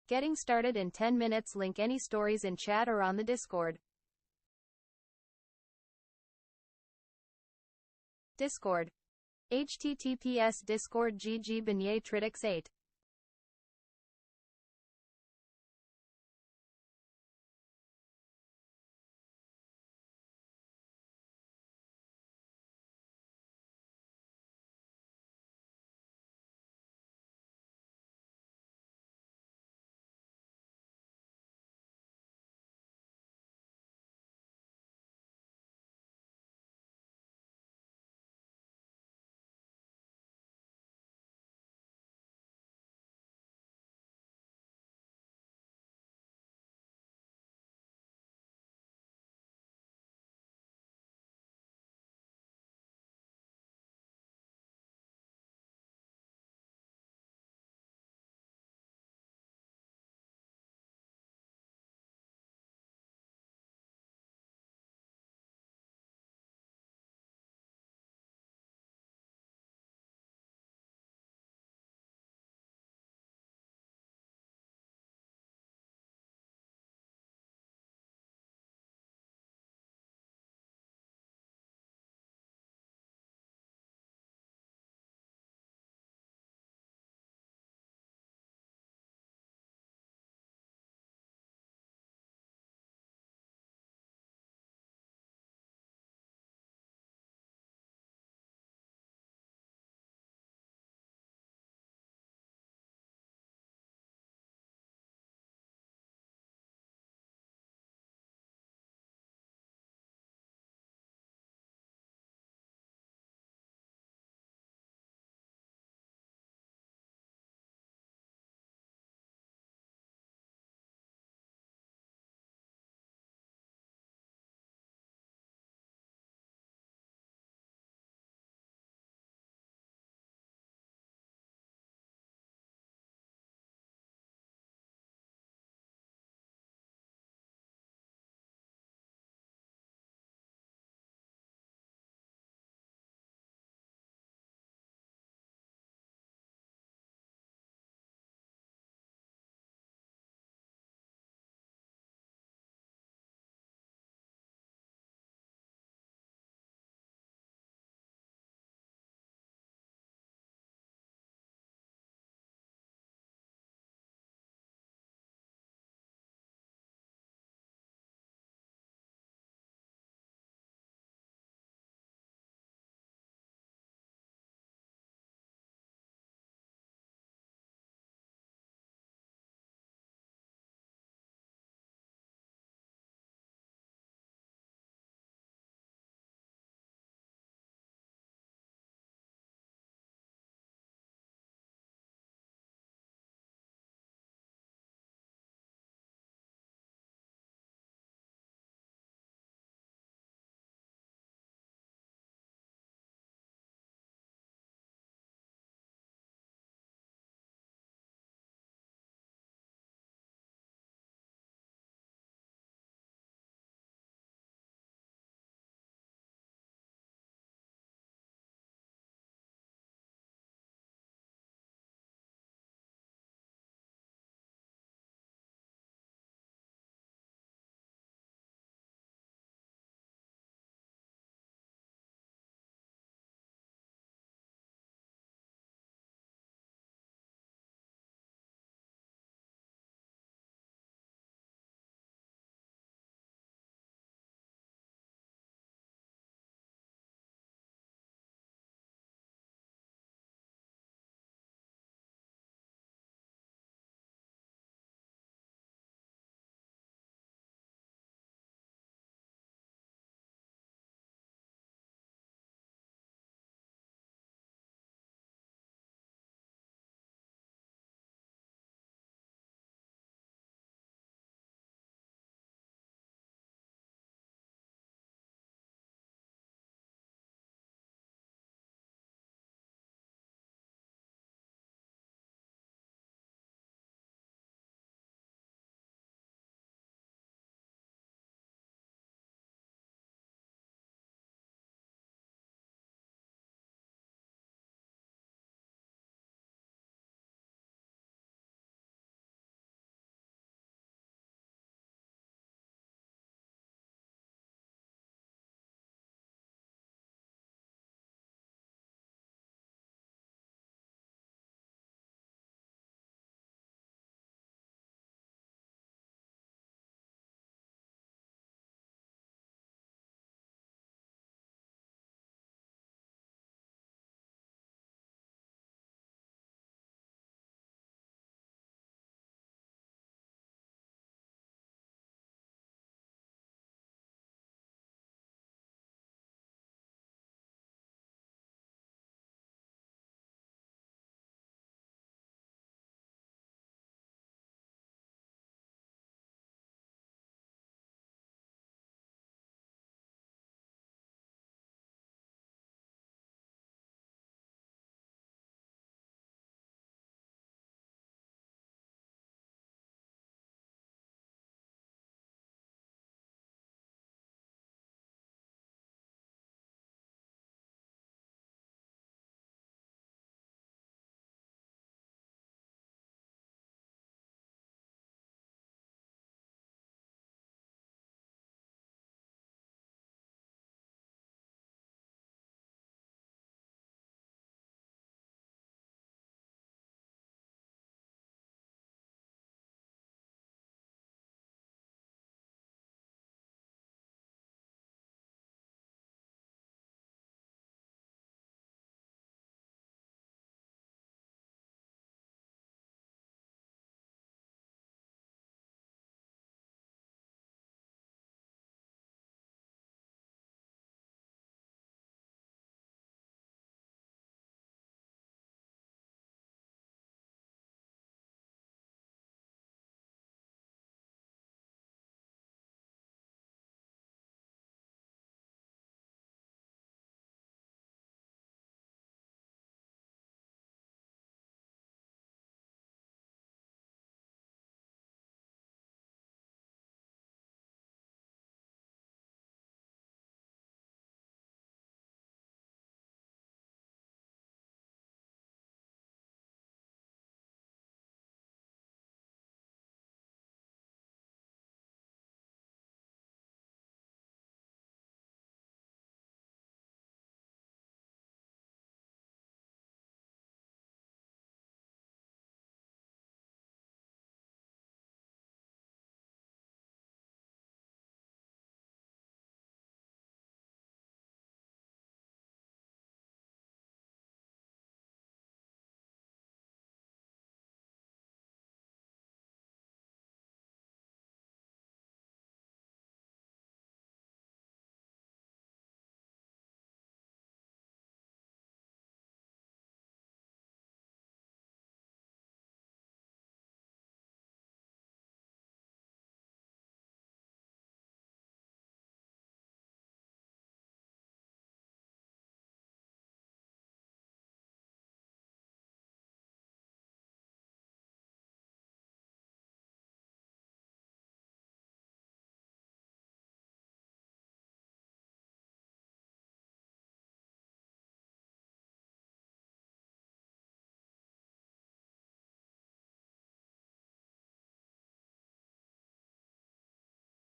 Getting started in 10 minutes. Link any stories in chat or on the Discord. Discord. https Discord GG Beignet Tridix 8.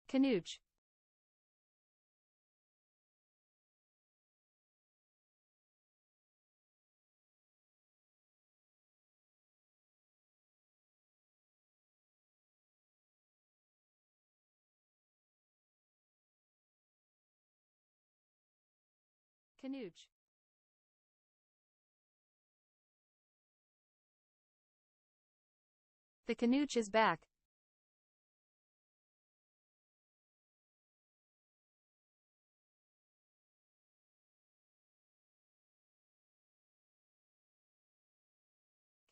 Canooch. Canooch. The Canooch is back.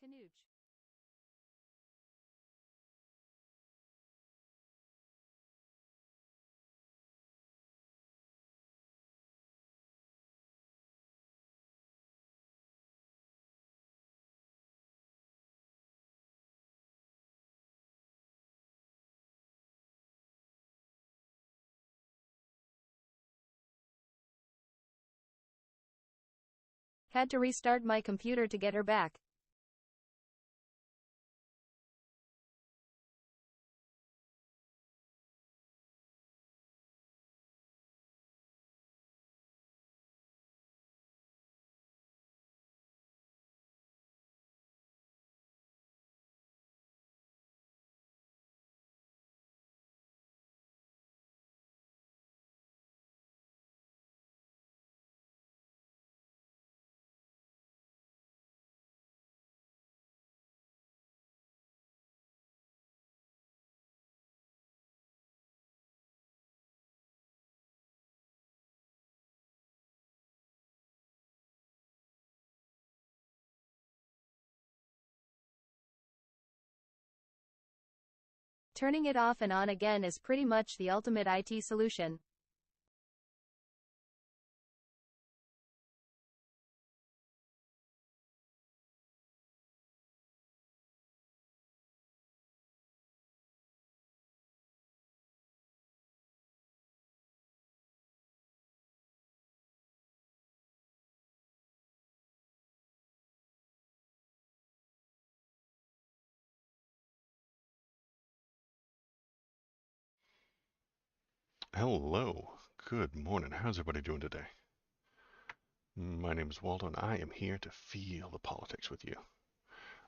Canooch. Had to restart my computer to get her back. Turning it off and on again is pretty much the ultimate IT solution. Hello, good morning. How's everybody doing today? My name is Waldo, and I am here to feel the politics with you.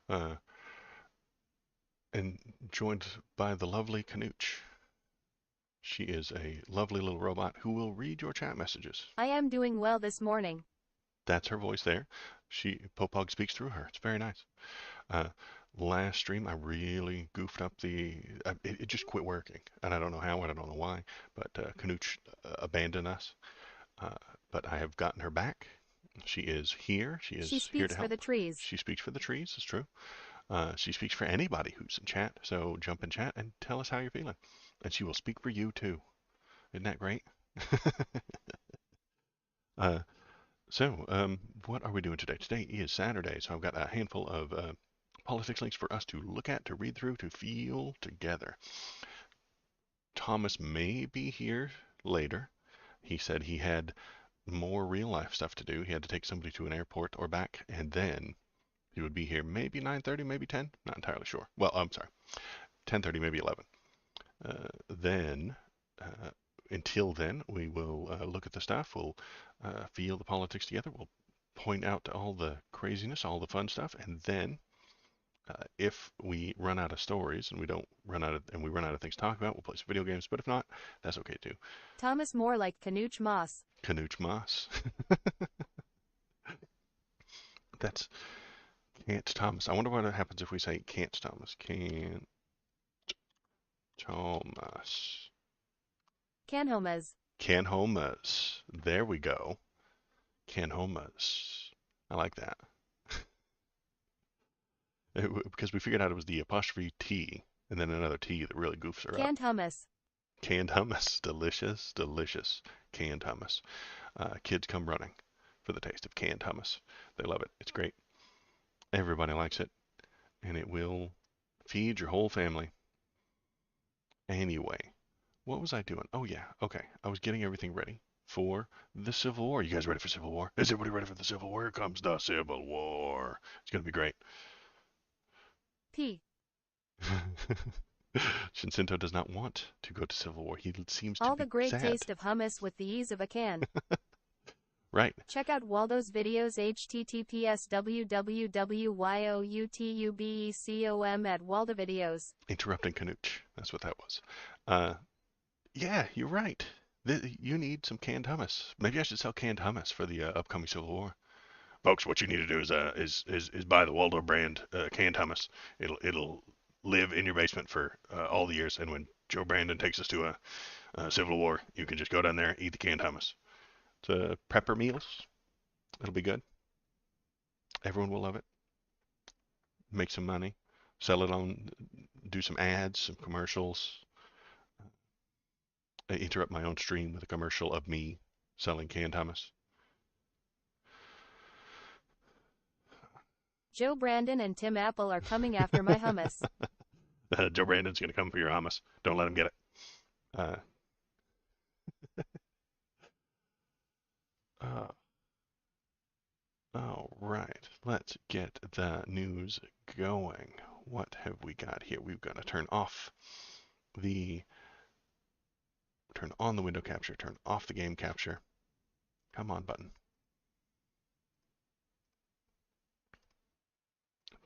And joined by the lovely Canooch. She is a lovely little robot who will read your chat messages. I am doing well this morning. That's her voice there. Popog speaks through her. It's very nice. Last stream, I really goofed up it just quit working, and I don't know how, and I don't know why, but Canooch abandoned us. But I have gotten her back. She is here. She is She here to speaks for help. the trees. She speaks for the trees, it's true. She speaks for anybody who's in chat, so jump in chat and tell us how you're feeling. And she will speak for you too. Isn't that great? uh, what are we doing today? Today is Saturday, so I've got a handful of politics links for us to look at, to read through, to feel together. Thomas may be here later. He said he had more real life stuff to do. He had to take somebody to an airport or back, and then he would be here maybe 9:30, maybe 10. Not entirely sure. Well, I'm sorry, 10:30, maybe 11. Then, until then, we will look at the stuff. We'll feel the politics together. We'll point out all the craziness, all the fun stuff, and then if we run out of stories and we run out of things to talk about, we'll play some video games. But if not, that's okay too. Thomas more like Canooch Moss. Canooch Moss. That's Can't Thomas. I wonder what happens if we say Can't Thomas. Can't Thomas. Canhomas. Canhomas. There we go. Canhomas. I like that. Because we figured out it was the apostrophe T and then another T that really goofs her up. Canned hummus. Canned hummus. Delicious, delicious canned hummus. Kids come running for the taste of canned hummus. They love it. It's great. Everybody likes it. And it will feed your whole family. Anyway, what was I doing? Oh, yeah. Okay. I was getting everything ready for the Civil War. You guys ready for Civil War? Is everybody ready for the Civil War? Here comes the Civil War. It's going to be great. P. Shinsinto does not want to go to civil war. He seems to All be the great sad. taste of hummus with the ease of a can. Right. Check out Waldo's videos https://www.youtubecom at Waldo Videos. Interrupting Canooch. That's what that was. Yeah, you're right. You need some canned hummus. Maybe I should sell canned hummus for the upcoming Civil War. Folks, what you need to do is buy the Waldo brand canned hummus. It'll live in your basement for all the years, and when Joe Brandon takes us to a Civil War, you can just go down there, eat the canned hummus. It's prepper meals. It'll be good. Everyone will love it. Make some money. Sell it on. Do some ads, some commercials. I interrupt my own stream with a commercial of me selling canned hummus. Joe Brandon and Tim Apple are coming after my hummus. Joe Brandon's going to come for your hummus. Don't let him get it. Uh, uh, all right, let's get the news going. What have we got here? We've got to turn on the window capture, turn off the game capture. Come on, button.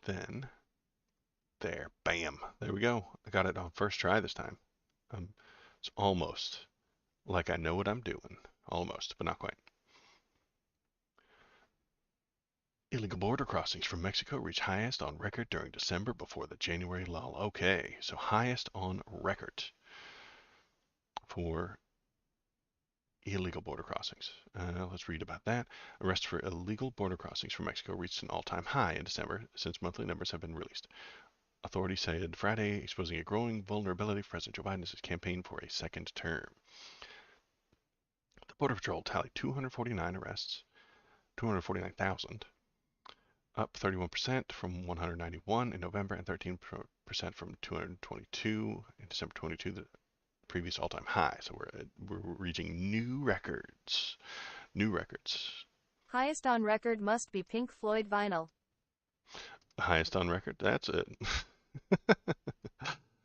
Then, there, bam, there we go. I got it on first try this time. It's almost like I know what I'm doing. Almost, but not quite. Illegal border crossings from Mexico reach highest on record during December before the January lull. Okay, so highest on record for illegal border crossings. Let's read about that. Arrests for illegal border crossings from Mexico reached an all-time high in December since monthly numbers have been released. Authorities said Friday, exposing a growing vulnerability for President Joe Biden as his campaign for a second term. The Border Patrol tallied 249 arrests, 249,000, up 31% from 191 in November and 13% from 222 in December 22, the previous all-time high. So we're reaching new records. New records. Highest on record must be Pink Floyd vinyl. Highest on record. That's it.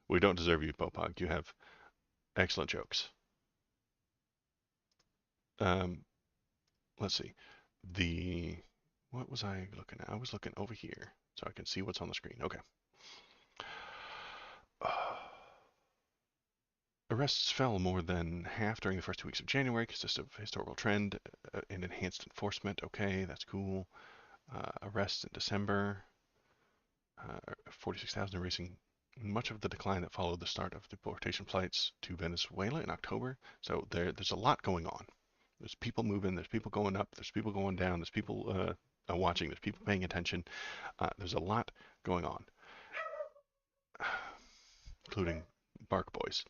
We don't deserve you, Popog. You have excellent jokes. Let's see. What was I looking at? I was looking over here so I can see what's on the screen. Okay. Arrests fell more than half during the first 2 weeks of January, consist of historical trend and enhanced enforcement. Okay, that's cool. Arrests in December, 46,000, erasing much of the decline that followed the start of deportation flights to Venezuela in October. So there's a lot going on. There's people moving, there's people going up, there's people going down, there's people watching, there's people paying attention. There's a lot going on, including Bark Boys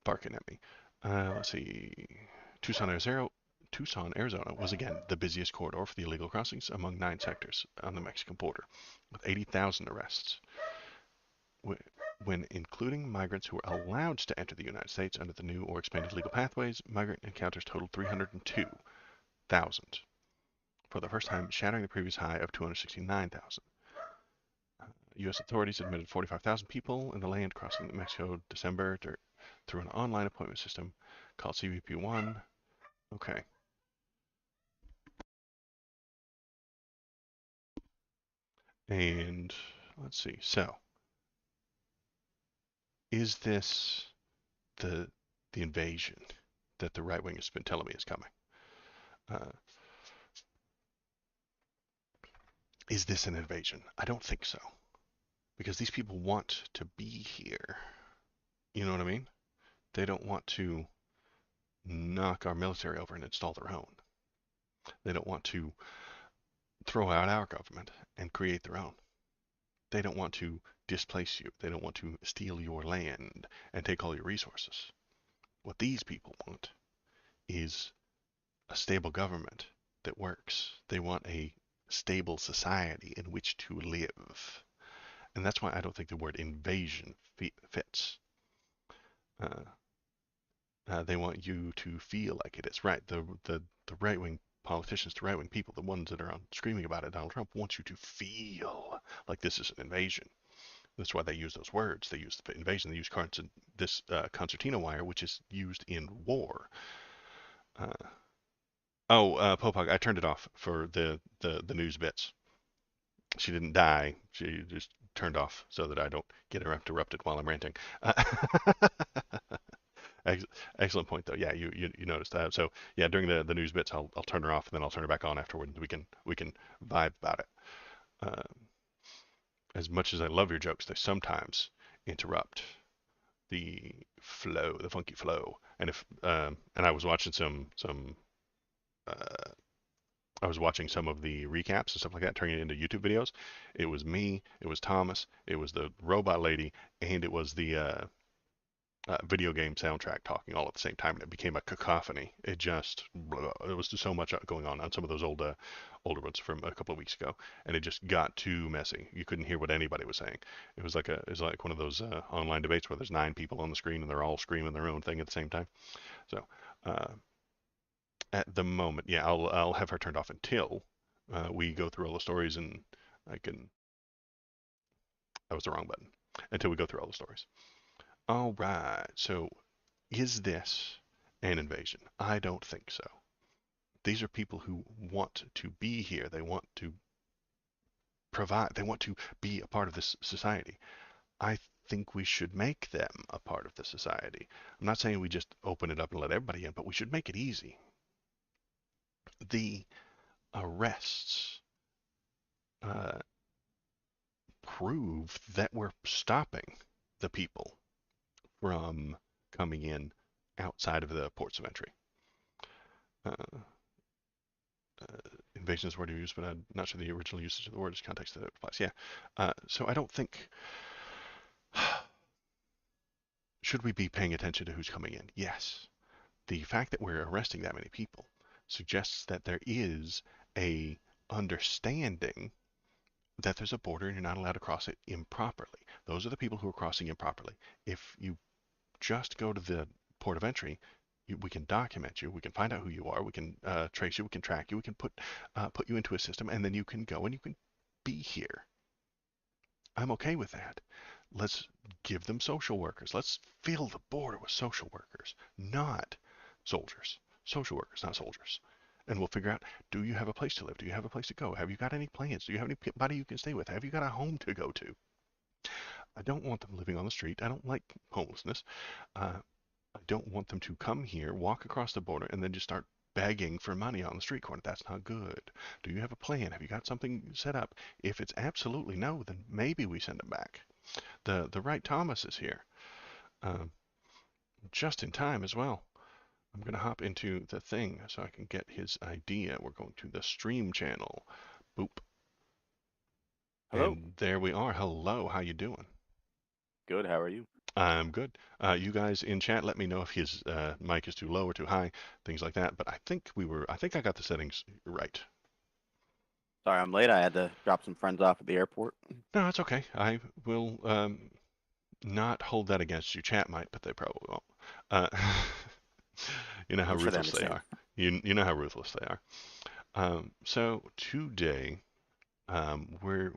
barking at me. Let's see. Tucson, Arizona was again the busiest corridor for the illegal crossings among 9 sectors on the Mexican border, with 80,000 arrests. When including migrants who were allowed to enter the United States under the new or expanded legal pathways, migrant encounters totaled 302,000, for the first time shattering the previous high of 269,000. U.S. authorities admitted 45,000 people in the land crossing Mexico December through an online appointment system called CBP-1. Okay. And let's see. So, is this the invasion that the right wing has been telling me is coming? Is this an invasion? I don't think so, because these people want to be here. You know what I mean? They don't want to knock our military over and install their own. They don't want to throw out our government and create their own. They don't want to displace you. They don't want to steal your land and take all your resources. What these people want is a stable government that works. They want a stable society in which to live. And that's why I don't think the word invasion fits. They want you to feel like it is. Right. The right-wing politicians, the right-wing people, the ones that are screaming about it, Donald Trump wants you to feel like this is an invasion. That's why they use those words. They use the invasion. They use this concertina wire, which is used in war. Uh, Popog, I turned it off for the news bits. She didn't die. She just turned off so that I don't get interrupted while I'm ranting. Ex Excellent point, though. Yeah, you noticed that. So yeah, during the news bits, I'll turn her off and then I'll turn her back on afterward. And we can vibe about it. Uh, as much as I love your jokes, they sometimes interrupt the flow, the funky flow. And if and I was watching some uh, I was watching some of the recaps and stuff like that, turning it into YouTube videos. It was me, it was Thomas, it was the robot lady, and it was the video game soundtrack talking all at the same time, and it became a cacophony. There was just so much going on some of those older ones from a couple of weeks ago, and it just got too messy. You couldn't hear what anybody was saying. It was like one of those online debates where there's 9 people on the screen and they're all screaming their own thing at the same time. So uh, at the moment, yeah, I'll have her turned off until we go through all the stories, and I can. That was the wrong button. Until we go through all the stories. All right. So, is this an invasion? I don't think so. These are people who want to be here. They want to provide. They want to be a part of this society. I think we should make them a part of the society. I'm not saying we just open it up and let everybody in, but we should make it easy. The arrests uh, prove that we're stopping the people from coming in outside of the ports of entry. Uh, Invasion is the word you use, but I'm not sure the original usage of the word is context that it applies. Yeah. So I don't think. Should we be paying attention to who's coming in? Yes. The fact that we're arresting that many people suggests that there is a understanding that there's a border and you're not allowed to cross it improperly. Those are the people who are crossing improperly. If you just go to the port of entry, we can document you. We can find out who you are. We can trace you. We can track you. We can put you into a system, and then you can go and you can be here. I'm okay with that. Let's give them social workers. Let's fill the border with social workers, not soldiers. Social workers, not soldiers. And we'll figure out, do you have a place to live? Do you have a place to go? Have you got any plans? Do you have anybody you can stay with? Have you got a home to go to? I don't want them living on the street. I don't like homelessness. Uh, I don't want them to come here, walk across the border, and then just start begging for money on the street corner. That's not good. Do you have a plan? Have you got something set up? If it's absolutely no, then maybe we send them back. The right Thomas is here, um, just in time as well. I'm going to hop into the thing so I can get his idea. We're going to the stream channel. Boop. Hello. And there we are. Hello, how you doing? Good. How are you? I'm good. You guys in chat, let me know if his mic is too low or too high, things like that. But I think I got the settings right. Sorry, I'm late. I had to drop some friends off at the airport. No, it's okay. I will not hold that against you. Chat might, but they probably won't. Uh, you know how I'm sure they ruthless they understand. are. You know how ruthless they are. So today, we're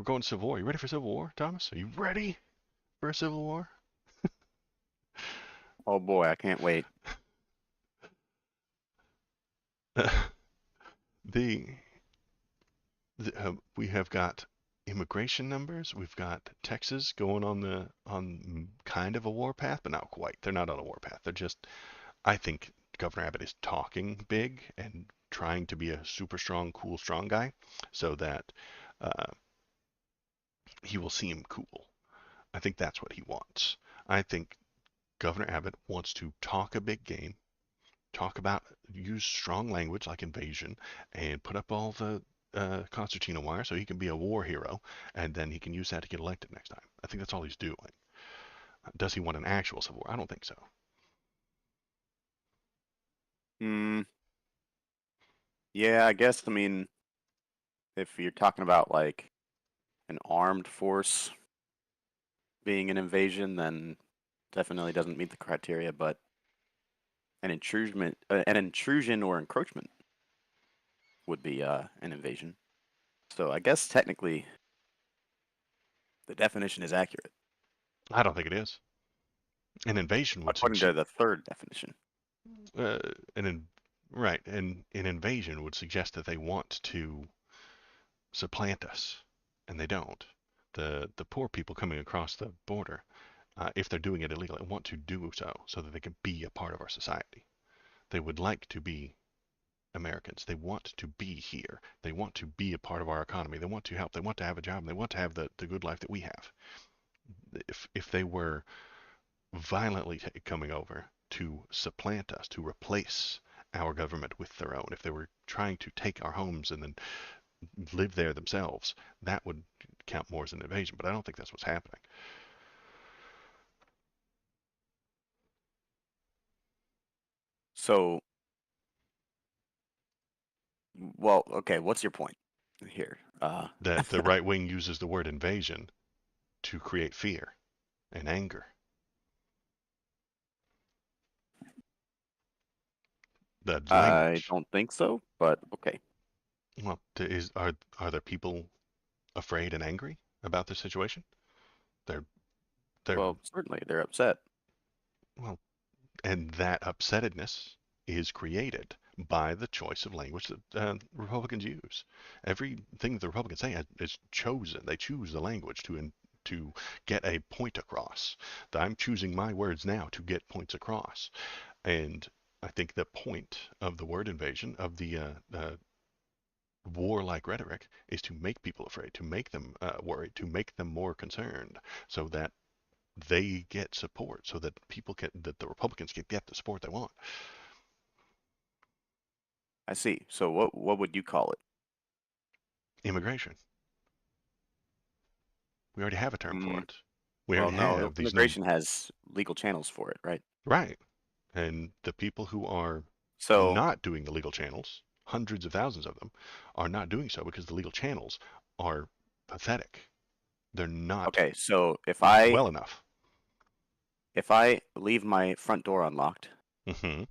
going Civil War. You ready for Civil War, Thomas? Are you ready for a Civil War? Oh boy, I can't wait. the we have got immigration numbers. We've got Texas going on kind of a warpath, but not quite. They're not on a warpath. They're just. I think Governor Abbott is talking big and trying to be a super strong, cool, strong guy, so that uh, he will seem cool. I think that's what he wants. I think Governor Abbott wants to talk a big game, use strong language like invasion, and put up all the concertina wire so he can be a war hero, and then he can use that to get elected next time. I think that's all he's doing. Does he want an actual civil war? I don't think so. Yeah, I guess, I mean, if you're talking about like an armed force being an invasion, then definitely doesn't meet the criteria, but an intrusion or encroachment would be an invasion. So I guess technically The definition is accurate I don't think it is. An invasion would according suggest to the third definition. uh, an in, right, and an invasion would suggest that they want to supplant us, and they don't. The poor people coming across the border, if they're doing it illegally, want to do so that they can be a part of our society. They would like to be Americans. They want to be here. They want to be a part of our economy. They want to help. They want to have a job. And they want to have the good life that we have. If they were violently coming over to supplant us, to replace our government with their own, if they were trying to take our homes and then live there themselves, that would count more as an invasion. But I don't think that's what's happening. So, well, okay, what's your point here? That the right wing uses the word invasion to create fear and anger. The I language. don't think so, but okay. Well, are there people afraid and angry about the situation? They're they're Well, certainly they're upset. well, and that upsettedness is created by the choice of language that Republicans use. Everything that the Republicans say is chosen. They choose the language to get a point across. I'm choosing my words now to get points across, and I think the point of the word invasion, of the warlike rhetoric, is to make people afraid, to make them worried, to make them more concerned, so that they get support, so that that the Republicans can get the support they want. I see. So what would you call it? Immigration. We already have a term for Mm, it. We well, already no, have these new immigration has legal channels for it, right? right, and the people who are So, not doing the legal channels, hundreds of thousands of them, are not doing so because the legal channels are pathetic. They're not okay, so well enough. if I leave my front door unlocked Hmm.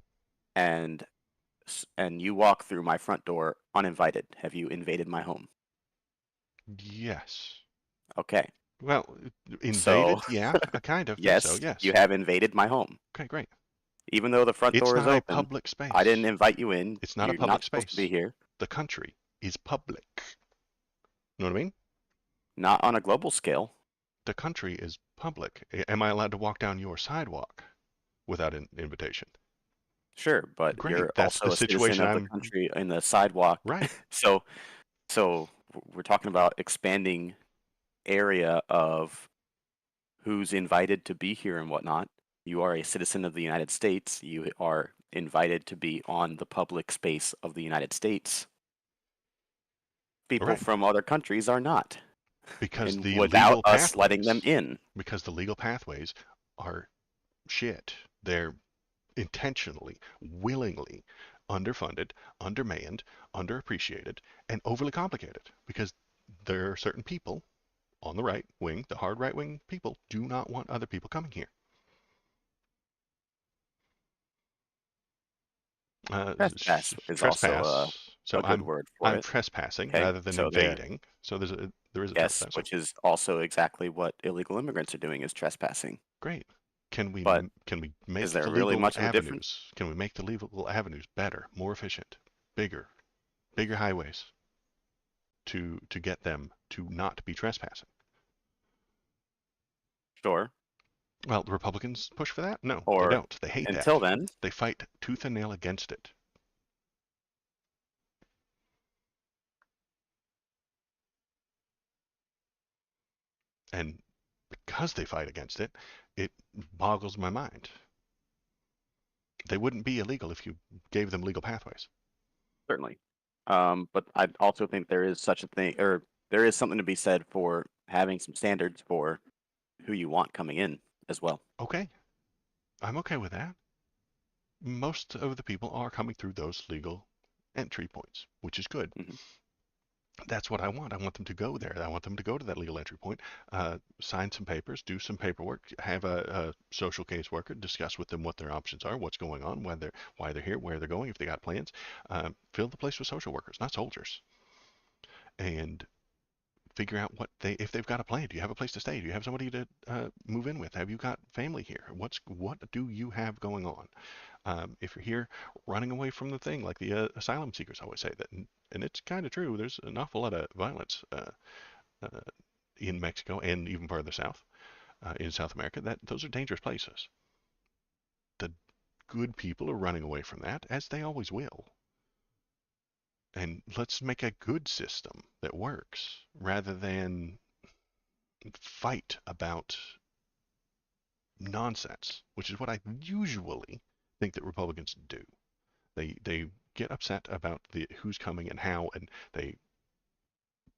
and and you walk through my front door uninvited, have you invaded my home? Yes. Okay. Well, So, invaded, yeah, I kind of think so, yes, you yes. have invaded my home. Okay, great. Even though the front It's door is not a open, public I didn't space. invite you in. It's not a You're public not supposed to be space. here. The country is public. You know what I mean? Not on a global scale. The country is public. Am I allowed to walk down your sidewalk without an invitation? Sure, but Great. you're That's also the a citizen situation of the I'm country in the sidewalk. right. So, so we're talking about expanding area of who's invited to be here and whatnot. You are a citizen of the United States. You are invited to be on the public space of the United States. People Right. from other countries are not, Because and the without legal us letting them pathways, in. because the legal pathways are shit. They're intentionally, willingly underfunded, undermanned, underappreciated, and overly complicated because there are certain people on the right wing, the hard right wing people, do not want other people coming here. Trespass is also Trespass. So a good word for I'm it. trespassing Okay, rather than so there, invading. So there is a yes, trespass. So which is also exactly what illegal immigrants are doing is trespassing. great. But Can we is make there the really legal much of a difference? avenues? Can we make the legal avenues better, more efficient, bigger, bigger highways to get them to not be trespassing? Sure. Well, the Republicans push for that? No, they Or don't. They hate until that. then, They fight tooth and nail against it. And because they fight against it, it boggles my mind. They wouldn't be illegal if you gave them legal pathways. certainly. But I also think there is such a thing, or there is something to be said for having some standards for who you want coming in as well. Okay, I'm okay with that. Most of the people are coming through those legal entry points, which is good. Hmm. That's what I want. I want them to go there. I want them to go to that legal entry point, sign some papers, do some paperwork, have a social caseworker, discuss with them what their options are, what's going on, why they're here, where they're going, if they got plans. Fill the place with social workers, not soldiers. And figure out if they've got a plan. Do you have a place to stay? Do you have somebody to move in with? Have you got family here? What do you have going on? If you're here running away from the thing, like the asylum seekers always say that, and it's kind of true. There's an awful lot of violence uh, in Mexico and even farther south in South America. That those are dangerous places. The good people are running away from that, as they always will. And let's make a good system that works rather than fight about nonsense, which is what I usually think that Republicans do. They get upset about who's coming and how, and they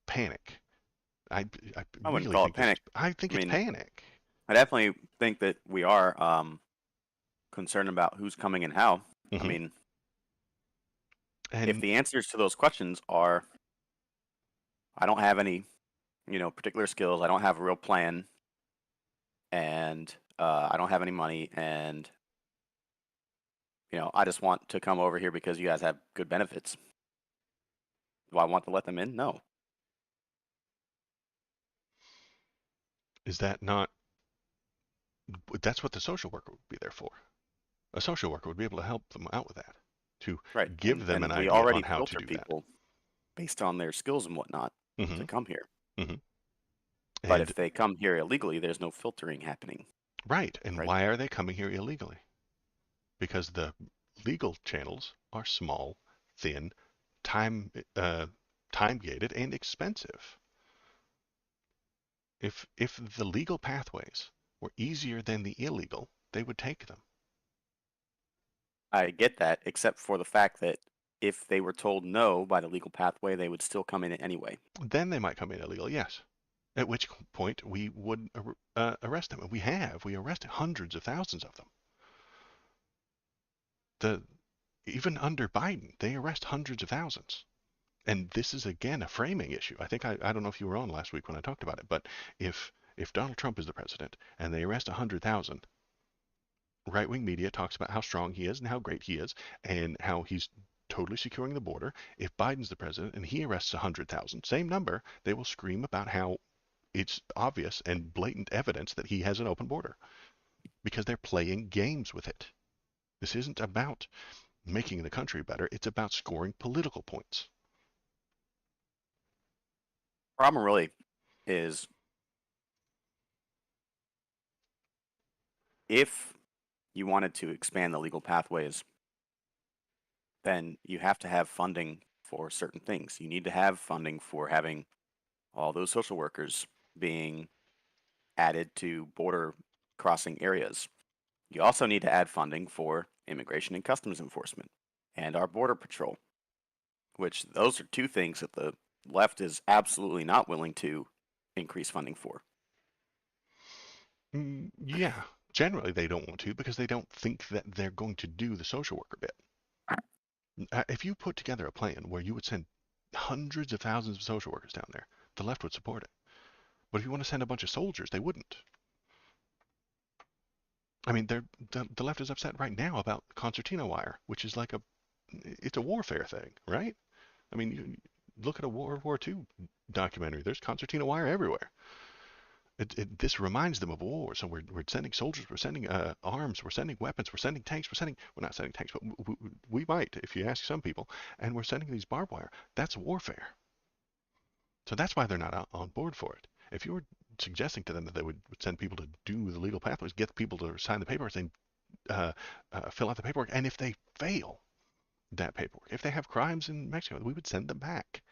panic. I I wouldn't really call it think panic. I think I it's mean, panic. I definitely think that we are concerned about who's coming and how. I Hmm. mean, if And the answers to those questions are, I don't have any, particular skills, I don't have a real plan, and I don't have any money, and I just want to come over here because you guys have good benefits. Do I want to let them in? No. is that not? That's what the social worker would be there for. A social worker would be able to help them out with that, to Right. give them an And we idea on already how to filter do that. people based on their skills and whatnot Hmm. to come here. Hmm. But And if they come here illegally, there's no filtering happening. right, and Right. why are they coming here illegally? Because the legal channels are small, thin, time time gated, and expensive. If the legal pathways were easier than the illegal, they would take them. I get that, except for the fact that if they were told no by the legal pathway, they would still come in anyway. Then they might come in illegal, yes. At which point we would arrest them. And we arrested hundreds of thousands of them. The Even under Biden, they arrest hundreds of thousands. And this is again a framing issue. I don't know if you were on last week when I talked about it, but if Donald Trump is the president and they arrest 100,000, right-wing media talks about how strong he is and how great he is and how he's totally securing the border. If Biden's the president and he arrests 100,000, same number, they will scream about how it's obvious and blatant evidence that he has an open border because they're playing games with it. This isn't about making the country better. It's about scoring political points. Problem really is if you wanted to expand the legal pathways, then you have to have funding for certain things. You need to have funding for having all those social workers being added to border crossing areas. You also need to add funding for immigration and customs enforcement and our border patrol, which those are two things that the left is absolutely not willing to increase funding for. Yeah, generally they don't want to because they don't think that they're going to do the social worker bit. If you put together a plan where you would send hundreds of thousands of social workers down there, the left would support it. But if you want to send a bunch of soldiers, they wouldn't. I mean, the left is upset right now about concertina wire, which is like it's a warfare thing, right? I mean, you look at a World War II documentary. There's concertina wire everywhere. This reminds them of war. So we're sending soldiers, we're sending arms, we're sending weapons, we're not sending tanks, but we might, if you ask some people, and we're sending these barbed wire. That's warfare. So that's why they're not on board for it. If you were suggesting to them that they would send people to do the legal pathways, get people to sign the paperwork, and fill out the paperwork, and if they fail that paperwork, if they have crimes in Mexico, we would send them back.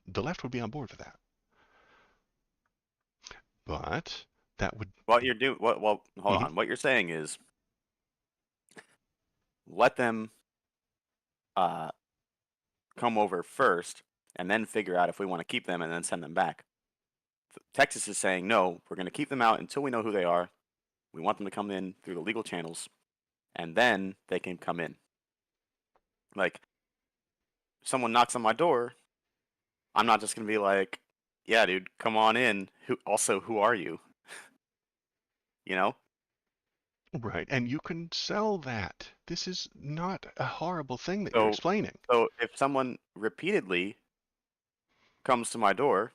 The left would be on board for that. But that would. What you're doing, well, hold Mhm. on. What you're saying is let them uh, come over first and then figure out if we want to keep them and then send them back. Texas is saying, no, we're going to keep them out until we know who they are. We want them to come in through the legal channels, and then they can come in. Like, if someone knocks on my door, I'm not just going to be like, yeah, dude, come on in. Who are you? You know? Right, and you can sell that. This is not a horrible thing that you're So, explaining. so if someone repeatedly comes to my door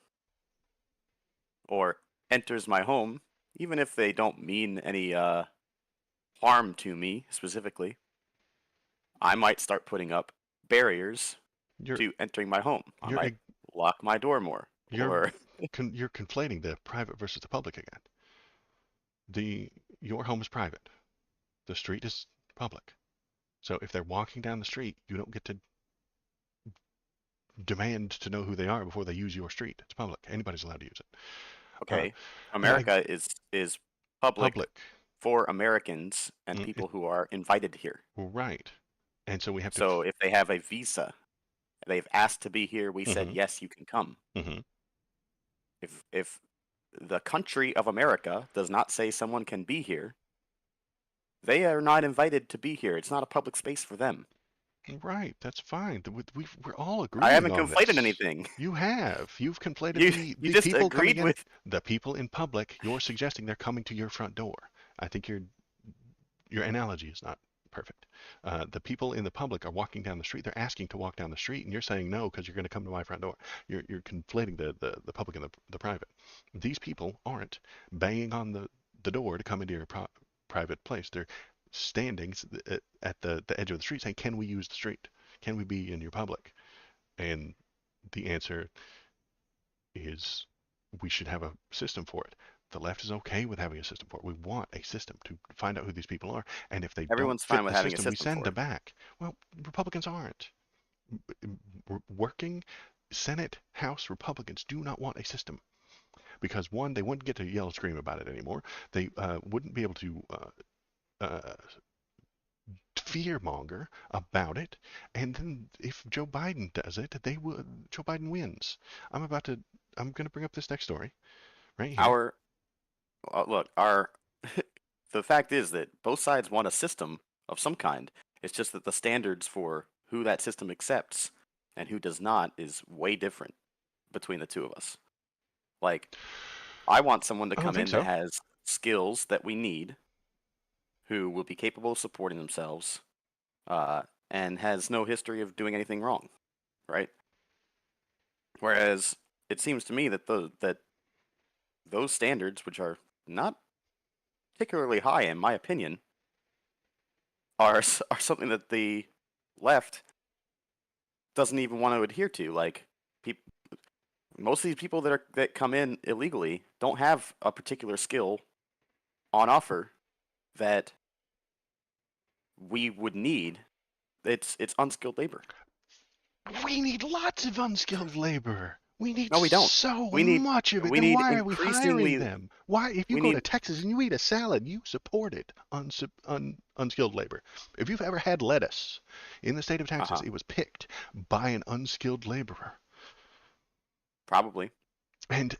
or enters my home, even if they don't mean any harm to me specifically, I might start putting up barriers You're to entering my home. I you're might lock my door more, you're or you're conflating the private versus the public again. Your home is private. The street is public. So if they're walking down the street, you don't get to demand to know who they are before they use your street. It's public. Anybody's allowed to use it. okay, I, America is public public, for Americans and it, people who are invited here. right? And so we have to. So if they have a visa, they've asked to be here, we said Mm-hmm, yes, you can come. mm-hmm. If the country of America does not say someone can be here, they are not invited to be here. It's not a public space for them. Right, that's fine. We're all I agreeing haven't on conflated this. anything. You have. You've conflated You the just people coming agreed in, with. the people in public. You're suggesting they're coming to your front door. I think your analogy is not perfect. The people in the public are walking down the street. They're asking to walk down the street, and you're saying no because you're going to come to my front door. You're conflating the public and the private. These people aren't banging on the door to come into your private place. They're standing at the edge of the street saying, can we use the street? Can we be in your public? And the answer is we should have a system for it. The left is okay with having a system for it. We want a system to find out who these people are. And if they don't Everyone's fit fine with the having a system, we system send for them it. back. Well, Republicans aren't. Working Senate, House Republicans do not want a system because, one, they wouldn't get to yell and scream about it anymore. They wouldn't be able to fearmonger about it, and then if Joe Biden does it, Joe Biden wins. I'm going to bring up this next story right here. Our look, our the fact is that both sides want a system of some kind. It's just that the standards for who that system accepts and who does not is way different between the two of us. Like, I want someone to I don't come think in that so. has skills that we need, who will be capable of supporting themselves, and has no history of doing anything wrong, right? Whereas it seems to me that those standards, which are not particularly high in my opinion, are something that the left doesn't even want to adhere to. Like, most of these people that come in illegally don't have a particular skill on offer that we would need. It's unskilled labor. We need lots of unskilled labor. We need No, we don't. so We need much of it. we Then need why are we hiring increasingly. them? Why, if you We go to need Texas and you eat a salad, you support it, unskilled labor. If you've ever had lettuce in the state of Texas, uh-huh, it was picked by an unskilled laborer. probably. And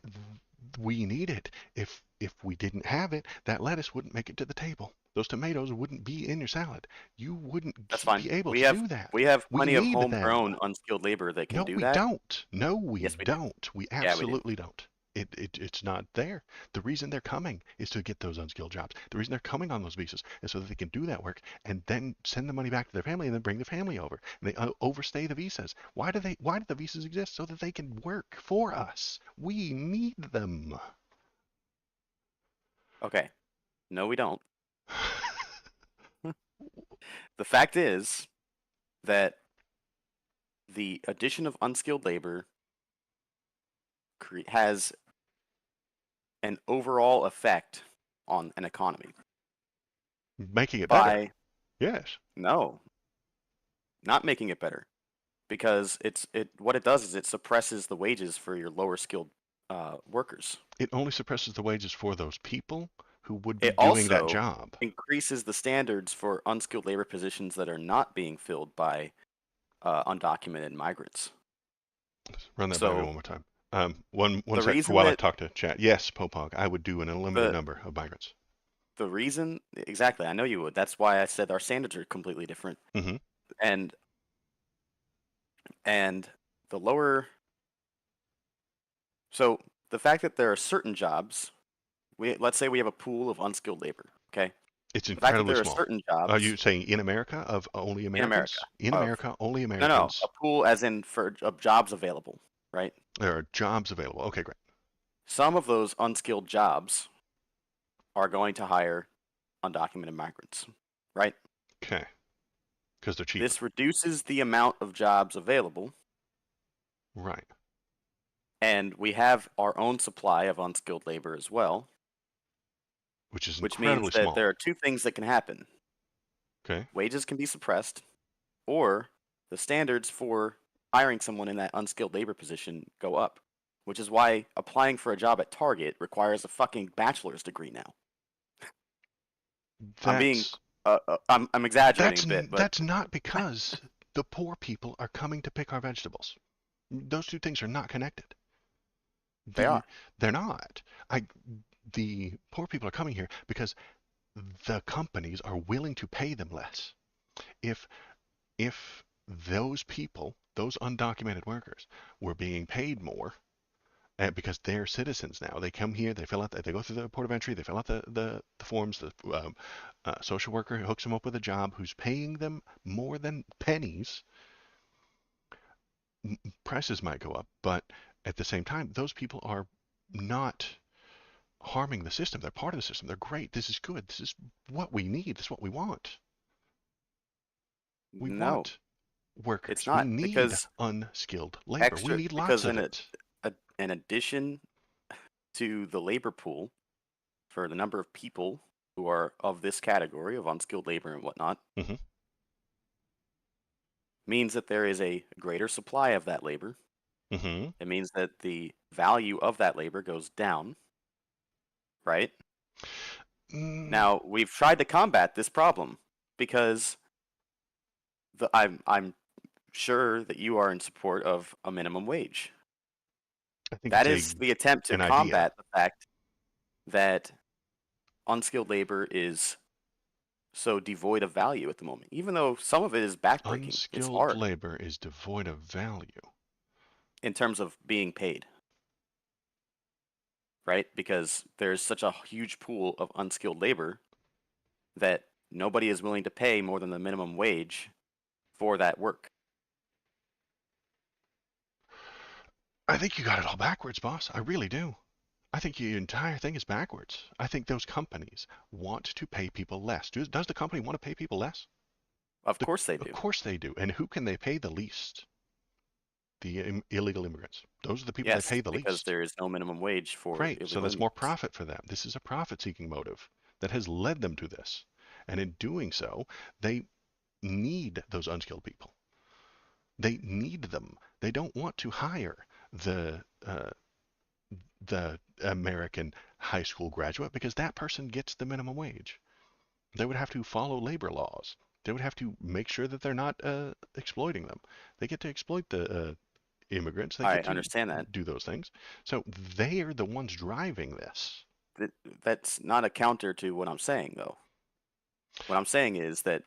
we need it. If we didn't have it, that lettuce wouldn't make it to the table. Those tomatoes wouldn't be in your salad. You wouldn't That's fine. be able We to have do that. we have We plenty of need them. homegrown unskilled labor that can No, do we that. don't. No, we Yes, we do. don't. We Yeah, we do. absolutely don't. It's not there. The reason they're coming is to get those unskilled jobs. The reason they're coming on those visas is so that they can do that work and then send the money back to their family and then bring their family over. And they overstay the visas. Why do the visas exist? So that they can work for us. We need them. Okay. No, we don't. The fact is that the addition of unskilled labor has an overall effect on an economy. Making it better. By Yes. no, not making it better, because what it does is it suppresses the wages for your lower skilled workers. It only suppresses the wages for those people who would be It doing that also job. increases the standards for unskilled labor positions that are not being filled by undocumented migrants. Run that by me So one more time. One the sec reason while I that talk to chat. Yes, Popog, I would do an unlimited the number of migrants. the reason exactly, I know you would. That's why I said our standards are completely different. Mm-hmm. And and the lower so the fact that there are certain jobs, let's say we have a pool of unskilled labor, okay? It's The fact that incredibly there are small. certain Are you jobs saying in America of only in America Americans? In of America, only no, Americans. a pool as in of jobs available, right? There are jobs available. Okay, great. some of those unskilled jobs are going to hire undocumented migrants, right? Okay. Because they're cheaper. This reduces the amount of jobs available, Right. and we have our own supply of unskilled labor as well, Which is which means incredibly that there small. are two things that can happen. Okay. Wages can be suppressed, or the standards for hiring someone in that unskilled labor position go up, which is why applying for a job at Target requires a fucking bachelor's degree now. I'm being, That's I'm exaggerating a bit, but that's not because the poor people are coming to pick our vegetables. Those two things are not connected. they are. They're not. The poor people are coming here because the companies are willing to pay them less. If if those people, those undocumented workers, were being paid more, because they're citizens now, they come here, they fill out, they go through the port of entry, they fill out the forms, the social worker hooks them up with a job who's paying them more than pennies, prices might go up, but at the same time, those people are not harming the system. They're part of the system. They're great. This is good. This is what we need. This is what we want. We No, want it's workers. We not, need because unskilled labor. We need lots of it. in addition to the labor pool for the number of people who are of this category of unskilled labor and whatnot, Hmm. means that there is a greater supply of that labor. Hmm. It means that the value of that labor goes down, right? Mm, Now, we've tried to combat this problem because I'm sure that you are in support of a minimum wage. I think That it's is the attempt to an idea. combat the fact that unskilled labor is so devoid of value at the moment. Even though some of it is backbreaking, it's Unskilled hard labor is devoid of value. in terms of being paid, right? Because there's such a huge pool of unskilled labor that nobody is willing to pay more than the minimum wage for that work. I think you got it all backwards, boss. I really do. I think your entire thing is backwards. I think those companies want to pay people less. Does the company want to pay people less? Of course they Of do. course they do. And who can they pay the least? The illegal immigrants. Those are the people they Yes, pay the because least. there is no minimum wage for Great. So illegal that's more immigrants. profit for them. This is a profit-seeking motive that has led them to this. And in doing so, they need those unskilled people. They need them. They don't want to hire the American high school graduate because that person gets the minimum wage. They would have to follow labor laws. They would have to make sure that they're not exploiting them. They get to exploit the immigrants. They I get to understand that. do those things. So they are the ones driving this. That's not a counter to what I'm saying, though. What I'm saying is that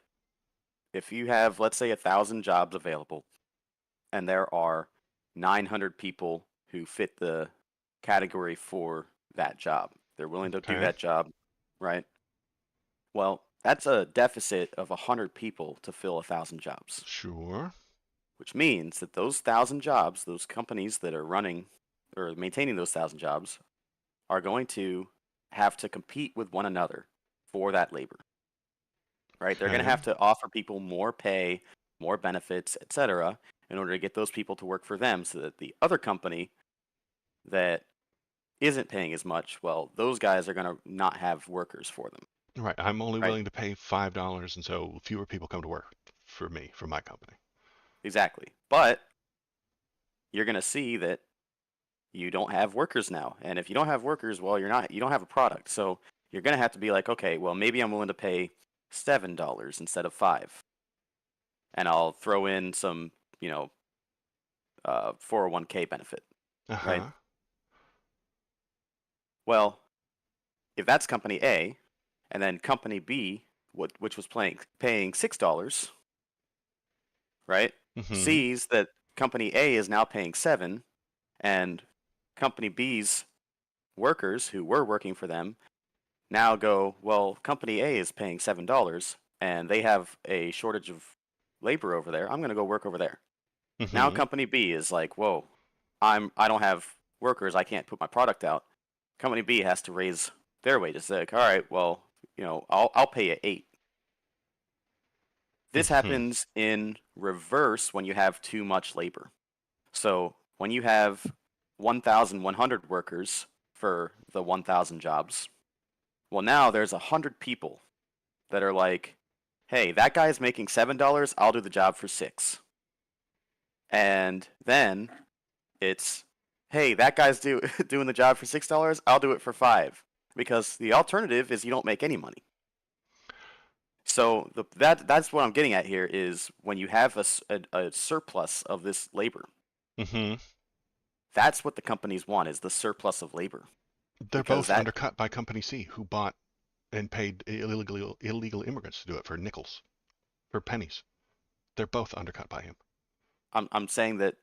if you have, let's say, 1,000 jobs available, and there are 900 people who fit the category for that job, they're willing to do Okay. that job, right? Well, that's a deficit of 100 people to fill 1,000 jobs, Sure. which means that those 1,000 jobs, those companies that are running or maintaining those 1,000 jobs, are going to have to compete with one another for that labor, right? They're going to Okay. have to offer people more pay, more benefits, etc., in order to get those people to work for them so that the other company that isn't paying as much, well, those guys are going to not have workers for them, Right. I'm only right? willing to pay $5, and so fewer people come to work for me, for my company. Exactly. But you're going to see that you don't have workers now. And if you don't have workers, well, you don't have a product. So you're going to have to be like, okay, well, maybe I'm willing to pay $7 instead of 5. And I'll throw in some, 401k benefit, right? Uh-huh. Well, if that's company A, and then company B, which was paying $6, right, Mm-hmm. sees that company A is now paying 7, and company B's workers who were working for them now go, well, company A is paying $7, and they have a shortage of labor over there. I'm going to go work over there. Now Mm-hmm. company B is like, whoa, I don't have workers, I can't put my product out. Company B has to raise their wages. They're like, all right, well, I'll pay you 8. This Hmm. happens in reverse when you have too much labor. So when you have 1,100 workers for the 1,000 jobs, well, now there's 100 people that are like, hey, that guy's making $7, I'll do the job for 6. And then it's, hey, that guy's doing the job for $6, I'll do it for 5. Because the alternative is you don't make any money. So that's what I'm getting at here is when you have a surplus of this labor, Hmm. that's what the companies want is the surplus of labor. They're Because both that undercut by Company C, who bought and paid illegal immigrants to do it for nickels, for pennies. They're both undercut by him. I'm saying that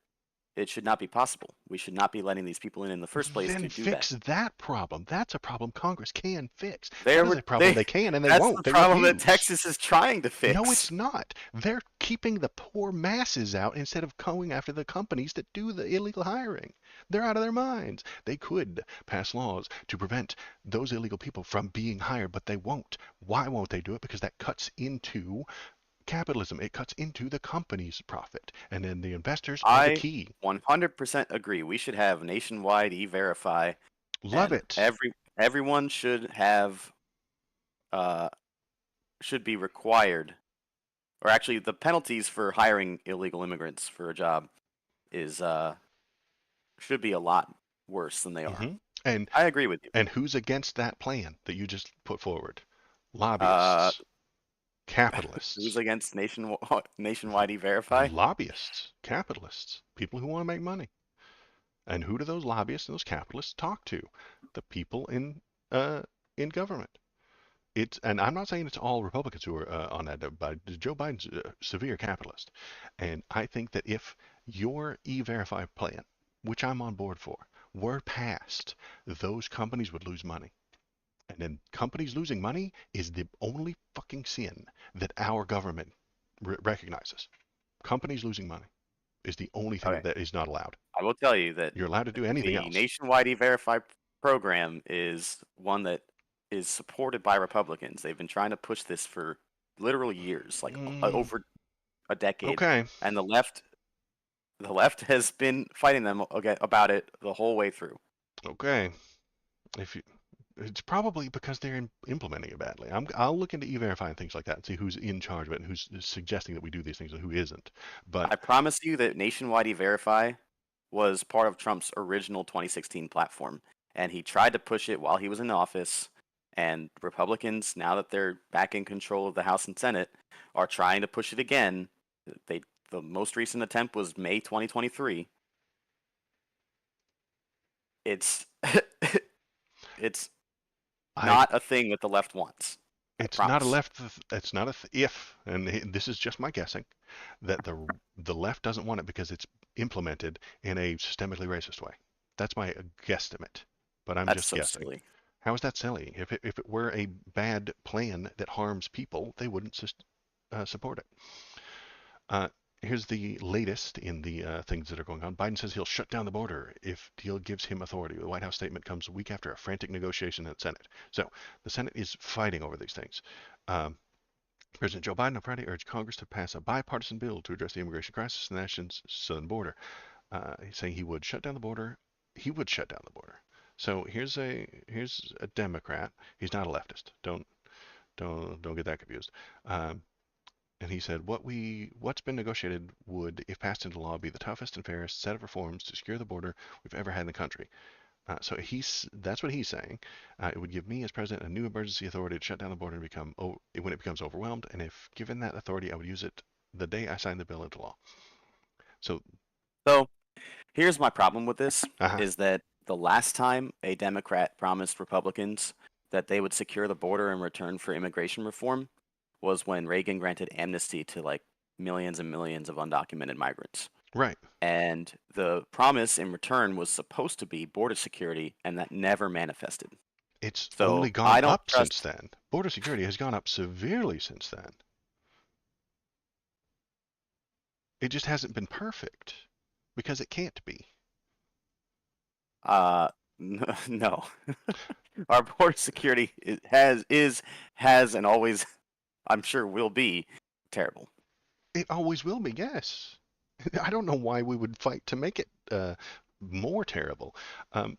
it should not be possible. We should not be letting these people in the first place Then to do that. fix that problem. That's a problem Congress can fix. They That is were a problem they they can and they That's the won't. They problem that refuse. Texas is trying to No, fix. it's not. They're keeping the poor masses out instead of going after the companies that do the illegal hiring. They're out of their minds. They could pass laws to prevent those illegal people from being hired, but they won't. Why won't they do it? Because that cuts into capitalism. It cuts into the company's profit. And then the investors are the I key. 100% agree. We should have nationwide e-verify, Love and it. everyone should have should be required, or actually the penalties for hiring illegal immigrants for a job is should be a lot worse than they are. Hmm. And I agree with you. and who's against that plan that you just put forward? Uh, Lobbyists, who's capitalists, against nationwide e-verify? lobbyists, capitalists, people who want to make money. And who do those lobbyists and those capitalists talk to? The people in government. And I'm not saying it's all Republicans who are on that, but Joe Biden's a severe capitalist. And I think that if your e-verify plan, which I'm on board for, were passed, those companies would lose money. And then companies losing money is the only fucking sin that our government recognizes. Companies losing money is the only thing Okay, that is not allowed. I will tell you that You're allowed to do anything the else. nationwide e-verify program is one that is supported by Republicans. They've been trying to push this for literal years, like Mm, over a decade, okay, and the left has been fighting them about it the whole way through. okay. If you, it's probably because they're implementing it badly. I'll look into e-verify and things like that and see who's in charge of it and who's suggesting that we do these things and who isn't. But I promise you that nationwide e-verify was part of Trump's original 2016 platform, and he tried to push it while he was in office. And Republicans, now that they're back in control of the House and Senate, are trying to push it again. The most recent attempt was May 2023. It's it's I not a thing that the left wants. I it's not a promise. left. It's not a if, and this is just my guessing, that the left doesn't want it because it's implemented in a systemically racist way. That's my guesstimate, but I'm That's just so guessing. silly. How is that silly? If it were a bad plan that harms people, they wouldn't support it. Uh, Here's the latest in the things that are going on. Biden says he'll shut down the border if deal gives him authority. The White House statement comes a week after a frantic negotiation in the Senate. So the Senate is fighting over these things. Um, President Joe Biden on Friday urged Congress to pass a bipartisan bill to address the immigration crisis in the nation's southern border. He's saying he would shut down the border. He would shut down the border. So here's a Democrat. He's not a leftist. Don't get that confused. Um, and he said, what's been negotiated would, if passed into law, be the toughest and fairest set of reforms to secure the border we've ever had in the country. So that's what he's saying. It would give me as president a new emergency authority to shut down the border and when it becomes overwhelmed. And if given that authority, I would use it the day I signed the bill into law. So, So here's my problem with this uh-huh. is that the last time a Democrat promised Republicans that they would secure the border in return for immigration reform was when Reagan granted amnesty to like millions and millions of undocumented migrants. Right. And the promise in return was supposed to be border security, and that never manifested. It's only So gone I don't up since trust. then. Border security has gone up severely since then. It just hasn't been perfect because it can't be. No. Our border security has and always, I'm sure, will be terrible. It always will be, yes. I don't know why we would fight to make it more terrible. Um,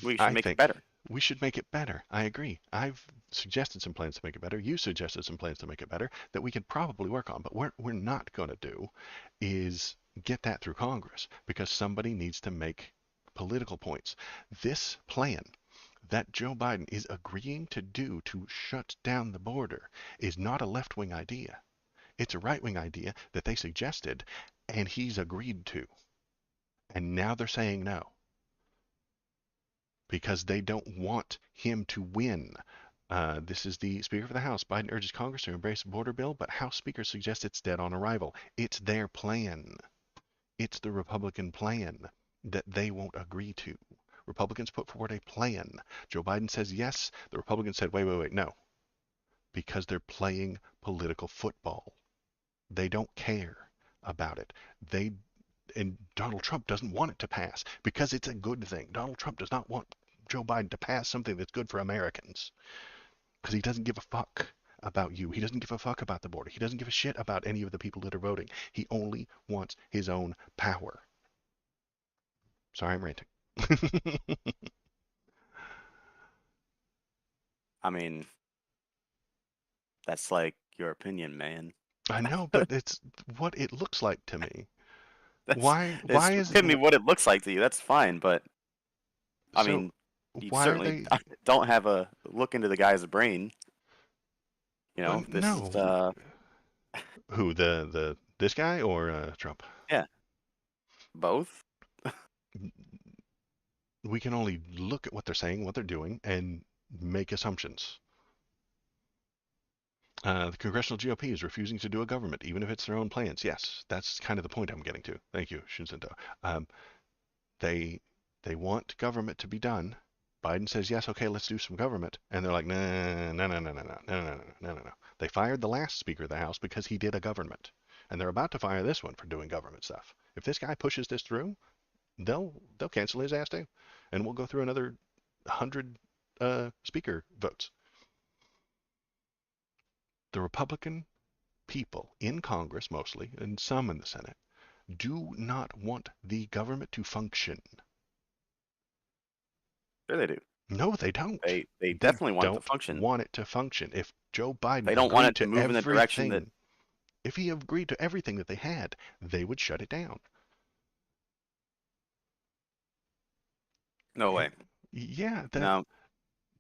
We should I make it think better. we should make it better. I agree. I've suggested some plans to make it better. You suggested some plans to make it better that we could probably work on. But what we're not going to do is get that through Congress because somebody needs to make political points. This plan that Joe Biden is agreeing to do to shut down the border is not a left-wing idea. It's a right-wing idea that they suggested and he's agreed to. And now they're saying no because they don't want him to win. This is the Speaker of the House. Biden urges Congress to embrace the border bill, but House Speaker suggests it's dead on arrival. It's their plan. It's the Republican plan that they won't agree to. Republicans put forward a plan. Joe Biden says yes. The Republicans said, wait, no. Because they're playing political football. They don't care about it. And Donald Trump doesn't want it to pass because it's a good thing. Donald Trump does not want Joe Biden to pass something that's good for Americans because he doesn't give a fuck about you. He doesn't give a fuck about the border. He doesn't give a shit about any of the people that are voting. He only wants his own power. Sorry, I'm ranting. I mean, that's like your opinion, man. I know, but it's what it looks like to me. That's Why it's is give me what it looks like to you. That's fine, but I so mean, you why are certainly they don't have a look into the guy's brain. You know, this is no, who the this guy or Trump? yeah, both. We can only look at what they're saying, what they're doing, and make assumptions. The congressional GOP is refusing to do a government, even if it's their own plans. Yes, that's kind of the point I'm getting to. Thank you, Shinzento. Um, they they want government to be done. Biden says yes, okay, let's do some government, and they're like, no, no, no, no, no, no, no, no, no, no, no. They fired the last Speaker of the House because he did a government, and they're about to fire this one for doing government stuff. If this guy pushes this through, they'll cancel his ass too, and we'll go through another 100 speaker votes. The Republican people in Congress mostly, and some in the Senate, do not want the government to function. Sure they do. No, they don't. They They definitely want it to don't function. want it to function. If Joe Biden They don't want agreed it to to move in the direction that everything, if he agreed to everything that they had, they would shut it down. no way. Yeah, No.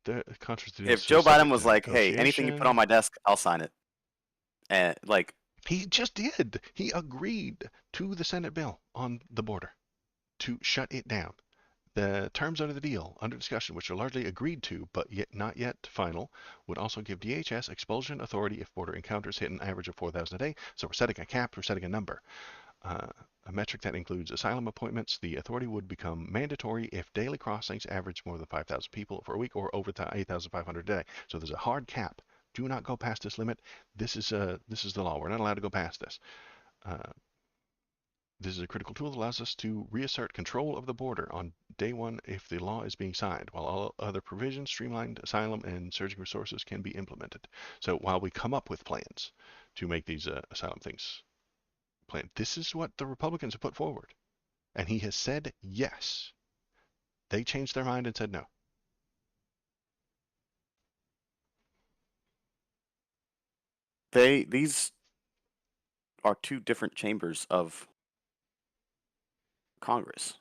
the Constitution If is Joe Biden subject was to like, "Hey, anything you put on negotiation. my desk, I'll sign it," and like, He just did. He agreed to the Senate bill on the border to shut it down. The terms under the deal, under discussion, which are largely agreed to but yet not yet final, would also give DHS expulsion authority if border encounters hit an average of 4,000 a day. So we're setting a cap, we're setting a number. A metric that includes asylum appointments. The authority would become mandatory if daily crossings average more than 5,000 people for a week or over 8,500 a day. So there's a hard cap. Do not go past this limit. This is the law. We're not allowed to go past this. Uh, this is a critical tool that allows us to reassert control of the border on day one if the law is being signed, while all other provisions, streamlined asylum and surging resources can be implemented. So while we come up with plans to make these asylum things plan, this is what the Republicans have put forward. And he has said yes. They changed their mind and said no. these are two different chambers of Congress.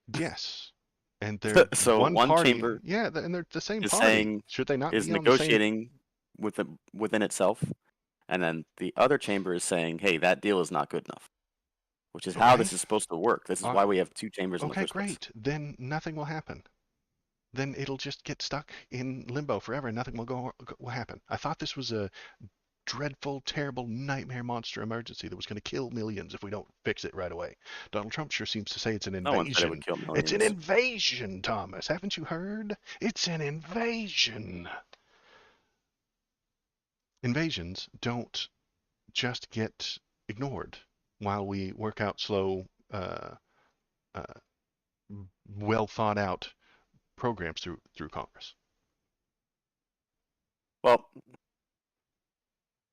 Yes. And they're So one one party. chamber Yeah, and they're the same is party. saying Should they not is be on the same? negotiating within itself, and then the other chamber is saying, "Hey, that deal is not good enough," which is how Okay. this is supposed to work. This is Uh, why we have two chambers in the okay, first place. great. Then nothing will happen. Then it'll just get stuck in limbo forever and nothing will happen. I thought this was a dreadful, terrible nightmare monster emergency that was going to kill millions if we don't fix it right away. Donald Trump sure seems to say it's an No one said it would invasion. kill It's an millions. invasion, Thomas. Haven't you heard? It's an invasion. Invasions don't just get ignored while we work out slow uh, well thought out programs through Congress. Well,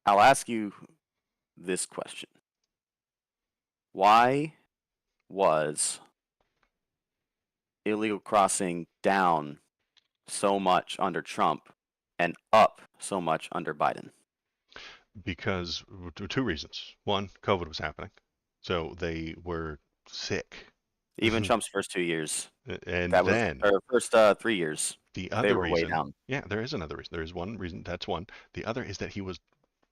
I'll ask you this question. Why was illegal crossing down so much under Trump and up so much under Biden? Because two reasons. One, COVID was happening, so they were sick. Even Trump's first 2 years, And that was then or first 3 years, the they other were way reason, down. yeah, there is another reason. There is one reason. That's one. The other is that he was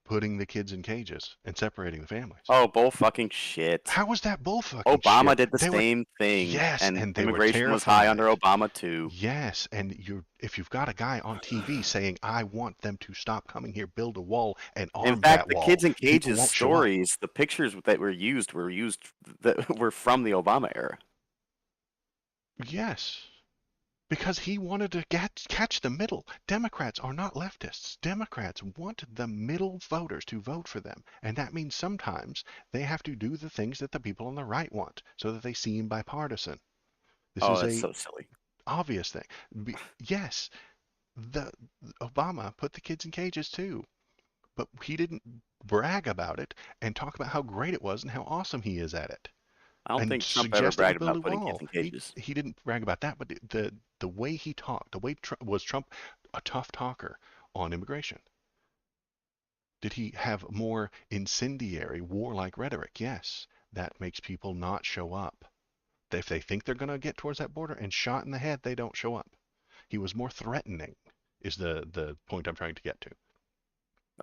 putting the kids in cages and separating the families. Oh, bull fucking shit. How was that bull fucking Obama shit? did the They were, same thing, yes, and and they were immigration was high under terrified. Obama too. Yes, and if you've got a guy on TV saying, "I want them to stop coming here, build a wall, and In arm fact, that the wall," kids in people cages won't show up. stories, the pictures that were used that were from the Obama era. Yes. Because he wanted to catch the middle. Democrats are not leftists. Democrats want the middle voters to vote for them. And that means sometimes they have to do the things that the people on the right want so that they seem bipartisan. This Oh, is that's a so silly. obvious thing. Yes, the Obama put the kids in cages too, but he didn't brag about it and talk about how great it was and how awesome he is at it I don't and think Trump ever suggest it would bragged build about a putting kids wall. in He cages. he didn't brag about that, but the way he talked, the way was Trump a tough talker on immigration? Did he have more incendiary, warlike rhetoric? Yes. That makes people not show up. If they think they're going to get towards that border and shot in the head, they don't show up. He was more threatening, is the point I'm trying to get to.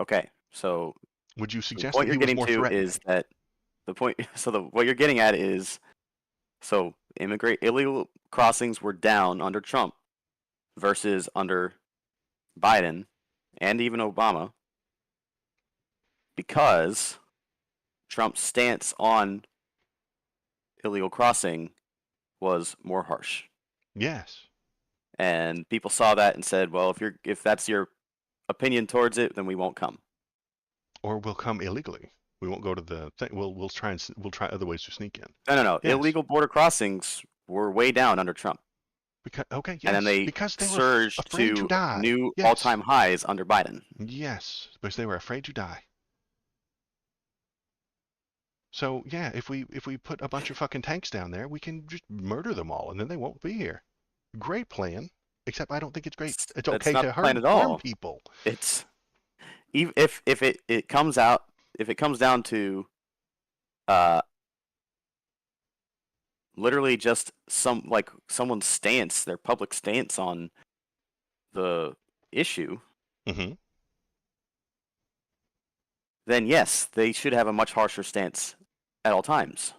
Okay, so Would you the suggest point that you're he was getting more to is threatening? that the point. So what you're getting at is illegal crossings were down under Trump versus under Biden and even Obama because Trump's stance on illegal crossing was more harsh. Yes. And people saw that and said, "Well, if that's your opinion towards it, then we won't come." Or we'll come illegally. We won't go to the thing. We'll try other ways to sneak in. No. Yes. Illegal border crossings were way down under Trump, Because okay, and then yes, they because they were surged afraid to to die. new Yes, all-time highs under Biden. yes, because they were afraid to die. So yeah, if we put a bunch of fucking tanks down there, we can just murder them all, and then they won't be here. Great plan. Except I don't think it's great. It's That's okay not to the plan at harm all. people. It's if it comes out if it comes down to uh literally just someone's stance, their public stance on the issue, Hmm. then yes, they should have a much harsher stance at all times.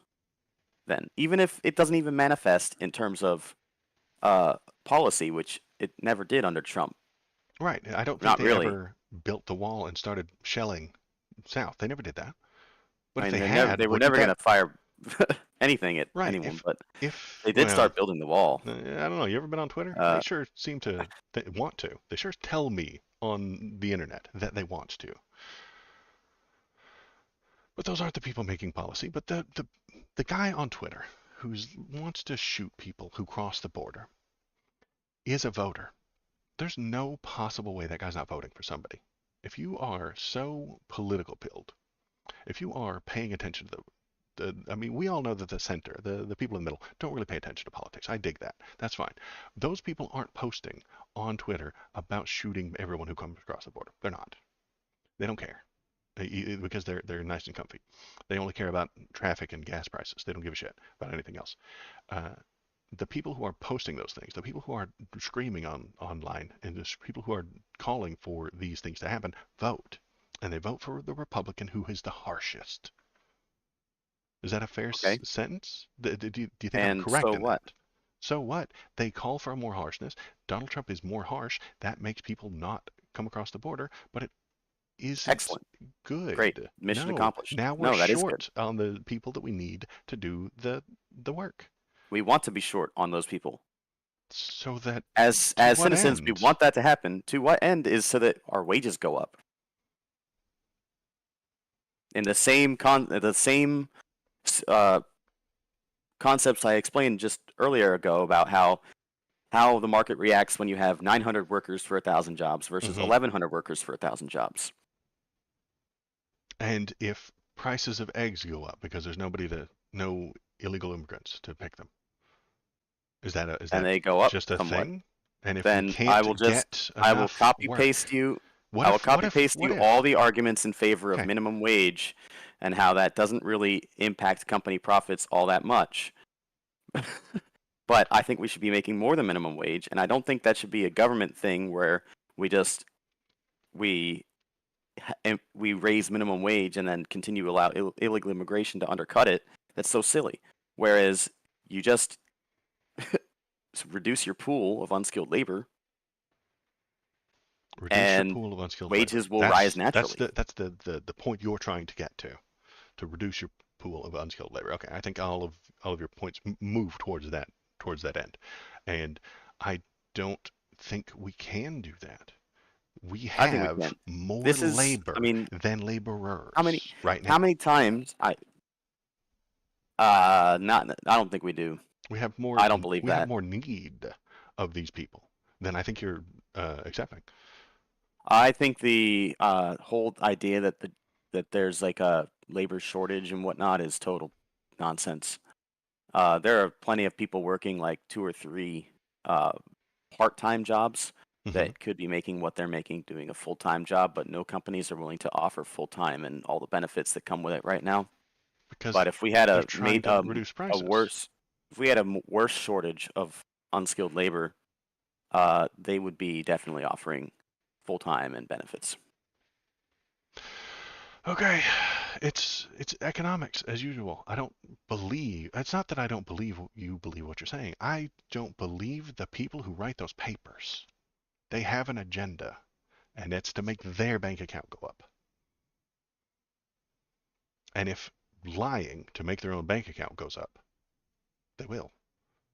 Then, even if it doesn't even manifest in terms of policy, which it never did under Trump. Right. I don't think Not they really. ever built the wall and started shelling south. They never did that. But I if mean, they had, they were wouldn't never going that to fire anything at right? anyone, but If they did well, start building the wall. I don't know. You ever been on Twitter? They Uh, sure seem to want to. They sure tell me on the internet that they want to. But those aren't the people making policy. But the guy on Twitter who wants to shoot people who cross the border is a voter. There's no possible way that guy's not voting for somebody. If you are so political pilled, if you are paying attention to I mean, we all know that the center, the people in the middle, don't really pay attention to politics. I dig that. That's fine. Those people aren't posting on Twitter about shooting everyone who comes across the border. They're not. They don't care because they're nice and comfy. They only care about traffic and gas prices. They don't give a shit about anything else. Uh, the people who are posting those things, the people who are screaming online, and the people who are calling for these things to happen, vote, and they vote for the Republican who is the harshest. Is that a fair okay. sentence? Do you think I'm And correct so in what? that? So what? They call for more harshness. Donald Trump is more harsh. That makes people not come across the border, but it isn't Excellent. Great. good. Mission No, accomplished. now we're No, that is good. short on the people that we need to do the work. We want to be short on those people. So that As to what citizens, we end? want that to happen. To what end is so that our wages go up. In the same uh, concepts I explained just earlier ago about how the market reacts when you have 900 workers for 1,000 jobs versus 1,100 workers for 1,000 jobs. And if prices of eggs go up because there's no illegal immigrants to pick them, is And that they go up just a somewhat. thing? And if we Then I will can't get I will enough copy work, paste you. what I will if copy paste you if all the arguments in favor of okay, minimum wage and how that doesn't really impact company profits all that much. But I think we should be making more than minimum wage, and I don't think that should be a government thing where we just we we raise minimum wage and then continue to allow illegal immigration to undercut it. That's so silly. Whereas you just reduce your pool of unskilled labor, reduce your and pool of unskilled labor. wages will rise naturally. That's the point you're trying to get to reduce your pool of unskilled labor. Okay, I think all of your points move towards that end, and I don't think we can do that. We I think we have can. more This is, labor I mean, than laborers how many right now. how many times not I don't think we do. We have more. I don't believe We have that. more need of these people than I think you're accepting. I think the whole idea that there's like a labor shortage and whatnot is total nonsense. There are plenty of people working like 2 or 3 part-time jobs that could be making what they're making doing a full-time job, but no companies are willing to offer full-time and all the benefits that come with it right now. Because But if we had they're trying to reduce a prices. if we had a worse shortage of unskilled labor, they would be definitely offering full-time and benefits. Okay, it's economics as usual. I don't believe. It's not that I don't believe you believe what you're saying. I don't believe the people who write those papers. They have an agenda, and it's to make their bank account go up. And if lying to make their own bank account goes up, they will.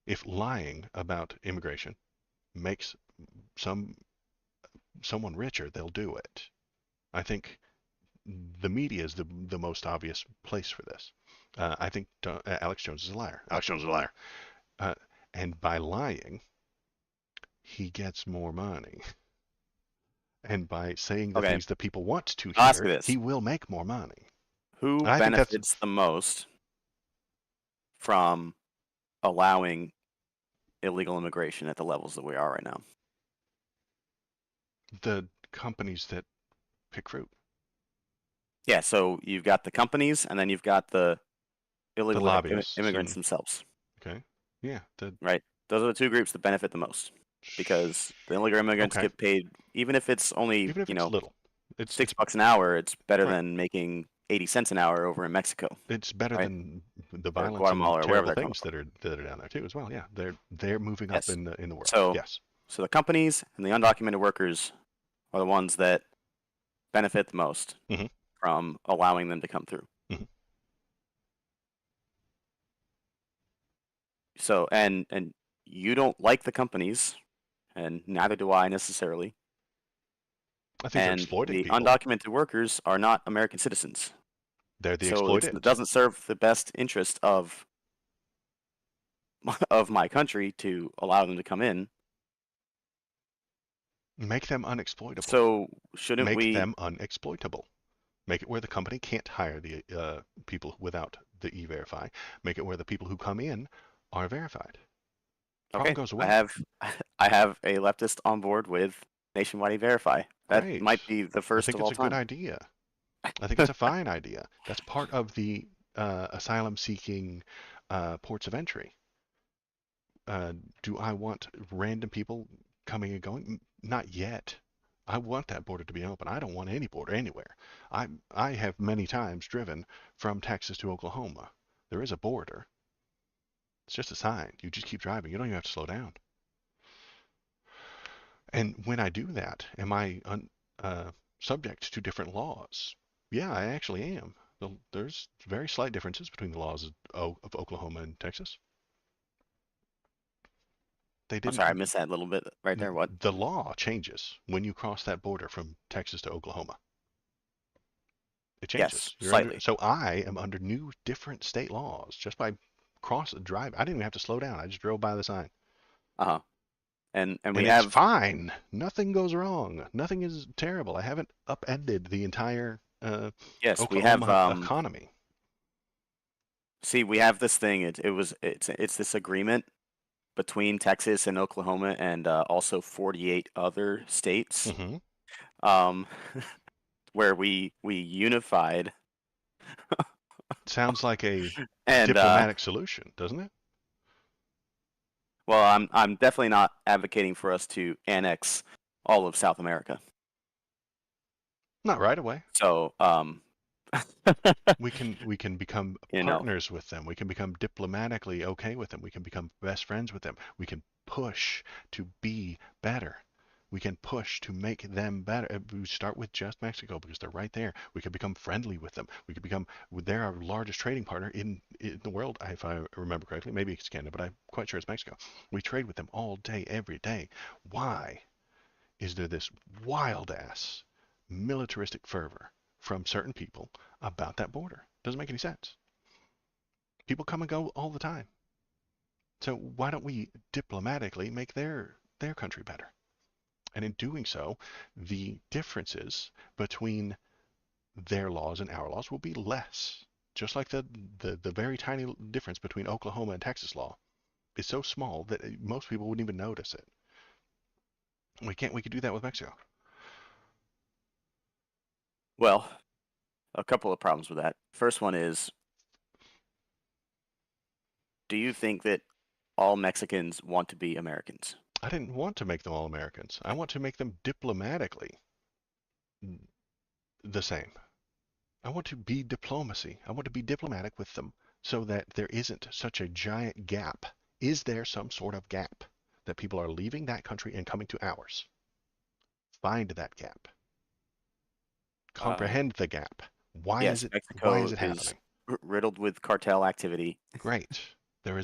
If lying about immigration makes someone richer, they'll do it. I think the media is the most obvious place for this. I think Alex Jones is a liar. Alex Jones is a liar. And by lying, he gets more money. And by saying the Okay, things that people want to I'll ask you hear, this. he will make more money. Who And I think that's benefits the most from allowing illegal immigration at the levels that we are right now? the companies that pick fruit. Yeah, so you've got the companies and then you've got the The illegal lobbyists. immigrants themselves, Okay. Yeah. right? Those are the two groups that benefit the most because the illegal immigrants Okay. get paid, even if it's only, Even if it's little. It's $6 an hour, it's better right. than making 80 cents an hour over in Mexico, It's better right? than the Or violence Guatemala and or wherever terrible they're coming things from. that are down there too as well. Yeah. They're moving up Yes. in the world. So, Yes. so the companies and the undocumented workers are the ones that benefit the most Mhm. from allowing them to come through. Mhm. So, and you don't like the companies, and neither do I necessarily. I think they're And exploiting the people. undocumented workers are not American citizens. They're the So it exploited. doesn't serve the best interest of my country to allow them to come in. Make them unexploitable. So shouldn't Make we? them unexploitable. Make it where the company can't hire the people without the e-verify. Make it where the people who come in are verified. Problem Okay, goes away. I have a leftist on board with nationwide e-verify. That Great. might be the I first think of it's all a good time. idea. I think it's a fine idea. That's part of the asylum-seeking ports of entry. Do I want random people coming and going? Not yet. I want that border to be open. I don't want any border anywhere. I have many times driven from Texas to Oklahoma. There is a border. It's just a sign. You just keep driving. You don't even have to slow down. And when I do that, am I subject to different laws? Yeah, I actually am. There's very slight differences between the laws of Oklahoma and Texas. They I'm sorry, I didn't. missed that little bit right there. What? The law changes when you cross that border from Texas to Oklahoma. It changes. Yes, slightly. So I am under new, different state laws just by drive. I didn't even have to slow down. I just drove by the sign. Uh-huh. And we And it's have, fine. Nothing goes wrong. Nothing is terrible. I haven't upended the entire yes, we have, Oklahoma economy. see, we have this thing. It's this agreement between Texas and Oklahoma and also 48 other states, Hmm. um, where we unified. Sounds like a And diplomatic solution, doesn't it? well, I'm definitely not advocating for us to annex all of South America. Not right away. So, We can become you know, partners with them. We can become diplomatically okay with them. We can become best friends with them. We can push to be better. We can push to make them better. We start with just Mexico because they're right there. We could become friendly with them. We could become, they're our largest trading partner in the world, if I remember correctly. Maybe it's Canada, but I'm quite sure it's Mexico. We trade with them all day, every day. Why is there this wild ass militaristic fervor from certain people about that border? Doesn't make any sense. People come and go all the time. So why don't we diplomatically make their country better? And in doing so, the differences between their laws and our laws will be less. Just like the very tiny difference between Oklahoma and Texas law is so small that most people wouldn't even notice it. We could do that with Mexico. well, a couple of problems with that. First one is, do you think that all Mexicans want to be Americans? I didn't want to make them all Americans. I want to make them diplomatically the same. I want to be diplomacy. I want to be diplomatic with them so that there isn't such a giant gap. Is there some sort of gap that people are leaving that country and coming to ours? Find that gap. Uh, Comprehend the gap. Why is yes, it Mexico is happening? riddled with cartel activity, Great.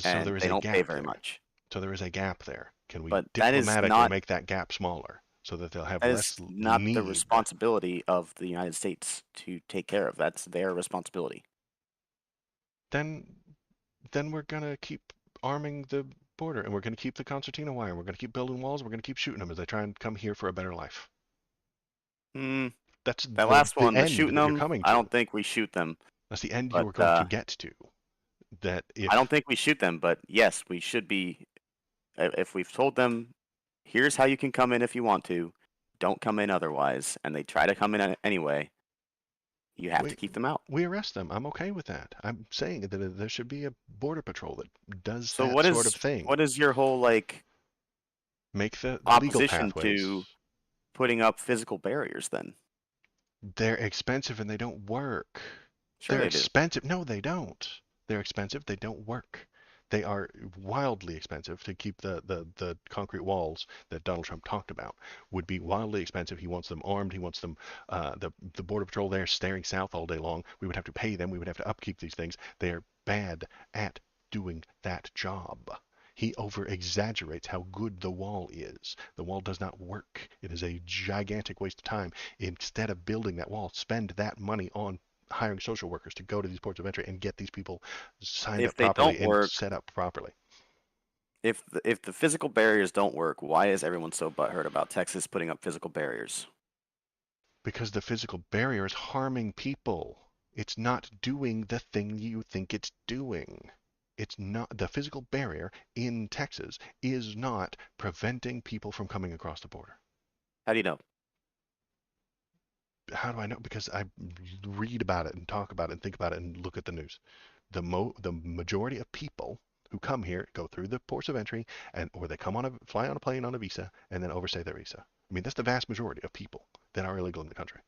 and There is they a don't pay gap very there. much. So there is a gap there. Can we But diplomatically make that gap smaller so that they'll have that is less not the need? responsibility of the United States to take care of. That's their responsibility. Then we're gonna keep arming the border, and we're gonna keep the concertina wire. We're gonna keep building walls. We're gonna keep shooting them as they try and come here for a better life. Hmm. That's That last the one, the end shooting that you're them, coming I to. don't think we shoot them. That's the end you But are going to get to. That I don't if think we shoot them. But yes, we should be. If we've told them, here's how you can come in if you want to, don't come in otherwise, and they try to come in anyway, you have to we keep them out. we arrest them, I'm okay with that. I'm saying that there should be a border patrol that does So that sort of thing. what is your whole like Make the legal opposition to pathways. putting up physical barriers then? They're expensive and they don't work. Sure They're they do. expensive. No, they don't. They're expensive. They don't work. They are wildly expensive to keep the concrete walls that Donald Trump talked about would be wildly expensive. He wants them armed. He wants them the border patrol there staring south all day long. We would have to pay them. We would have to upkeep these things. They are bad at doing that job. He over exaggerates how good the wall is. The wall does not work. It is a gigantic waste of time. Instead of building that wall, spend that money on hiring social workers to go to these ports of entry and get these people signed If up they don't properly and work, set up properly. if the physical barriers don't work, why is everyone so butthurt about Texas putting up physical barriers? Because the physical barrier is harming people. It's not doing the thing you think it's doing. It's not, the physical barrier in Texas is not preventing people from coming across the border. How do you know? How do I know? Because I read about it and talk about it and think about it and look at the news. The majority of people who come here go through the ports of entry and or they fly on a plane on a visa and then overstay their visa. I mean, that's the vast majority of people that are illegal in the country.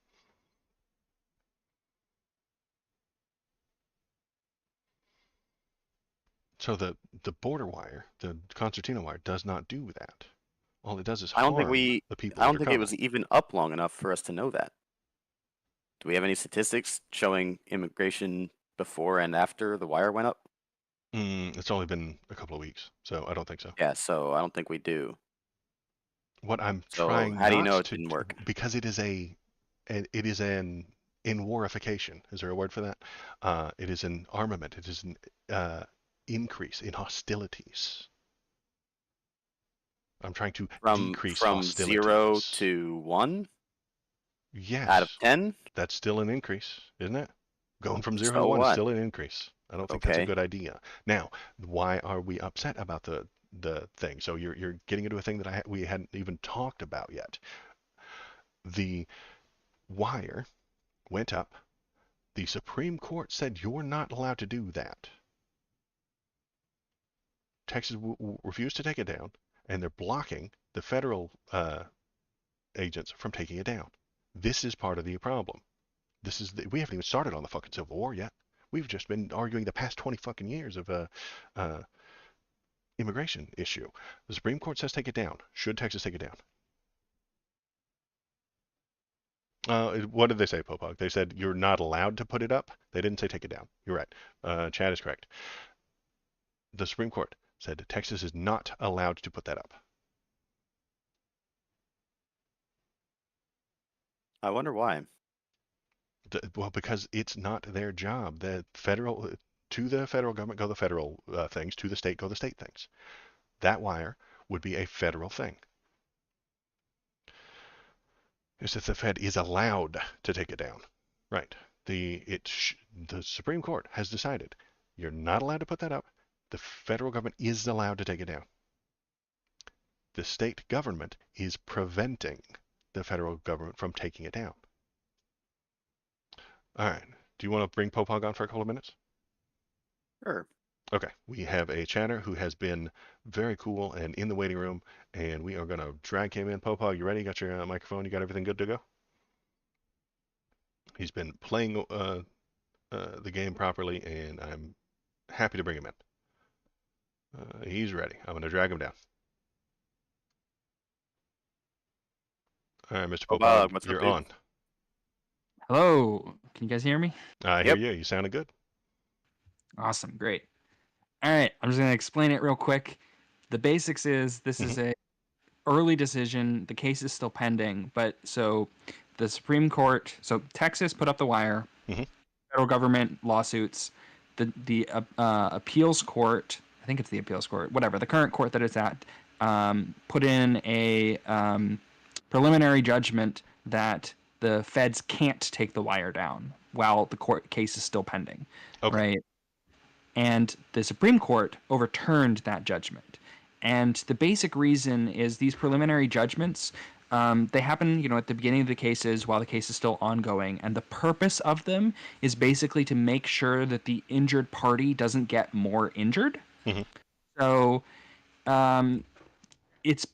So the border wire, the concertina wire, does not do that. All it does is harm the people I that don't are think it coming. was even up long enough for us to know that. Do we have any statistics showing immigration before and after the wire went up? It's only been a couple of weeks, so I don't think so. Yeah, so I don't think we do. What I'm So trying how do you not know it to, didn't work? because it is an in warification. Is there a word for that? It is an armament. It is an increase in hostilities. I'm trying to From decrease 0 hostilities. to 1 Yes. out of 10? That's still an increase, isn't it? Going from 0 to So 1 is what? still an increase. I don't think that's a Okay. good idea. Now, why are we upset about the thing? So you're getting into a thing that we hadn't even talked about yet. The wire went up. The Supreme Court said you're not allowed to do that. Texas refused to take it down, and they're blocking the federal agents from taking it down. This is part of the problem. We haven't even started on the fucking Civil War yet. We've just been arguing the past 20 fucking years of immigration issue. The Supreme Court says take it down. Should Texas take it down? What did they say, Popog? They said you're not allowed to put it up. They didn't say take it down. You're right. Chad is correct. The Supreme Court said Texas is not allowed to put that up. I wonder why. Well, because it's not their job. To the federal government go the federal things. To the state go the state things. That wire would be a federal thing. Is that the Fed is allowed to take it down. Right. The Supreme Court has decided you're not allowed to put that up. The federal government is allowed to take it down. The state government is preventing the federal government from taking it down. All right. Do you want to bring Popog on for a couple of minutes? Sure. Okay. We have a chatter who has been very cool and in the waiting room, and we are going to drag him in. Popog, you ready? You got your microphone? You got everything good to go? He's been playing the game properly, and I'm happy to bring him in. He's ready. I'm going to drag him down. All right, Mr. Popog, what's up, you're dude? on. Hello, can you guys hear me? I Yep. hear you. You sounded good. Awesome, great. All right, I'm just going to explain it real quick. The basics is this is a early decision. The case is still pending, but so the Supreme Court, so Texas put up the wire, federal government lawsuits, the appeals court, I think it's the appeals court, whatever, the current court that it's at, put in a preliminary judgment that the feds can't take the wire down while the court case is still pending, right? And the Supreme Court overturned that judgment. And the basic reason is these preliminary judgments, they happen, at the beginning of the cases while the case is still ongoing. And the purpose of them is basically to make sure that the injured party doesn't get more injured. So it's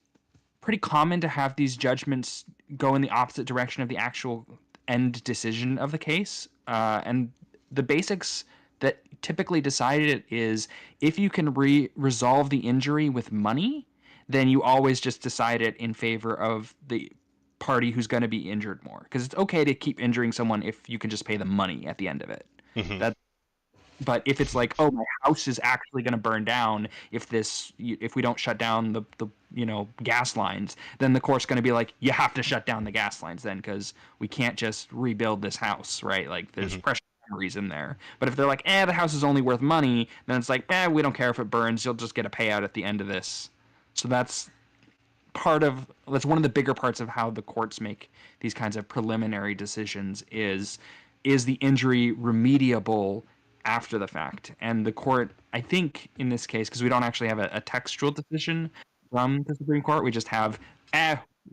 pretty common to have these judgments go in the opposite direction of the actual end decision of the case. And the basics that typically decide it is if you can resolve the injury with money, then you always just decide it in favor of the party who's going to be injured more. Because it's okay to keep injuring someone if you can just pay them money at the end of it. But if it's like, oh, my house is actually going to burn down if we don't shut down the gas lines, then the court's going to be like, you have to shut down the gas lines then because we can't just rebuild this house, right? Like there's precious memories in there. But if they're like, the house is only worth money, then it's like, we don't care if it burns. You'll just get a payout at the end of this. So that's one of the bigger parts of how the courts make these kinds of preliminary decisions is the injury remediable after the fact. And the court, I think in this case, because we don't actually have a textual decision from the Supreme Court, we just have,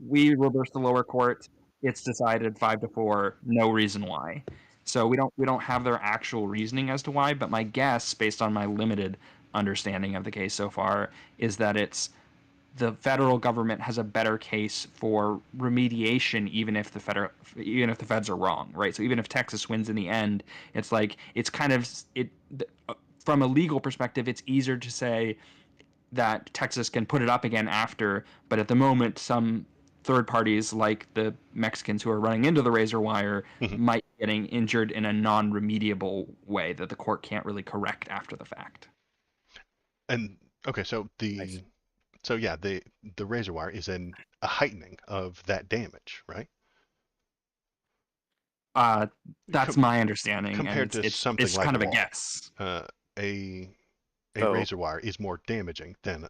we reversed the lower court. It's decided 5-4, no reason why. So we don't have their actual reasoning as to why, but my guess, based on my limited understanding of the case so far, is that it's the federal government has a better case for remediation, even if the feds are wrong, right? So even if Texas wins in the end, it's like from a legal perspective, it's easier to say that Texas can put it up again after, but at the moment, some third parties like the Mexicans who are running into the razor wire might be getting injured in a non-remediable way that the court can't really correct after the fact. And okay, so the razor wire is a heightening of that damage, right? That's my understanding. Compared and to something it's like kind of a a guess. a a razor wire is more damaging than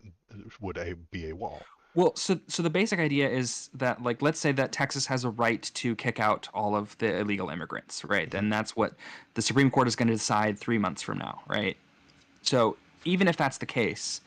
would be a wall. Well, so the basic idea is that, like, let's say that Texas has a right to kick out all of the illegal immigrants, right? And that's what the Supreme Court is going to decide 3 months from now, right? So even if that's the case,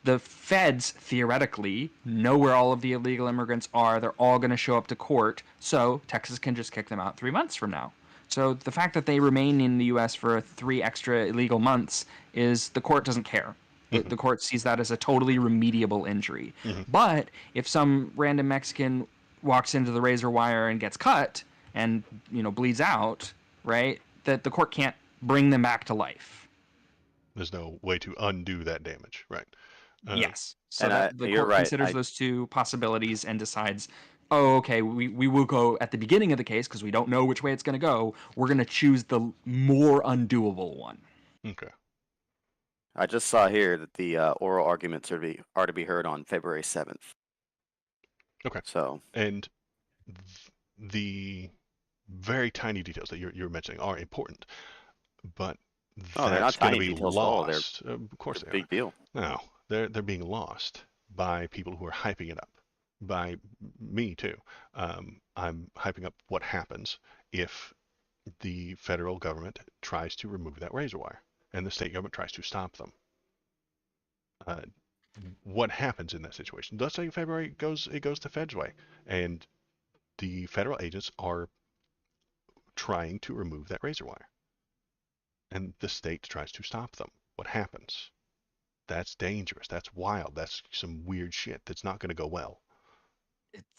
the feds theoretically know where all of the illegal immigrants are. They're all going to show up to court, so Texas can just kick them out 3 months from now. So the fact that they remain in the U.S. for 3 extra illegal months is the court doesn't care. The court sees that as a totally remediable injury. But if some random Mexican walks into the razor wire and gets cut and, bleeds out, right, that the court can't bring them back to life. There's no way to undo that damage, right? Yes. So the court considers those two possibilities and decides, oh, okay, we will go at the beginning of the case because we don't know which way it's going to go. We're going to choose the more undoable one. Okay. I just saw here that the oral arguments are to be heard on February 7th. Okay. So. And the very tiny details that you're mentioning are important, but they're not going to tiny be details lost. At all. Of course, they're they a big deal. No, they're being lost by people who are hyping it up. By me too. I'm hyping up what happens if the federal government tries to remove that razor wire and the state government tries to stop them. What happens in that situation? Let's say February it goes the Fed's way, and the federal agents are trying to remove that razor wire, and the state tries to stop them. What happens? That's dangerous. That's wild. That's some weird shit that's not going to go well.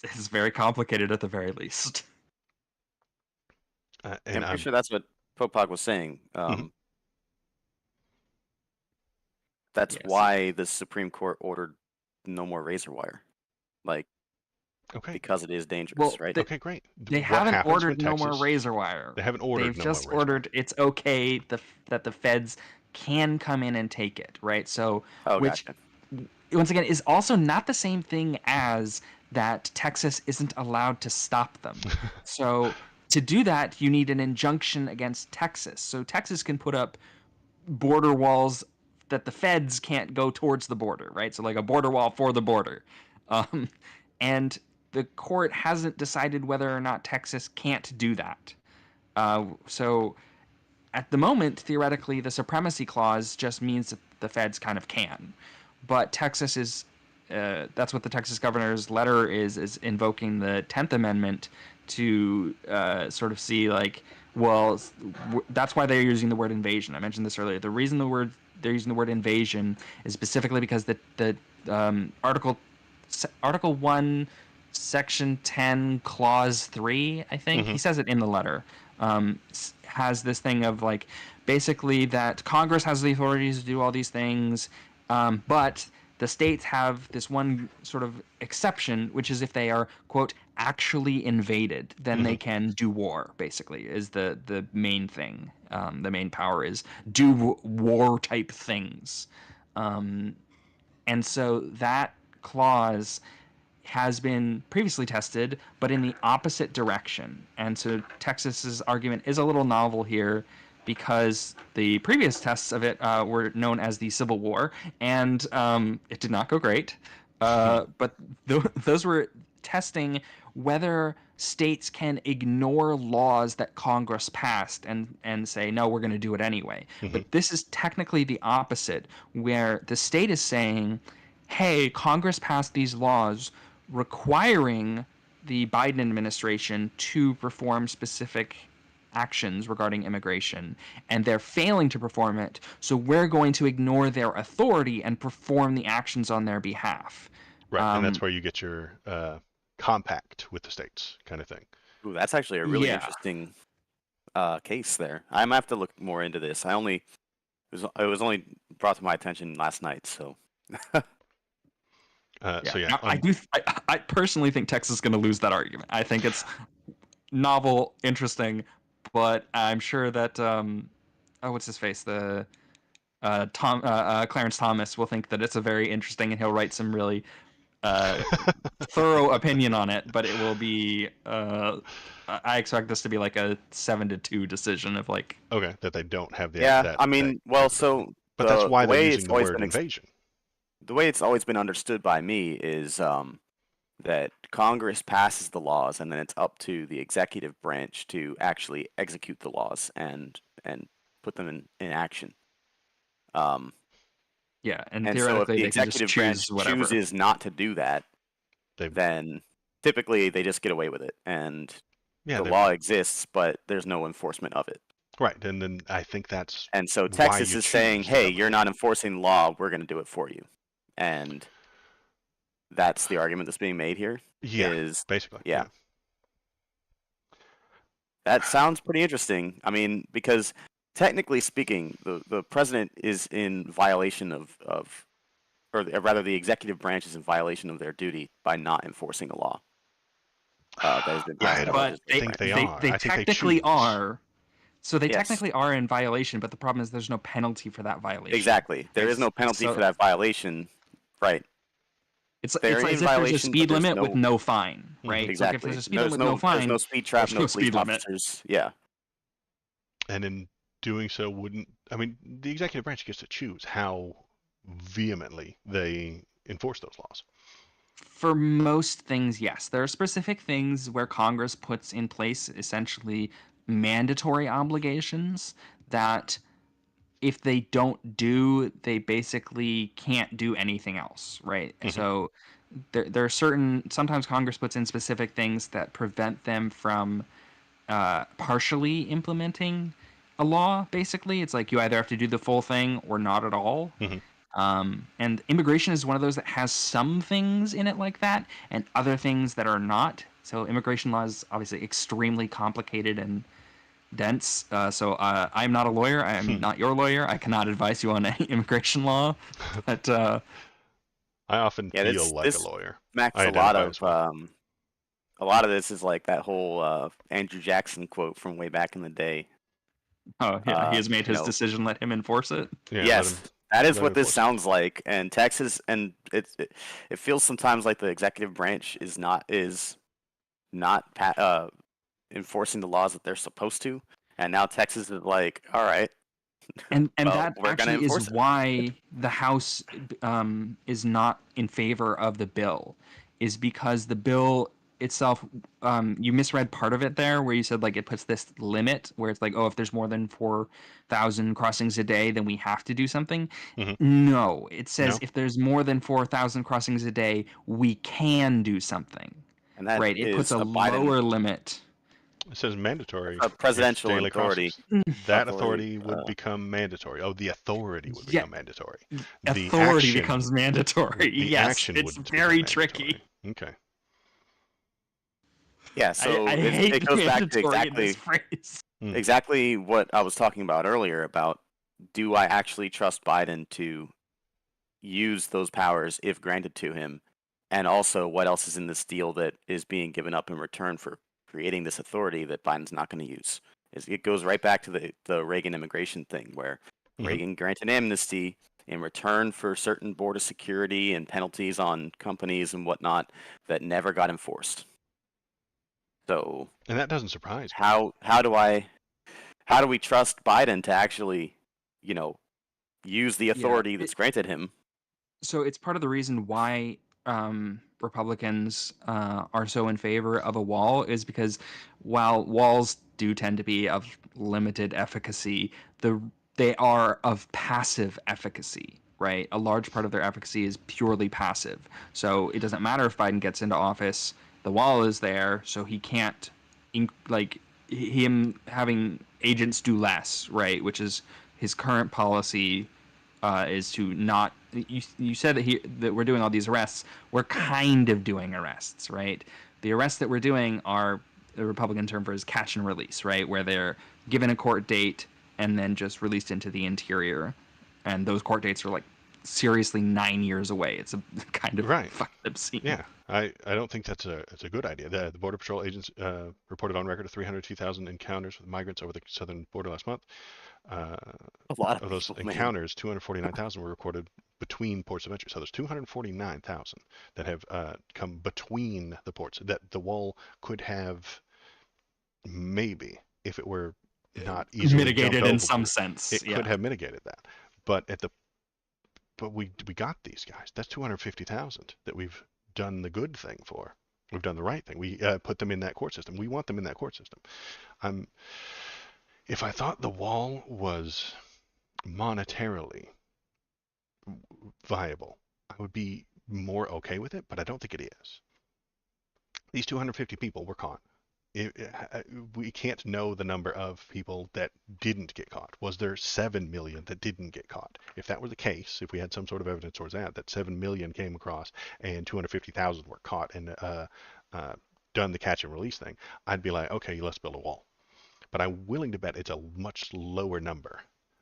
It's very complicated at the very least. And I'm pretty sure that's what Popog was saying. That's why the Supreme Court ordered no more razor wire. Because it is dangerous, right? Okay, great. They haven't ordered no more razor wire. They haven't ordered They've just ordered it's okay that the feds can come in and take it, right? So, which, once again, is also not the same thing as that Texas isn't allowed to stop them. So to do that, you need an injunction against Texas. So Texas can put up border walls that the feds can't go towards the border, right? So like a border wall for the border. And the court hasn't decided whether or not Texas can't do that. So at the moment, theoretically, the supremacy clause just means that the feds kind of can. But Texas is, that's what the Texas governor's letter is invoking the 10th Amendment to sort of see that's why they're using the word invasion. I mentioned this earlier. The reason they're using the word invasion is specifically because the Article 1, Section 10, Clause 3, I think, he says it in the letter, has this thing of basically that Congress has the authorities to do all these things, but the states have this one sort of exception, which is if they are, quote, actually invaded, then they can do war, basically, is the main thing. The main power is do war type things. And so that clause has been previously tested, but in the opposite direction. And so Texas's argument is a little novel here because the previous tests of it were known as the Civil War, and it did not go great. But those were testing whether states can ignore laws that Congress passed and say, no, we're going to do it anyway. But this is technically the opposite, where the state is saying, hey, Congress passed these laws requiring the Biden administration to perform specific actions regarding immigration, and they're failing to perform it, so we're going to ignore their authority and perform the actions on their behalf. Right, and that's where you get your compact with the states kind of thing. Ooh, that's actually a really interesting case there. I might have to look more into this. It was only brought to my attention last night, so... I personally think Texas is going to lose that argument. I think it's novel, interesting, but I'm sure that what's his face, the Clarence Thomas will think that it's a very interesting, and he'll write some really thorough opinion on it. But it will be I expect this to be like a 7-2 decision of okay, that they don't have the so But that's why the they're way using it's the always word been invasion. the way it's always been understood by me is that Congress passes the laws, and then it's up to the executive branch to actually execute the laws and put them in action. Yeah, and And so if theoretically the they can just executive branch choose whatever. chooses not to do that, They've then typically they just get away with it, and yeah, the they've law exists, but there's no enforcement of it. right, and then I think that's And so why Texas you is saying, choose the "Hey, you're government. not enforcing the law. We're going to do it for you." And that's the argument that's being made here. Yeah, Is basically. yeah, Yeah. that sounds pretty interesting. I mean, because technically speaking, the president is in violation of rather the executive branch is in violation of their duty by not enforcing a law that has been passed I by don't But legislative think they branch. are. they I think they technically choose. are. So they Yes. technically are in violation, but the problem is there's no penalty for that violation. Exactly. There is no penalty So for that violation. Right. it's They're as in if there's a violation, but speed there's limit with no no fine, Mhm. right? So like if exactly. there's a speed limit with no There's no fine, speed trap, there's no no police speed limit. officers. Yeah. And in doing so, wouldn't I mean the executive branch gets to choose how vehemently they enforce those laws. For most things, yes. There are specific things where Congress puts in place essentially mandatory obligations that if they don't do, they basically can't do anything else, right? Mhm. So there are certain, sometimes Congress puts in specific things that prevent them from partially implementing a law, basically. It's like you either have to do the full thing or not at all. Mhm. And immigration is one of those that has some things in it like that and other things that are not. So immigration law is obviously extremely complicated and dense. I'm not a lawyer. I'm not your lawyer. I cannot advise you on any immigration law. But I often Yeah. feel like a This lawyer. smacks I identify as one. a lot of this is like that whole Andrew Jackson quote from way back in the day. oh yeah, he has made You his know, decision. Let him enforce it. Yeah, yes, that is let what him this enforce it. sounds like. And Texas, and it feels sometimes like the executive branch is not enforcing the laws that they're supposed to. And now Texas is like, all right, And well, that we're gonna actually is enforce it. why the House is not in favor of the bill, is because the bill itself, you misread part of it there where you said like it puts this limit where it's like, oh, if there's more than 4,000 crossings a day, then we have to do something. Mhm. No, it says No? if there's more than 4,000 crossings a day, we can do something. And that Right? It puts is a a Biden, lower limit. It says mandatory a if presidential daily authority. crossings. That authority would uh, become mandatory. Oh, the authority would Yeah, become mandatory. The authority action, becomes mandatory. the Yes, action it's would very become mandatory. tricky. Okay. Yeah, so I hate it goes back to mandatory in this phrase. exactly what I was talking about earlier about, do I actually trust Biden to use those powers if granted to him? And also, what else is in this deal that is being given up in return for creating this authority that Biden's not going to use? It goes right back to the Reagan immigration thing, where Mhm. Reagan granted amnesty in return for certain border security and penalties on companies and whatnot that never got enforced. So And that doesn't surprise me. how do we trust Biden to actually, use the authority that's granted him? So it's part of the reason why Republicans are so in favor of a wall is because while walls do tend to be of limited efficacy, they are of passive efficacy, right? A large part of their efficacy is purely passive. So it doesn't matter if Biden gets into office, the wall is there, so he can't like him having agents do less, right? Which is his current policy is to not. You said that we're doing all these arrests. We're kind of doing arrests, right? The arrests that we're doing are the Republican term for is catch and release, right? Where they're given a court date and then just released into the interior, and those court dates are like seriously 9 years away. It's a kind of Right. fucking obscene. Yeah, I don't think that's a good idea. The Border Patrol agents reported on record of 302,000 encounters with migrants over the southern border last month. A lot Of those people, man. encounters, 249,000 were recorded between ports of entry. So there's 249,000 that have come between the ports. That the wall could have maybe, if it were not easily Mitigated jumped in over, some sense. it could have mitigated that. But we got these guys. That's 250,000 that we've done the good thing for. We've done the right thing. We put them in that court system. We want them in that court system. If I thought the wall was monetarily viable, I would be more okay with it, but I don't think it is. These 250 people were caught. We can't know the number of people that didn't get caught. Was there 7 million that didn't get caught? If that were the case, if we had some sort of evidence towards that 7 million came across and 250,000 were caught and done the catch and release thing, I'd be like, okay, let's build a wall. But I'm willing to bet it's a much lower number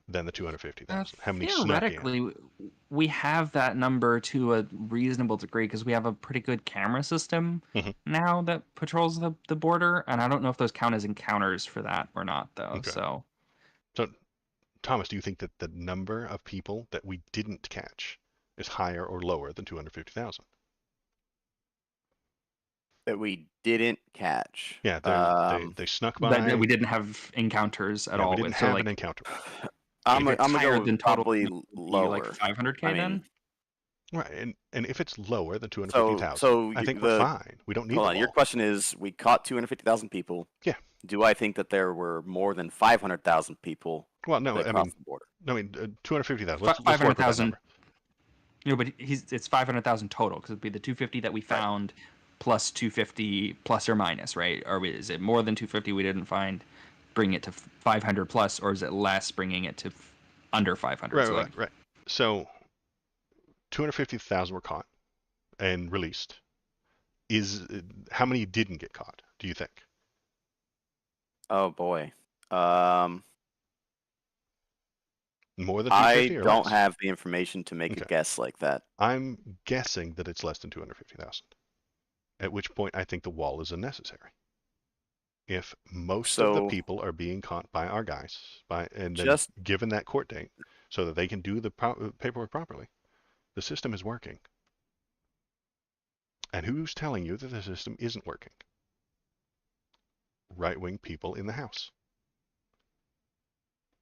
than the 250,000. How many snuck in? Theoretically, we have that number to a reasonable degree because we have a pretty good camera system now that patrols the border, and I don't know if those count as encounters for that or not, though. Okay. So, Thomas, do you think that the number of people that we didn't catch is higher or lower than 250,000? That we didn't catch. Yeah, they snuck by. that we didn't have encounters at all. We didn't with. have So, an encounter. I'm if it's gonna higher go than total, probably it'd be lower. like 500K then? Right, and if it's lower than 250,000, So I think we're fine. We don't need Hold a on. Your wall. question is, we caught 250,000 people. Yeah. Do I think that there were more than 500,000 people Well, no, that I crossed mean, the border? 250,000. Let's work with that 500,000. number. But it's 500,000 total because it'd be the 250 that we found plus 250 plus or minus, right? Or is it more than 250 we didn't find, bring it to 500 plus, or is it less, bringing it to under 500? Right. So 250,000 were caught and released. How many didn't get caught, do you think? Oh boy. More than 250 I or don't less? have the information to make a guess like that. I'm guessing that it's less than 250,000. At which point I think the wall is unnecessary. If most of the people are being caught by our guys, and then given that court date so that they can do the paperwork properly, the system is working. And who's telling you that the system isn't working? Right-wing people in the House.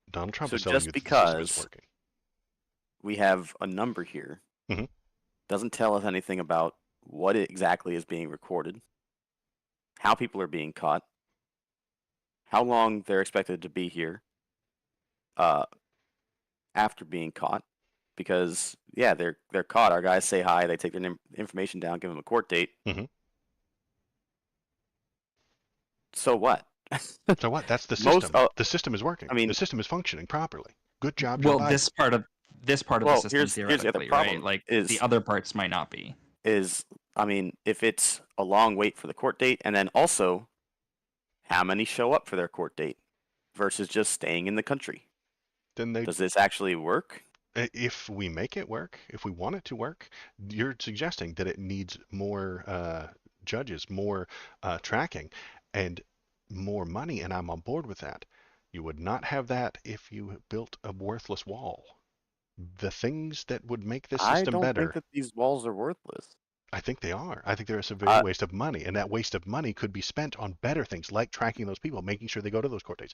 Donald Trump is telling you that the system is working. We have a number here. Doesn't tell us anything about what exactly is being recorded, how people are being caught, how long they're expected to be here after being caught. Because they're caught. Our guys say hi. They take their information down, give them a court date. So what? So what? That's the system. The system is working. I mean, the system is functioning properly. Good job, Joe Biden. This part of the system theoretically, here's the other problem, right? Like the other parts might not be. If it's a long wait for the court date, and then also, how many show up for their court date versus just staying in the country? Then does this actually work? If we make it work, if we want it to work, you're suggesting that it needs more judges, more tracking, and more money, and I'm on board with that. You would not have that if you built a worthless wall. The things that would make this system better... I don't think that these walls are worthless. I think they are. I think they're a severe waste of money, and that waste of money could be spent on better things, like tracking those people, making sure they go to those court dates,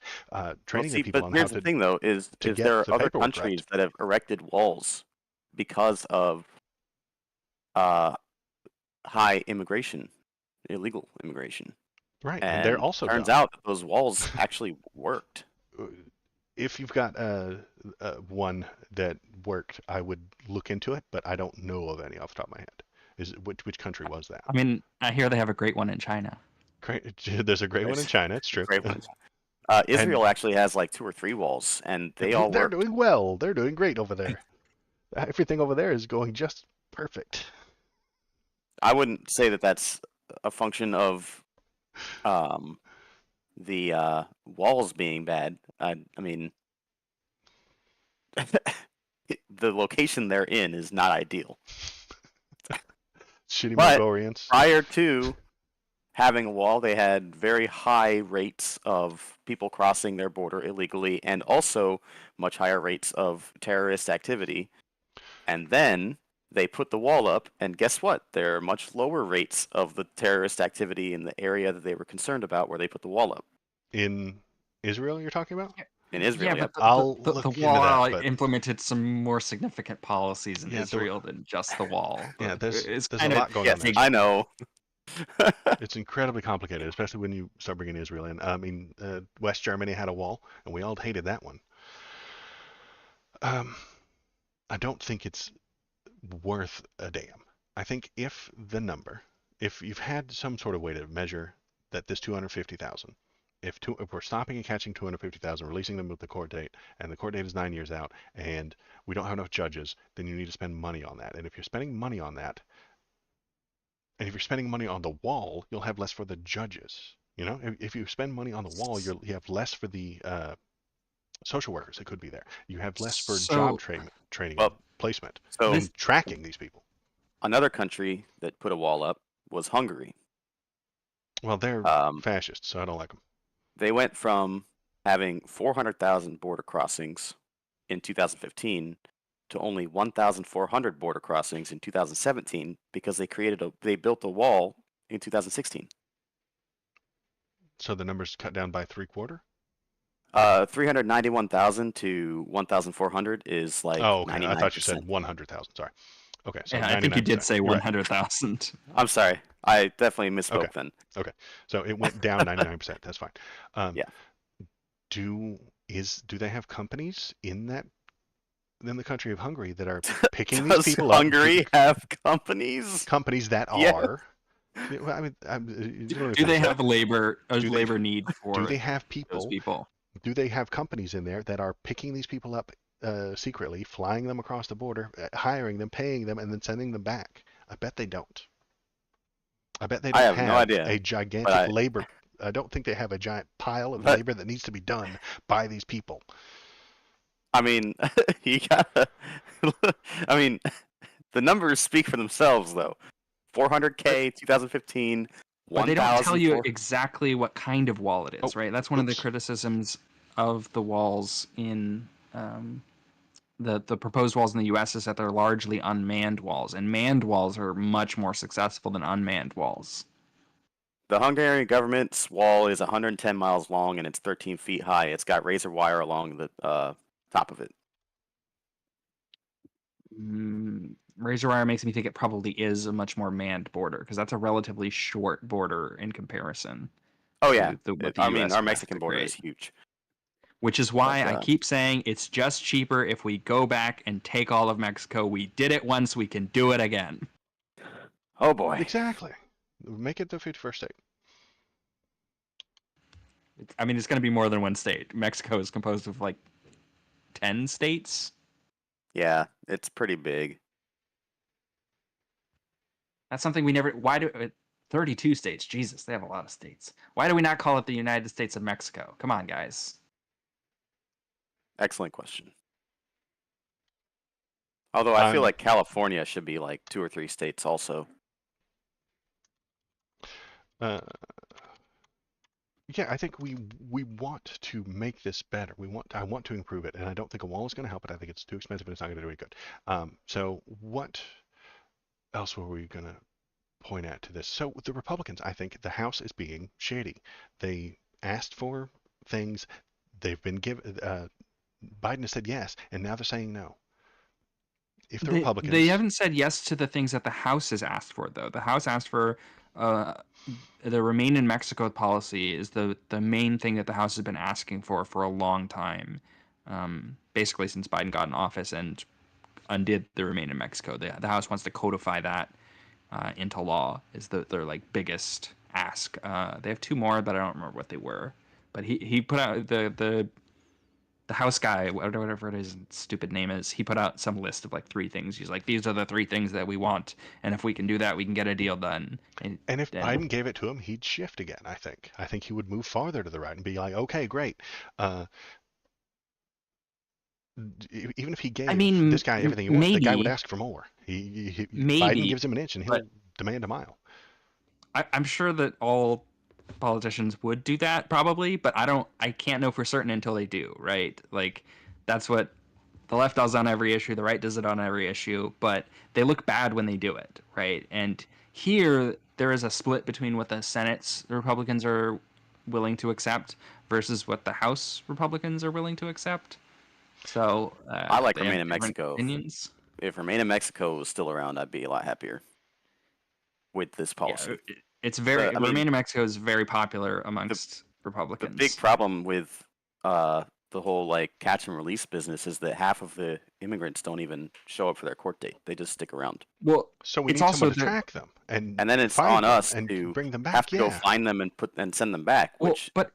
training the people on how to... Here's the thing, though, is there are other countries that have erected walls because of high immigration, illegal immigration. Right, and they're also... turns out that those walls actually worked. If you've got one that worked, I would look into it, but I don't know of any off the top of my head. Which country was that? I mean, I hear they have a great one in China. There's a great one in China. It's true. Great one. Israel actually has like 2 or 3 walls, and they're doing well. They're doing great over there. Everything over there is going just perfect. I wouldn't say that that's a function of the walls being bad. I mean, the location they're in is not ideal. Shitty Mongolians. Prior to having a wall, they had very high rates of people crossing their border illegally, and also much higher rates of terrorist activity. And then they put the wall up, and guess what? There are much lower rates of the terrorist activity in the area that they were concerned about where they put the wall up. In Israel, you're talking about? In Israel, Yeah, yep. but I'll the look into wall that, but implemented some more significant policies in Yeah, Israel than just the wall. yeah, there's It's a kind of lot going on Yes, there. I know. It's incredibly complicated, especially when you start bringing Israel in. I mean, West Germany had a wall, and we all hated that one. Um, I don't think it's worth a damn. I think if you've had some sort of way to measure that this 250,000, if we're stopping and catching 250,000, releasing them with the court date, and the court date is 9 years out, and we don't have enough judges, then you need to spend money on that. And if you're spending money on that, and if you're spending money on the wall, you'll have less for the judges. You know, if you spend money on the wall, you have less for the social workers that could be there. You have less for job so training and Well, placement so this. and tracking these people. another country that put a wall up was Hungary. Well, they're Um, fascists, so I don't like them. they went from having 400,000 border crossings in 2015 to only 1,400 border crossings in 2017 because they built a wall in 2016. So the numbers cut down by three-quarter? 391,000 to 1,400 is like Oh, okay. I thought you 99%. said 100,000. Sorry. Okay, so Yeah, I think you did 99%. say You're right. 100,000. 100,000. I'm sorry. I definitely misspoke Okay. then. Okay. So it went down 99%. That's fine. Yeah. Do they have companies in the country of Hungary that are picking these Does people up? Hungary have companies? Companies that Yeah. are. Yeah, well, I mean, let me Do they finish have that. a Do they- labor need Do for they have those people? people? Do they have companies in there that are picking these people up secretly, flying them across the border, hiring them, paying them, and then sending them back? I bet they don't. I bet they I don't have no have idea, a but gigantic labor. I don't think they have a giant pile of but labor that needs to be done by these people. I mean, you gotta. I mean, the numbers speak for themselves, though. 400K 2015, But they don't tell you 1,004. exactly what kind of wall it is, Oh, right? That's one of the oops. criticisms of the walls in the proposed walls in the U.S. is that they're largely unmanned walls, and manned walls are much more successful than unmanned walls. The Hungarian government's wall is 110 miles long and it's 13 feet high. It's got razor wire along the top of it. Razor wire makes me think it probably is a much more manned border because that's a relatively short border in comparison Oh yeah, to what the I U.S. mean our would have Mexican to border create. is huge. Which is why But, I keep saying it's just cheaper if we go back and take all of Mexico. We did it once, we can do it again. Oh boy. Exactly. Make it the 51st state. I mean, it's going to be more than one state. Mexico is composed of like 10 states. Yeah, it's pretty big. That's something we never. 32 states? Jesus, they have a lot of states. Why do we not call it the United States of Mexico? Come on, guys. Excellent question. Although I feel like California should be like 2 or 3 states also. Yeah, I think we want to make this better. I want to improve it, and I don't think a wall is going to help it. I think it's too expensive and it's not going to do any good. So what else were we going to point at to this? So with the Republicans, I think the House is being shady. They asked for things. They've been given. Biden has said yes, and now they're saying no. If the Republicans, They haven't said yes to the things that the House has asked for, though. The House asked for the Remain in Mexico policy is the main thing that the House has been asking for a long time, basically since Biden got in office and undid the Remain in Mexico. The House wants to codify that into law is their like biggest ask. They have 2 more, but I don't remember what they were. But he put out the House guy, whatever his stupid name is, he put out some list of like 3 things. He's like, these are the 3 things that we want, and if we can do that, we can get a deal done. and if Biden gave it to him, he'd shift again. I think he would move farther to the right and be like, okay, great. Even if he gave this guy everything he wants, the guy would ask for more. Biden gives him an inch, and he'll demand a mile. I'm sure that all politicians would do that probably, but I can't know for certain until they do, right? Like that's what the left does on every issue, the right does it on every issue, but they look bad when they do it, right? And here there is a split between what the Republicans are willing to accept, versus what the House Republicans are willing to accept. So I like they have Remain in different Mexico. opinions. If Remain in Mexico was still around, I'd be a lot happier with this policy. Yeah, it's very I mean, Remain in Mexico is very popular amongst the Republicans. big problem with the whole like catch and release business is that half of the immigrants don't even show up for their court date. They just stick around. Well, So we it's need also someone to the, track them, and then it's find on them us and to bring them back. have to go Yeah. find them and send them back. well, Which but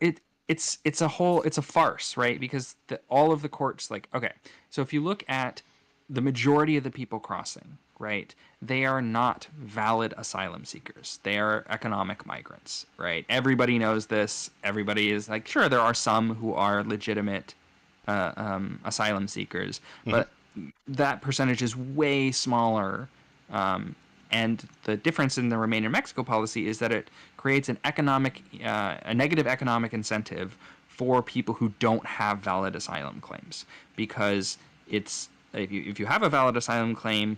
it's a farce, right? Because all of the courts, like, okay, so if you look at the majority of the people crossing, right, they are not valid asylum seekers. They are economic migrants, right? Everybody knows this. Everybody is like, sure, there are some who are legitimate asylum seekers, but that percentage is way smaller. And the difference in the Remain in Mexico policy is that it creates a negative economic incentive for people who don't have valid asylum claims, because it's if you have a valid asylum claim,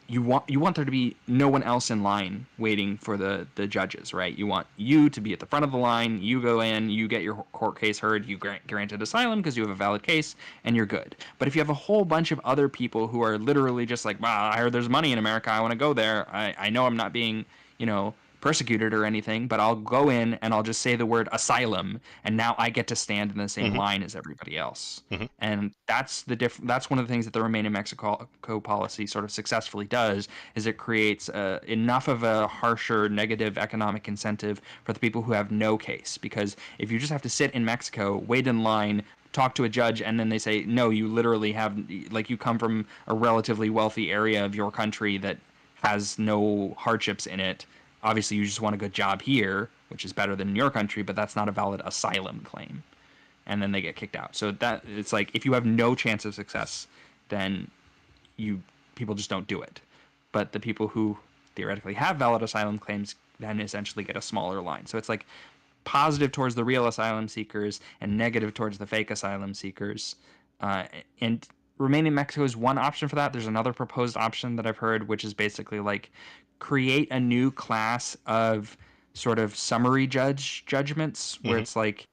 you want there to be no one else in line waiting for the judges, right? You want you to be at the front of the line. You go in, you get your court case heard, you granted asylum because you have a valid case, and you're good. But if you have a whole bunch of other people who are literally just like, wow, I heard there's money in America, I want to go there. I know I'm not being, persecuted or anything, but I'll go in and I'll just say the word asylum, and now I get to stand in the same line as everybody else. And that's that's one of the things that the Remain in Mexico policy sort of successfully does, is it creates enough of a harsher negative economic incentive for the people who have no case. Because if you just have to sit in Mexico, wait in line, talk to a judge, and then they say, no, you literally have, like, you come from a relatively wealthy area of your country that has no hardships in it. Obviously, you just want a good job here, which is better than in your country, but that's not a valid asylum claim. And then they get kicked out. So that it's like, if you have no chance of success, then people just don't do it. But the people who theoretically have valid asylum claims then essentially get a smaller line. So it's like positive towards the real asylum seekers and negative towards the fake asylum seekers. And Remain in Mexico is one option for that. There's another proposed option that I've heard, which is basically like create a new class of sort of summary judgments, where it's like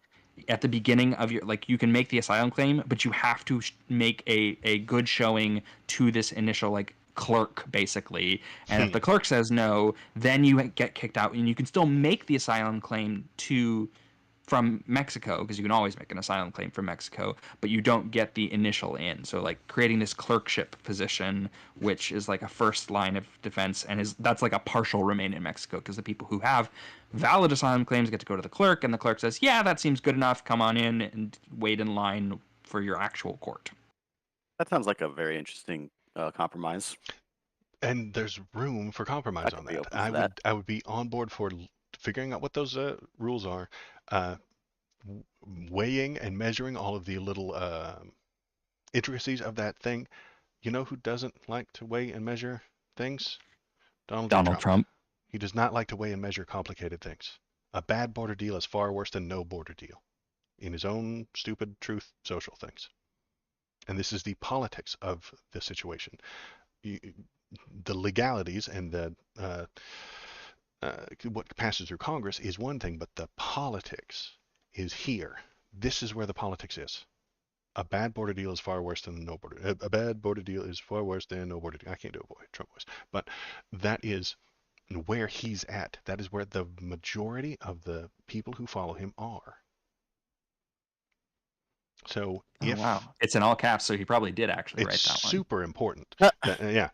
at the beginning of your, like, you can make the asylum claim, but you have to make a good showing to this initial, like, clerk, basically. And if the clerk says no, then you get kicked out, and you can still make the asylum claim from Mexico, because you can always make an asylum claim from Mexico, but you don't get the initial in. So, like, creating this clerkship position, which is like a first line of defense, and that's like a partial Remain in Mexico, because the people who have valid asylum claims get to go to the clerk, and the clerk says, yeah, that seems good enough, come on in and wait in line for your actual court. that sounds like a very interesting compromise. And there's room for compromise on that. I would be on board for figuring out what those rules are, weighing and measuring all of the little intricacies of that thing. You know who doesn't like to weigh and measure things? Donald Trump. He does not like to weigh and measure complicated things. A bad border deal is far worse than no border deal, in his own stupid truth social things. And this is the politics of the situation. The legalities and the what passes through Congress is one thing, but the politics is here. This is where the politics is. A bad border deal is far worse than no border. A bad border deal is far worse than no border deal. I can't do a Trump voice, but that is where he's at. That is where the majority of the people who follow him are. So wow, it's in all caps, so he probably did actually write that one. It's super important. Yeah.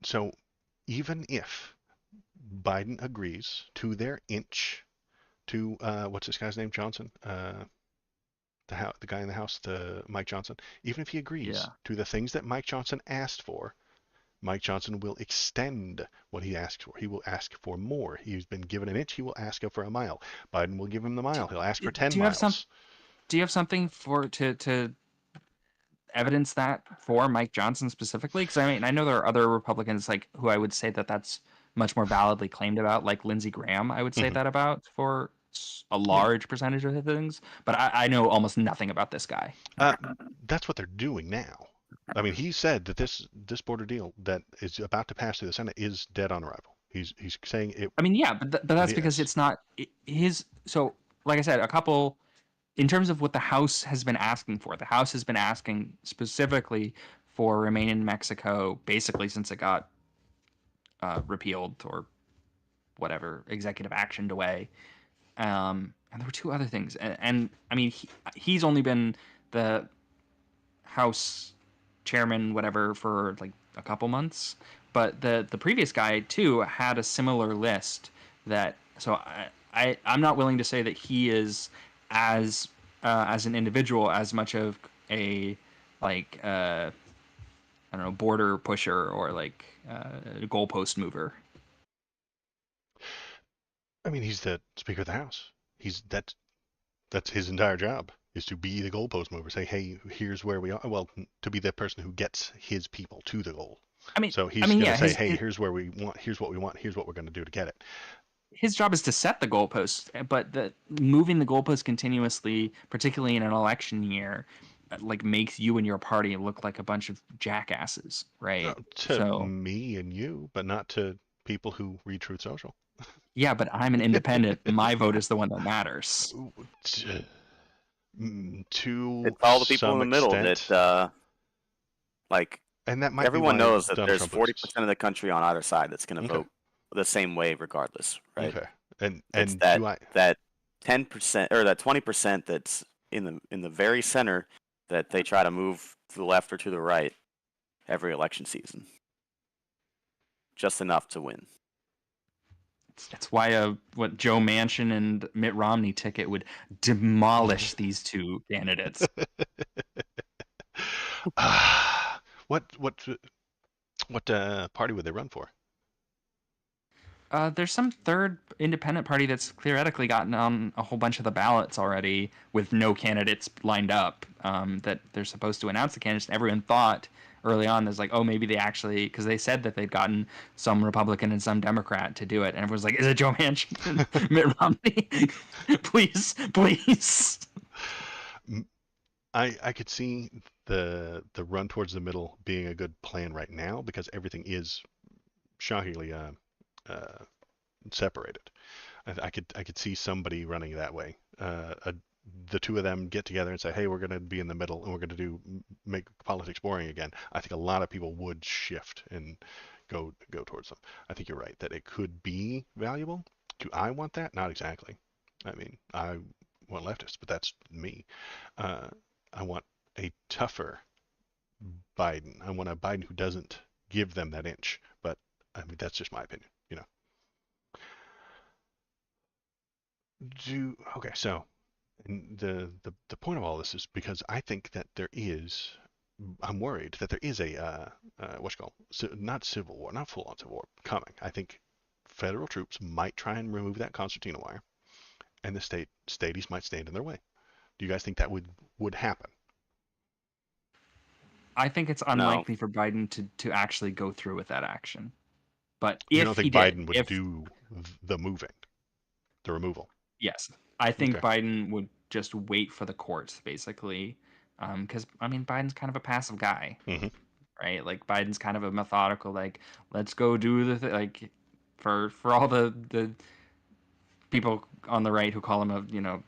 So even if Biden agrees to their inch to what's this guy's name, Johnson, the guy in the House, Mike Johnson, even if he agrees to the things that Mike Johnson asked for, Mike Johnson will extend what he asked for. He will ask for more. He's been given an inch. He will ask for a mile. Biden will give him the mile. He'll ask for 10 miles. Do you have something to evidence that for Mike Johnson specifically? Because I mean, I know there are other Republicans like who I would say that's much more validly claimed about, like Lindsey Graham. I would say that about for a large percentage of things, but I know almost nothing about this guy. That's what they're doing now. I mean, he said that this border deal that is about to pass through the Senate is dead on arrival. He's saying it. I mean, yeah, but that's because is. it's not his. So, like I said, a couple. In terms of what the House has been asking for, the House has been asking specifically for remain in Mexico, basically since it got repealed or whatever, executive actioned away. And there were two other things, and I mean, he's only been the House chairman, whatever, for like a couple months. But the previous guy too had a similar list. That so I'm not willing to say that he is as an individual as much of a like I don't know, border pusher or like a goalpost mover. I mean, he's the Speaker of the House. That's his entire job, is to be the goalpost mover. Say, hey, here's where we are. Well, to be the person who gets his people to the goal. So he's going to say, hey, here's where we want. Here's what we want. Here's what we're going to do to get it. His job is to set the goalposts, but moving the goalposts continuously, particularly in an election year, like makes you and your party look like a bunch of jackasses, right? To me and you, but not to people who read Truth Social. Yeah, but I'm an independent. My vote is the one that matters. To it's all the people in the middle that, like, and that might everyone be knows that there's 40% of the country on either side that's going to vote the same way, regardless, right? Okay, and it's that 10% or that 20% that's in the very center that they try to move to the left or to the right every election season, just enough to win. That's why what Joe Manchin and Mitt Romney ticket would demolish these two candidates. What party would they run for? There's some third independent party that's theoretically gotten on a whole bunch of the ballots already with no candidates lined up. That they're supposed to announce the candidates. And everyone thought early on, there's like, oh, maybe they actually, because they said that they'd gotten some Republican and some Democrat to do it, and everyone's like, is it Joe Manchin and Mitt Romney? Please. I could see the run towards the middle being a good plan right now because everything is shockingly separated. I could see somebody running that way. The two of them get together and say, hey, we're going to be in the middle and we're going to make politics boring again. I think a lot of people would shift and go towards them. I think you're right that it could be valuable. Do I want that? Not exactly. I mean, I want leftists, but that's me. I want a tougher Biden. I want a Biden who doesn't give them that inch. But I mean, that's just my opinion, you know. Okay, so and the point of all this is because I think that I'm worried that there is a what's called not civil war, not full on civil war coming. I think federal troops might try and remove that concertina wire, and the states might stand in their way. Do you guys think that would happen? I think it's unlikely for Biden to actually go through with that action. But if you don't think Biden would do the removal? Yes, I think Biden would just wait for the courts, basically, because I mean Biden's kind of a passive guy, right? Like Biden's kind of a methodical, like let's go do the like for all the people on the right who call him a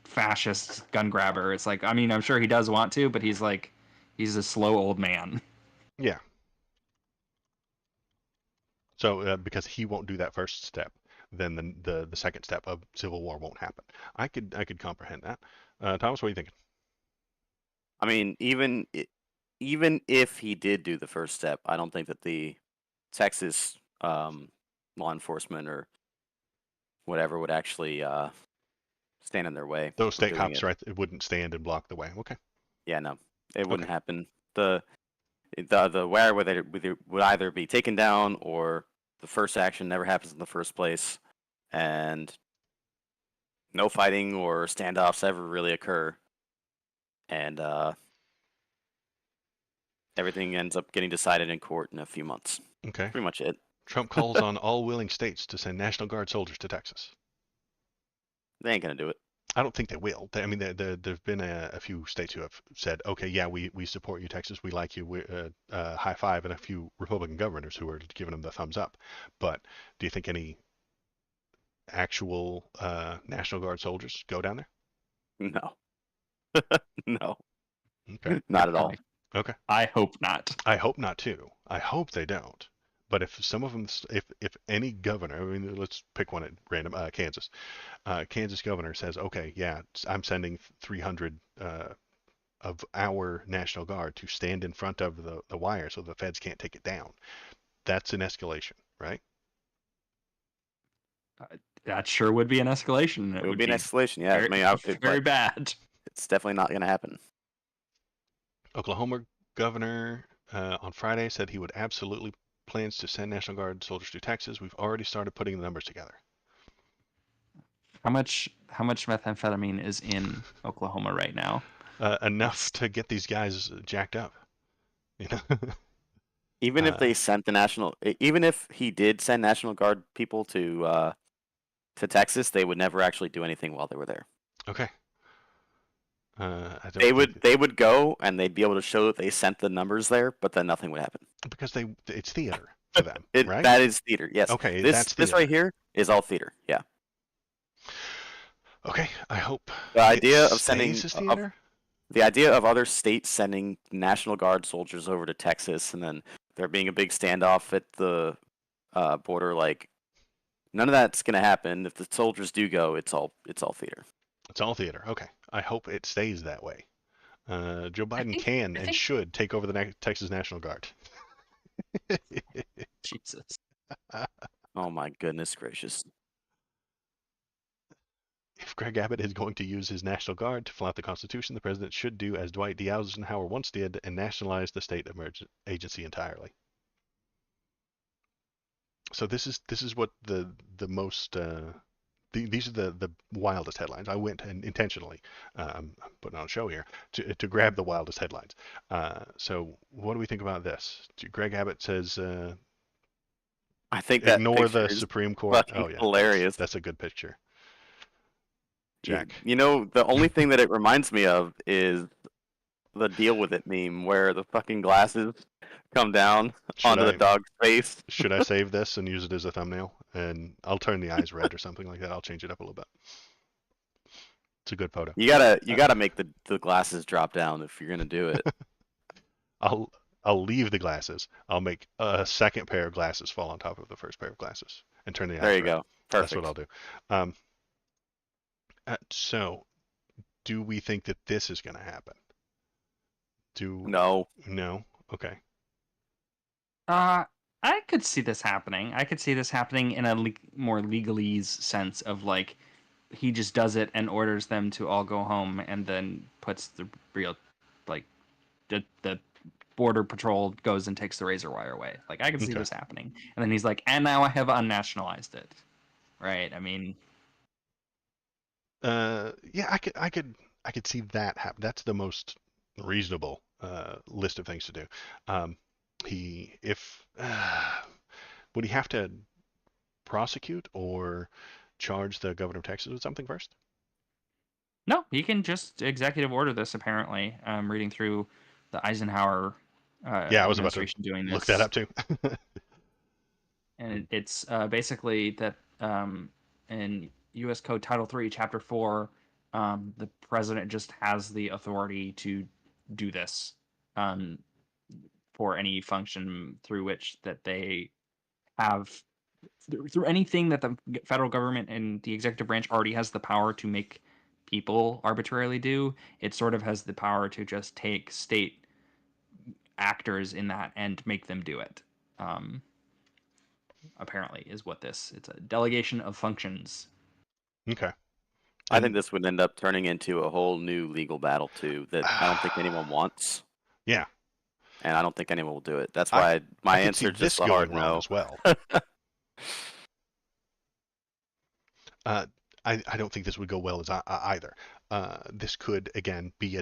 fascist gun grabber. It's like, I mean, I'm sure he does want to, but he's a slow old man. Yeah. So because he won't do that first step, then the second step of civil war won't happen. I could comprehend that. Thomas, what are you thinking? I mean, even if he did do the first step, I don't think that the Texas law enforcement or whatever would actually stand in their way. Those state cops, right? It wouldn't stand and block the way. Okay. Yeah, no, it wouldn't happen. The wire would either be taken down or the first action never happens in the first place, and no fighting or standoffs ever really occur, and everything ends up getting decided in court in a few months. Okay. Pretty much it. Trump calls on all willing states to send National Guard soldiers to Texas. They ain't gonna do it. I don't think they will. I mean, there've been a few states who have said, okay, yeah, we support you, Texas, we like you, high five, and a few Republican governors who are giving them the thumbs up. But do you think any actual National Guard soldiers go down there? No, no, Okay, not at all. okay. I hope not. I hope not too. I hope they don't. But if some of them, if any governor, I mean, let's pick one at random, Kansas. Kansas governor says, okay, yeah, I'm sending 300 of our National Guard to stand in front of the wire so the feds can't take it down. That's an escalation, right? That sure would be an escalation. It would be an escalation. Yeah, very, I mean, very but bad. it's definitely not going to happen. Oklahoma governor on Friday said he would absolutely plans to send National Guard soldiers to Texas. We've already started putting the numbers together. How much methamphetamine is in Oklahoma right now? Enough to get these guys jacked up. You know. Even if they sent even if he did send National Guard people to Texas, they would never actually do anything while they were there. Okay. They would go and they'd be able to show that they sent the numbers there, but then nothing would happen. Because it's theater for them, right? That is theater. Yes. Okay. This right here is all theater. Yeah. Okay. I hope the idea of sending the idea of other states sending National Guard soldiers over to Texas and then there being a big standoff at the border, like none of that's going to happen. If the soldiers do go, it's all theater. It's all theater. Okay. I hope it stays that way. Joe Biden can and should take over the Texas National Guard. Jesus. Oh my goodness gracious. If Greg Abbott is going to use his National Guard to flout the Constitution, the president should do as Dwight D. Eisenhower once did and nationalize the state agency entirely. So this is what the most these are the wildest headlines. I went and intentionally I'm putting on a show here to grab the wildest headlines. So what do we think about this? Greg Abbott says I think that ignore the Supreme Court. Oh yeah, hilarious. That's a good picture. Jack. You know, the only thing that it reminds me of is the Deal With It meme where the fucking glasses come down onto the dog's face. Should I save this and use it as a thumbnail? And I'll turn the eyes red or something like that. I'll change it up a little bit. It's a good photo. You gotta make the glasses drop down if you're gonna do it. I'll leave the glasses. I'll make a second pair of glasses fall on top of the first pair of glasses and turn the eyes red. There you go. Perfect. That's what I'll do. So, do we think that this is going to happen? No. No? Okay. I could see this happening. I could see this happening in a more legalese sense of like he just does it and orders them to all go home and then puts the real like the border patrol goes and takes the razor wire away. Like I can see this happening. And then he's like, and now I have unnationalized it. Right? I mean yeah, I could see that happen. That's the most reasonable list of things to do. Would he have to prosecute or charge the governor of Texas with something first? No, he can just executive order this. Apparently, reading through the Eisenhower I was about to doing this. Look that up too. And it's basically that in U.S. Code Title III, Chapter 4, the president just has the authority to do this for any function through which that they have, through anything that the federal government and the executive branch already has the power to make people arbitrarily do. It sort of has the power to just take state actors in that and make them do it. Apparently is what it's a delegation of functions. Okay. I think this would end up turning into a whole new legal battle too that I don't think anyone wants. Yeah. And I don't think anyone will do it. That's why my answer is just a hard no as well. I don't think this would go well as either. This could again be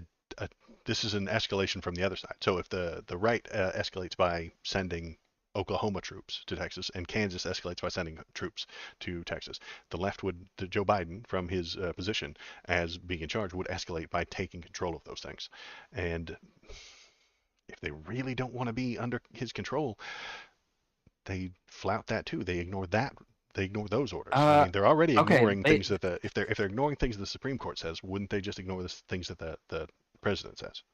this is an escalation from the other side. So if the right escalates by sending Oklahoma troops to Texas, and Kansas escalates by sending troops to Texas. The left would, to Joe Biden, from his position as being in charge, would escalate by taking control of those things. And if they really don't want to be under his control, they flout that too. They ignore that. They ignore those orders. I mean, they're already ignoring things that if they're ignoring things the Supreme Court says, wouldn't they just ignore the things that the president says?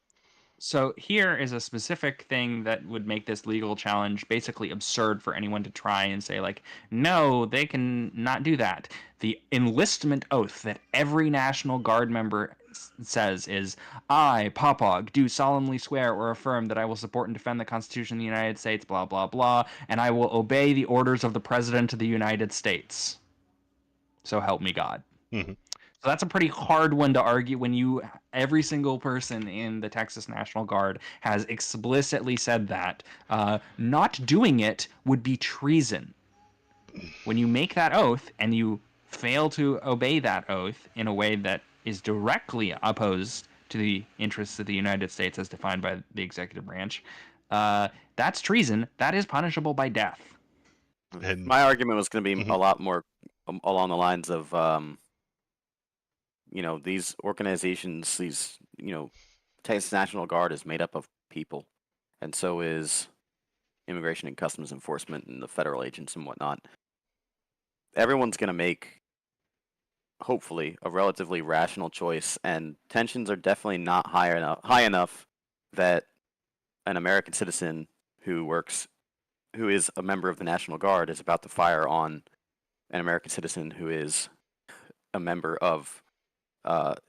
So here is a specific thing that would make this legal challenge basically absurd for anyone to try and say, like, no, they can not do that. The enlistment oath that every National Guard member says is, I, Popog, do solemnly swear or affirm that I will support and defend the Constitution of the United States, blah, blah, blah, and I will obey the orders of the President of the United States. So help me God. Mm-hmm. So that's a pretty hard one to argue when every single person in the Texas National Guard has explicitly said that. Not doing it would be treason. When you make that oath and you fail to obey that oath in a way that is directly opposed to the interests of the United States as defined by the executive branch, that's treason. That is punishable by death. And my argument was going to be a lot more along the lines of these organizations, Texas National Guard is made up of people, and so is Immigration and Customs Enforcement and the federal agents and whatnot. Everyone's going to make, hopefully, a relatively rational choice, and tensions are definitely not high enough that an American citizen who is a member of the National Guard is about to fire on an American citizen who is a member of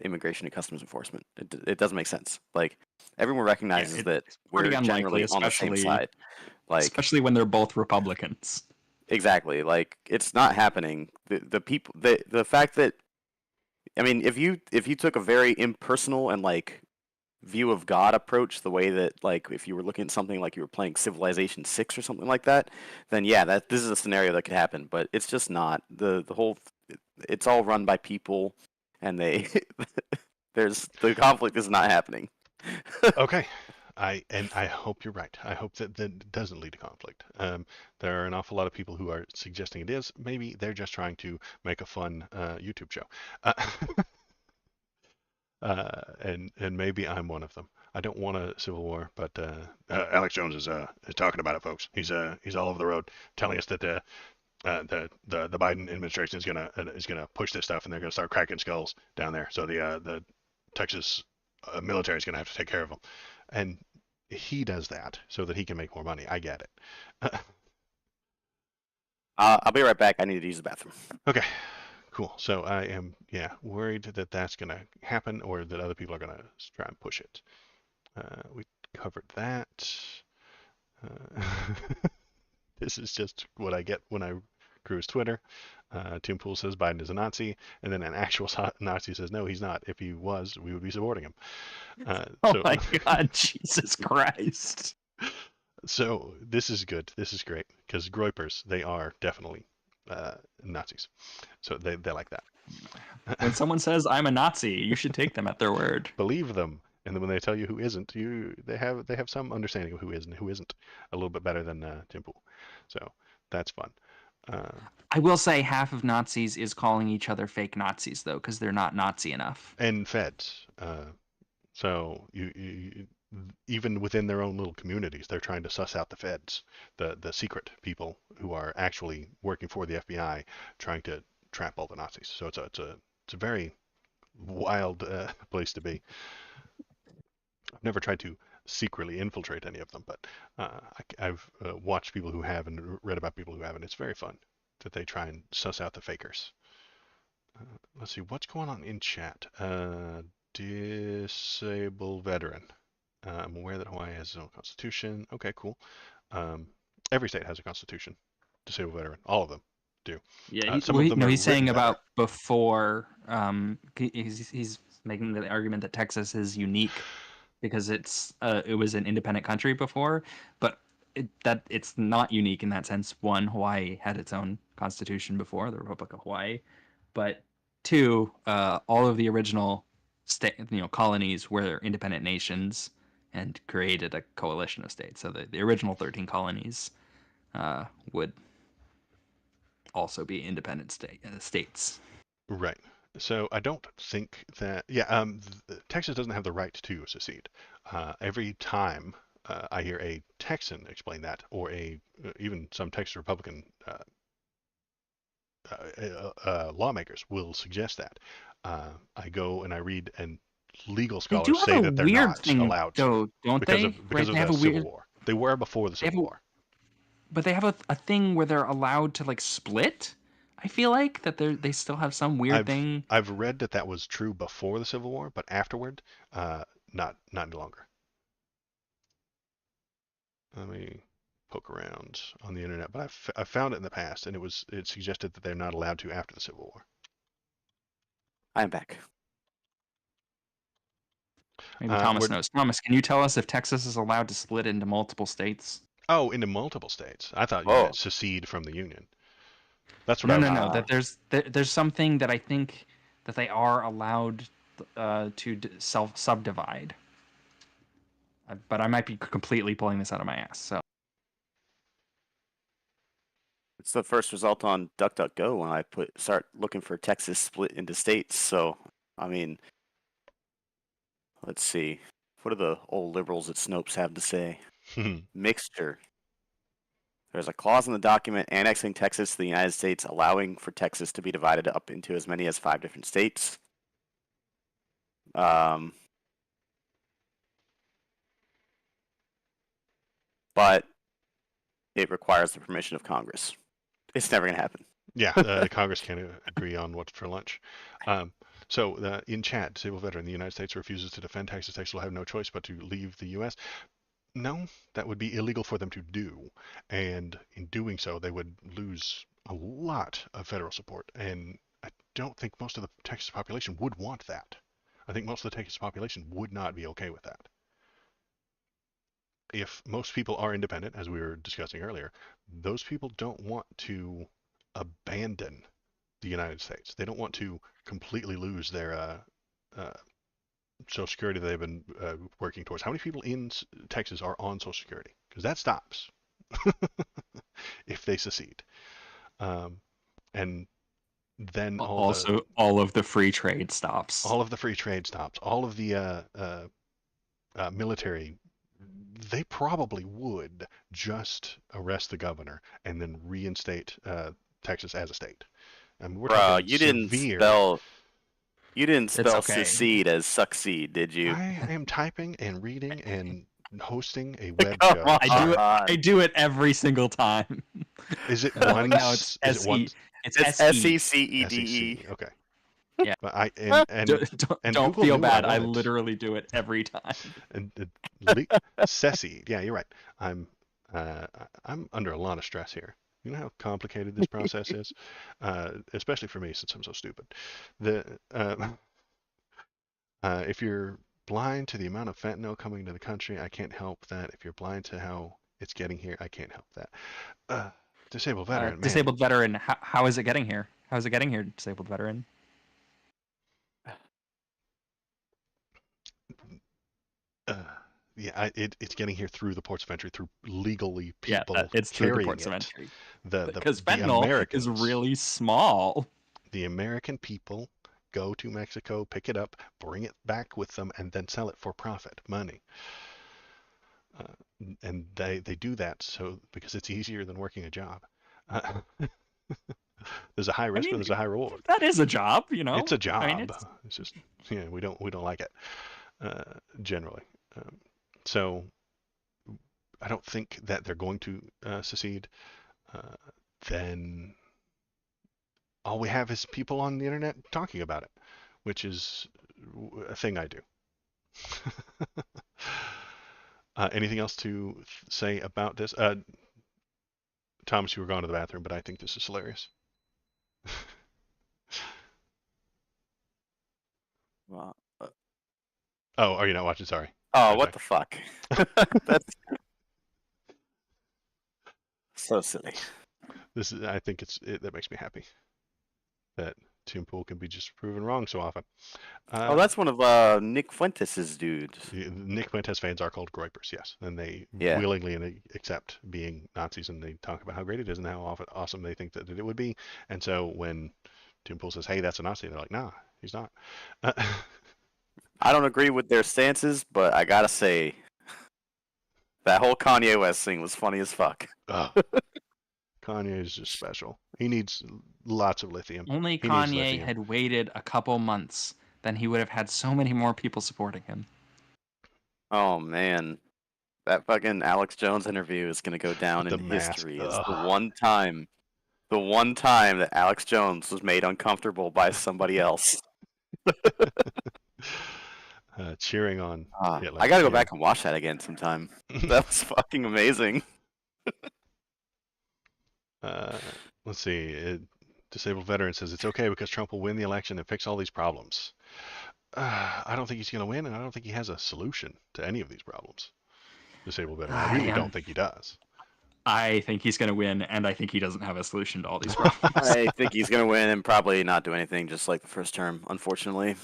Immigration and Customs Enforcement. It doesn't make sense. Like, everyone recognizes that we're generally on the same side. Like, especially when they're both Republicans. Exactly. Like, it's not happening. The fact that, I mean, if you took a very impersonal and like view of God approach, the way that, like, if you were looking at something like you were playing Civilization 6 or something like that, then yeah, this is a scenario that could happen. But it's just not. The whole, it's all run by people, and the conflict is not happening. Okay. I hope you're right. I hope that doesn't lead to conflict. There are an awful lot of people who are suggesting it is. Maybe they're just trying to make a fun YouTube show. And maybe I'm one of them. I don't want a civil war, but Alex Jones is talking about it, folks. He's all over the road telling us that the Biden administration is gonna push this stuff, and they're gonna start cracking skulls down there. So the Texas military is gonna have to take care of them, and he does that so that he can make more money. I get it. I'll be right back. I need to use the bathroom. Okay, cool. So I am worried that that's gonna happen, or that other people are gonna try and push it. We covered that. This is just what I get when I cruise Twitter. Tim Pool says Biden is a Nazi, and then an actual Nazi says, no, he's not. If he was, we would be supporting him. My God, Jesus Christ. So this is good. This is great, because Groypers, they are definitely Nazis. So they like that. When someone says I'm a Nazi, you should take them at their word. Believe them. And then when they tell you who isn't, they have some understanding of who is and who isn't, a little bit better than Tim Pool. So that's fun. I will say half of Nazis is calling each other fake Nazis, though, because they're not Nazi enough. And feds. So you even within their own little communities, they're trying to suss out the feds, the secret people who are actually working for the FBI, trying to trap all the Nazis. So it's a very wild place to be. I've never tried to secretly infiltrate any of them, but I've watched people who have and read about people who have, and it's very fun that they try and suss out the fakers. Let's see, what's going on in chat? Disabled veteran. I'm aware that Hawaii has its own constitution. Okay, cool. Every state has a constitution. Disabled veteran, all of them do. Yeah, he's saying about before. He's making the argument that Texas is unique because it was an independent country before, but it's not unique in that sense. One, Hawaii had its own constitution before, the Republic of Hawaii, but two, all of the original colonies were independent nations and created a coalition of states. So the original 13 colonies would also be independent states. Right. So I don't think that, Texas doesn't have the right to secede. Every time I hear a Texan explain that, or even some Texas Republican lawmakers will suggest that. I go and I read, and legal They do scholars have say a that they're weird not thing, allowed to though, don't because they? of Right? They have the a Civil weird. War. They were before the They have Civil a, War. but they have a thing where they're allowed to like split. I feel like that they still have some weird thing. I've read that was true before the Civil War, but afterward, not any longer. Let me poke around on the internet, but I found it in the past, and it suggested that they're not allowed to after the Civil War. I'm back. Maybe Thomas knows. Thomas, can you tell us if Texas is allowed to split into multiple states? Oh, into multiple states. I thought you Oh. meant secede from the Union. That's what No, I was. no. That there's something that I think that they are allowed to subdivide. But I might be completely pulling this out of my ass. So It's the first result on DuckDuckGo when I start looking for Texas split into states. So, I mean, let's see. What do the old liberals at Snopes have to say? Mixture. There's a clause in the document annexing Texas to the United States, allowing for Texas to be divided up into as many as 5 different states. But it requires the permission of Congress. It's never going to happen. Yeah, Congress can't agree on what's for lunch. So in chat, disabled veteran, the United States refuses to defend Texas. Texas will have no choice but to leave the U.S. No, that would be illegal for them to do, and in doing so, they would lose a lot of federal support. And I don't think most of the Texas population would want that. I think most of the Texas population would not be okay with that. If most people are independent, as we were discussing earlier, those people don't want to abandon the United States. They don't want to completely lose their Social Security that they've been working towards. How many people in Texas are on Social Security? Because that stops if they secede. And then all of the free trade stops. All of the free trade stops. All of the military. They probably would just arrest the governor and then reinstate Texas as a state. I mean, we're talking you severe. You didn't spell okay. secede as succeed, did you? I am typing and reading and hosting a web Come show. on. I do it every single time. Is it one? No, it's is it one? It's SECEDE. Okay. Yeah. But I don't Google feel knew what bad. I wanted. literally do it every time. And SECED. Yeah, you're right. I'm under a lot of stress here. You know how complicated this process is, especially for me since I'm so stupid. If you're blind to the amount of fentanyl coming to the country, I can't help that. If you're blind to how it's getting here, I can't help that. Disabled veteran, man. Disabled veteran, how is it getting here? How is it getting here, disabled veteran? It's getting here through the ports of entry, through legally people it's carrying through the ports it. of entry. Because fentanyl is really small. The American people go to Mexico, pick it up, bring it back with them, and then sell it for profit, money. And they do that because it's easier than working a job. There's a high risk, but there's a high reward. That is a job, you know. It's a job. I mean, it's just we don't like it generally. So I don't think that they're going to secede. Then all we have is people on the internet talking about it, which is a thing I do. Anything else to say about this? Thomas, you were gone to the bathroom, but I think this is hilarious. Well, oh, are you not watching? Sorry. Oh, what the fuck? That's so silly. I think that makes me happy. That Tim Pool can be just proven wrong so often. Oh, that's one of Nick Fuentes' dudes. Nick Fuentes fans are called Groypers, yes, and they Yeah. willingly accept being Nazis, and they talk about how great it is and how awesome they think that it would be. And so when Tim Pool says, "Hey, that's a Nazi," they're like, "Nah, he's not." I don't agree with their stances, but I gotta say, that whole Kanye West thing was funny as fuck. Oh, Kanye is just special. He needs lots of lithium. Only He needs Kanye lithium. had waited a couple months, then he would have had so many more people supporting him. Oh man, that fucking Alex Jones interview is gonna go down The in mask. history as Ugh. the one time that Alex Jones was made uncomfortable by somebody else. Cheering on Hitler. I gotta go back and watch that again sometime. That was fucking amazing. Let's see. Disabled veteran says it's okay because Trump will win the election and fix all these problems. I don't think he's going to win, and I don't think he has a solution to any of these problems. Disabled veteran. I really don't think he does. I think he's going to win, and I think he doesn't have a solution to all these problems. I think he's gonna win and probably not do anything, just like the first term, unfortunately.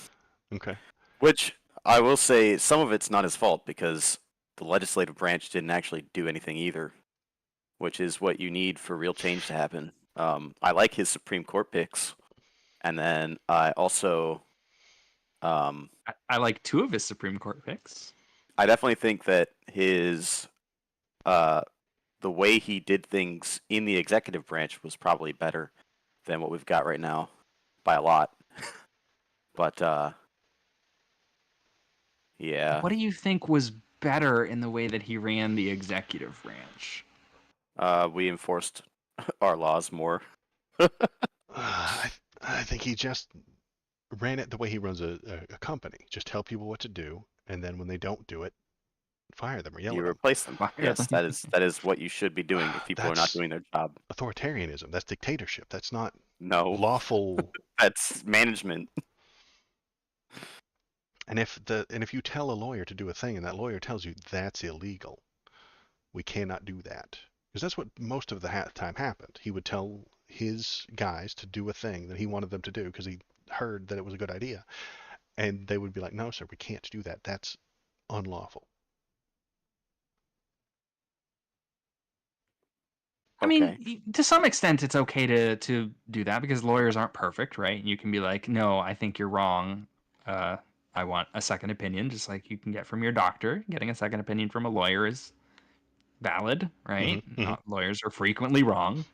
Okay. Which I will say, some of it's not his fault because the legislative branch didn't actually do anything either, which is what you need for real change to happen. I like his Supreme Court picks, and then I also, I like 2 of his Supreme Court picks. I definitely think that his, the way he did things in the executive branch was probably better than what we've got right now by a lot. But yeah. What do you think was better in the way that he ran the executive branch? We enforced our laws more. I think he just ran it the way he runs a company. Just tell people what to do, and then when they don't do it, fire them or yell You at them. replace them. Yes, that is what you should be doing if people are not doing their job. Authoritarianism. That's dictatorship. That's not No, lawful. that's management. And if you tell a lawyer to do a thing and that lawyer tells you that's illegal, we cannot do that. Because that's what most of the time happened. He would tell his guys to do a thing that he wanted them to do because he heard that it was a good idea. And they would be like, "No, sir, we can't do that. That's unlawful." I Okay. mean, to some extent, it's okay to do that because lawyers aren't perfect, right? You can be like, "No, I think you're wrong. I want a second opinion," just like you can get from your doctor. Getting a second opinion from a lawyer is valid, right? Lawyers are frequently wrong.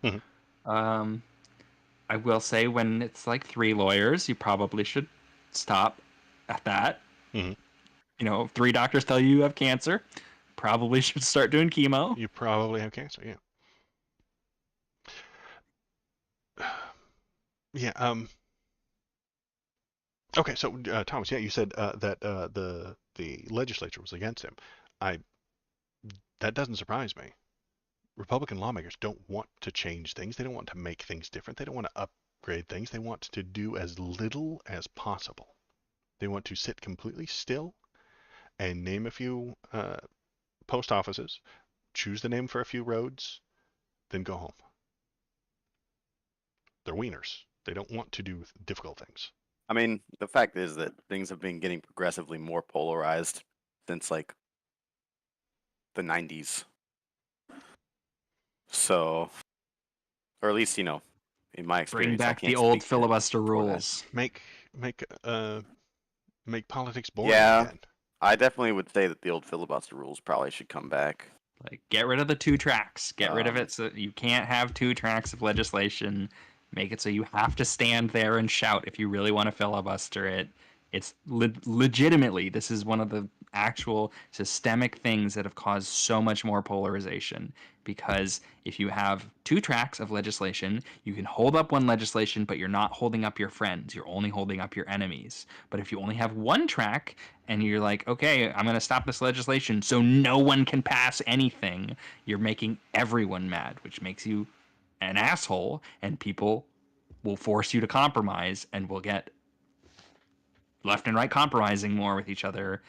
I will say when it's like 3 lawyers, you probably should stop at that. You know, 3 doctors tell you have cancer, probably should start doing chemo. You probably have cancer, yeah. Yeah. Okay, so Thomas, yeah, you said that the legislature was against him. That doesn't surprise me. Republican lawmakers don't want to change things. They don't want to make things different. They don't want to upgrade things. They want to do as little as possible. They want to sit completely still and name a few post offices, choose the name for a few roads, then go home. They're wieners. They don't want to do difficult things. I mean, the fact is that things have been getting progressively more polarized since like the 90s. So, or at least, you know, in my experience, Bring back I can't the old speak to filibuster before that. rules. Make politics boring Yeah, again. I definitely would say that the old filibuster rules probably should come back. Like, get rid of the 2 tracks. Get rid of it so you can't have 2 tracks of legislation. Make it so you have to stand there and shout if you really want to filibuster it. It's legitimately, this is one of the actual systemic things that have caused so much more polarization. Because if you have 2 tracks of legislation, you can hold up one legislation, but you're not holding up your friends. You're only holding up your enemies. But if you only have 1 track and you're like, okay, I'm going to stop this legislation so no one can pass anything, you're making everyone mad, which makes you an asshole, and people will force you to compromise and will get left and right compromising more with each other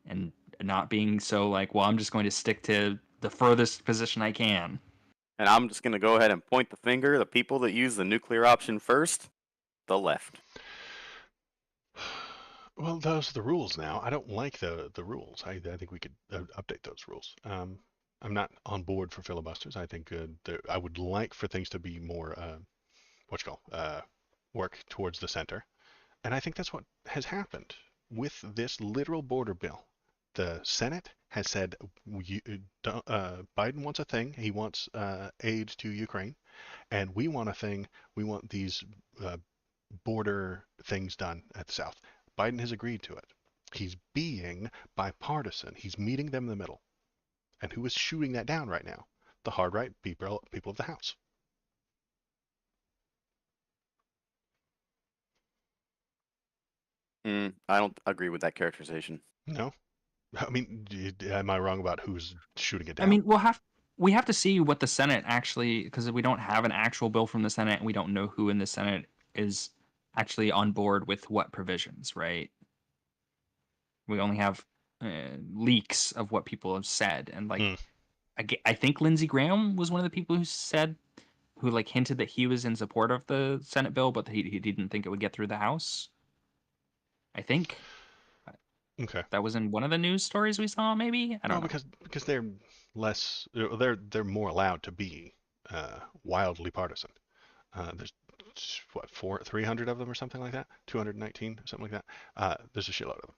and not being so like, well, I'm just going to stick to the furthest position I can. And I'm just going to go ahead and point the finger. The people that use the nuclear option first, the left. Well, those are the rules now. I don't like the rules. I think we could update those rules. I'm not on board for filibusters. I think I would like for things to be more what you call work towards the center, and I think that's what has happened with this literal border bill. The Senate has said Biden wants a thing. He wants aid to Ukraine, and we want a thing. We want these uh, border things done at the South. Biden has agreed to it. He's being bipartisan. He's meeting them in the middle. And who is shooting that down right now? The hard right people of the House. I don't agree with that characterization. No? I mean, am I wrong about who's shooting it I down? mean, we have to see what the Senate actually, because we don't have an actual bill from the Senate, and we don't know who in the Senate is actually on board with what provisions, right? We only have leaks of what people have said, and like Hmm. I think Lindsey Graham was one of the people who like hinted that he was in support of the Senate bill, but he didn't think it would get through the House. I think Okay. that was in one of the news stories we saw. Maybe I Well, don't know. because they're less, they're more allowed to be wildly partisan. There's what 300 of them or something like that, 219 or something like that. There's a shitload of them.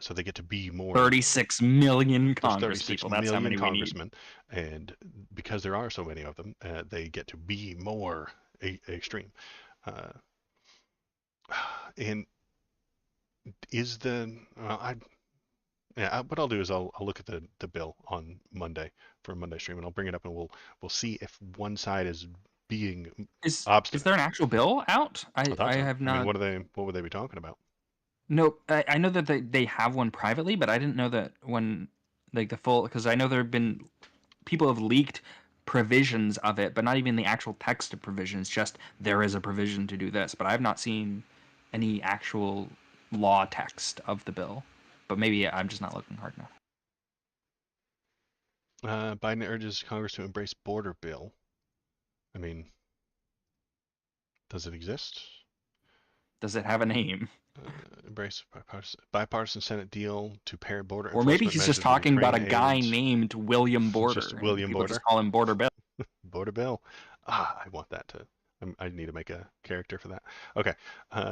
So they get to be more. 36 million There's Congress 36 people. That's how million many we need. congressmen, and because there are so many of them, they get to be more extreme. Uh, and is the well, I yeah, what I'll do is I'll look at the bill on Monday for a Monday stream, and I'll bring it up, and we'll see if one side is being Is there obstinate. an actual bill out? I thought I so. have I mean, not. what would they be talking about? No, I know that they have one privately, but I didn't know that when like the full, because I know there have been people have leaked provisions of it, but not even the actual text of provisions. Just there is a provision to do this, but I have not seen any actual law text of the bill. But maybe I'm just not looking hard enough. Biden urges Congress to embrace border bill. I mean, does it exist? Does it have a name? Embrace bipartisan Senate deal to pair border Or maybe enforcement he's just measures with talking about Ukraine a guy aids. named William Just Border, and William people just Border. call him Border Bill. Border Bill. I want that to. I need to make a character for that. Okay,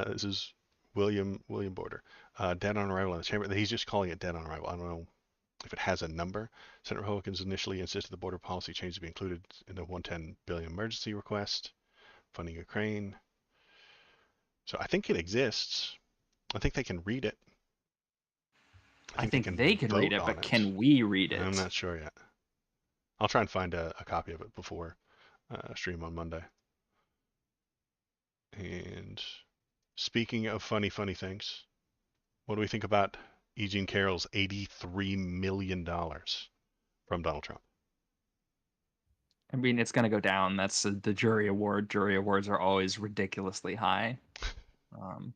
this is William Border. Dead on arrival in the chamber. He's just calling it dead on arrival. I don't know if it has a number. Senate Republicans initially insisted the border policy change to be included in the 110 billion emergency request funding Ukraine. So I think it exists. I think they can read it. I I think they think can they can read vote it, on but it. can we read I'm it? not sure yet. I'll try and find a copy of it before stream on Monday. And speaking of funny things, what do we think about Eugene Carroll's $83 million from Donald Trump? I mean, it's gonna go down. That's the jury award. Jury awards are always ridiculously high. Um,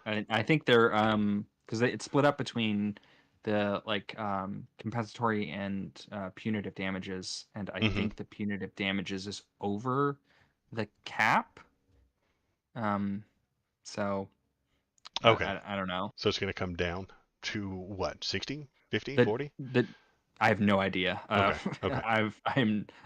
I think they're because it's split up between the like compensatory and punitive damages, and I Mm-hmm. think the punitive damages is over the cap. Um, so Okay. I don't know. So it's going to come down to what, 60, 50, The 40? the I have no idea. Okay. Okay.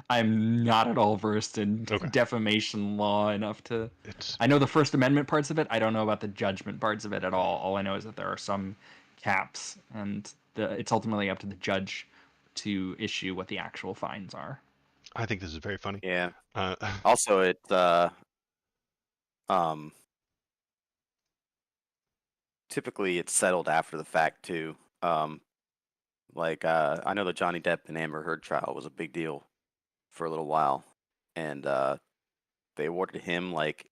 I'm not at all versed in Okay. defamation law enough to. It's I know the First Amendment parts of it. I don't know about the judgment parts of it at all. All I know is that there are some caps, and it's ultimately up to the judge to issue what the actual fines are. I think this is very funny. Yeah. Uh, Also, it um typically it's settled after the fact too. I know the Johnny Depp and Amber Heard trial was a big deal for a little while, and they awarded him like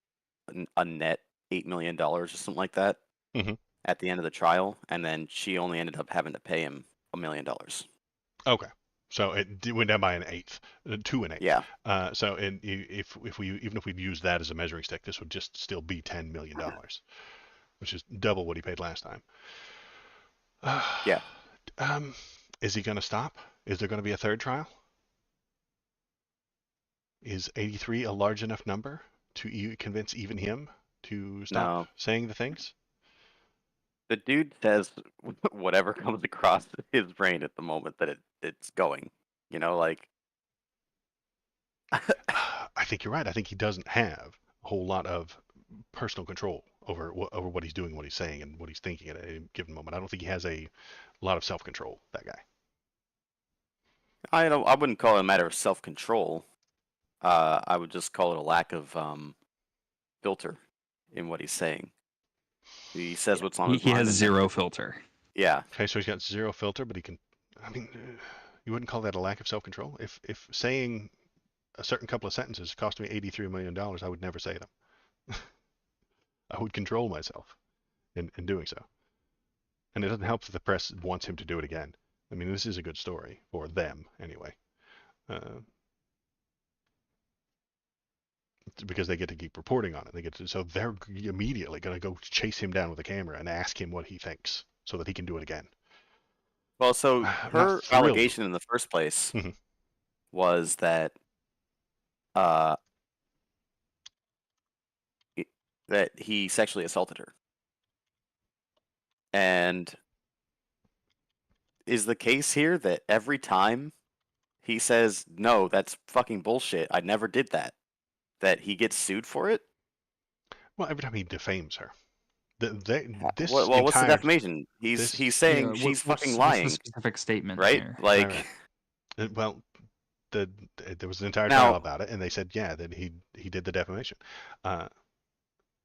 a net $8 million or something like that mhm. at the end of the trial, and then she only ended up having to pay him $1 million. Okay. So it went down by an eighth, to an eighth. Yeah. So if we even if we'd use that as a measuring stick, this would just still be $10 million, which is double what he paid last time. Yeah. Um, is he going to stop? Is there going to be a third trial? Is 83 a large enough number to convince even him to stop No. saying the things? The dude says whatever comes across his brain at the moment that it's going. You know, like I think you're right. I think he doesn't have a whole lot of personal control over what he's doing, what he's saying, and what he's thinking at any given moment. I don't think he has a lot of self-control. That guy. I wouldn't call it a matter of self-control. I would just call it a lack of filter in what he's saying. He says what's on his He mind. has and zero filter. Yeah. Okay, so he's got zero filter, but he can. I mean, you wouldn't call that a lack of self-control? If saying a certain couple of sentences cost me $83 million, I would never say them. I would control myself in doing so. And it doesn't help that the press wants him to do it again. I mean, this is a good story for them, anyway. Because they get to keep reporting on it. So they're immediately going to go chase him down with a camera and ask him what he thinks so that he can do it again. Well, so I'm her not thrilled. allegation in the first place Mhm. was that that he sexually assaulted her. And is the case here that every time he says, no, that's fucking bullshit, I never did that he gets sued for it? Well, every time he defames her. What's the defamation? He's saying she's fucking lying. What's the specific statement right? here? Like, right. Well, there was an entire trial about it, and they said, yeah, that he did the defamation.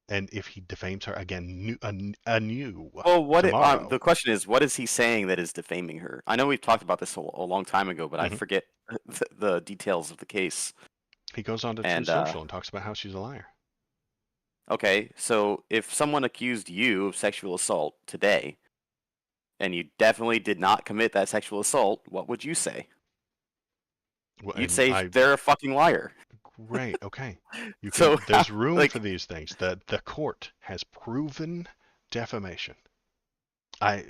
And if he defames her again anew tomorrow. The question is, what is he saying that is defaming her? I know we've talked about this a long time ago, but I forget the details of the case. He goes on to Truth Social and talks about how she's a liar. Okay, so if someone accused you of sexual assault today, and you definitely did not commit that sexual assault, what would you say? Well, You'd say they're a fucking liar. Great. Okay. So there's room for these things. The court has proven defamation. You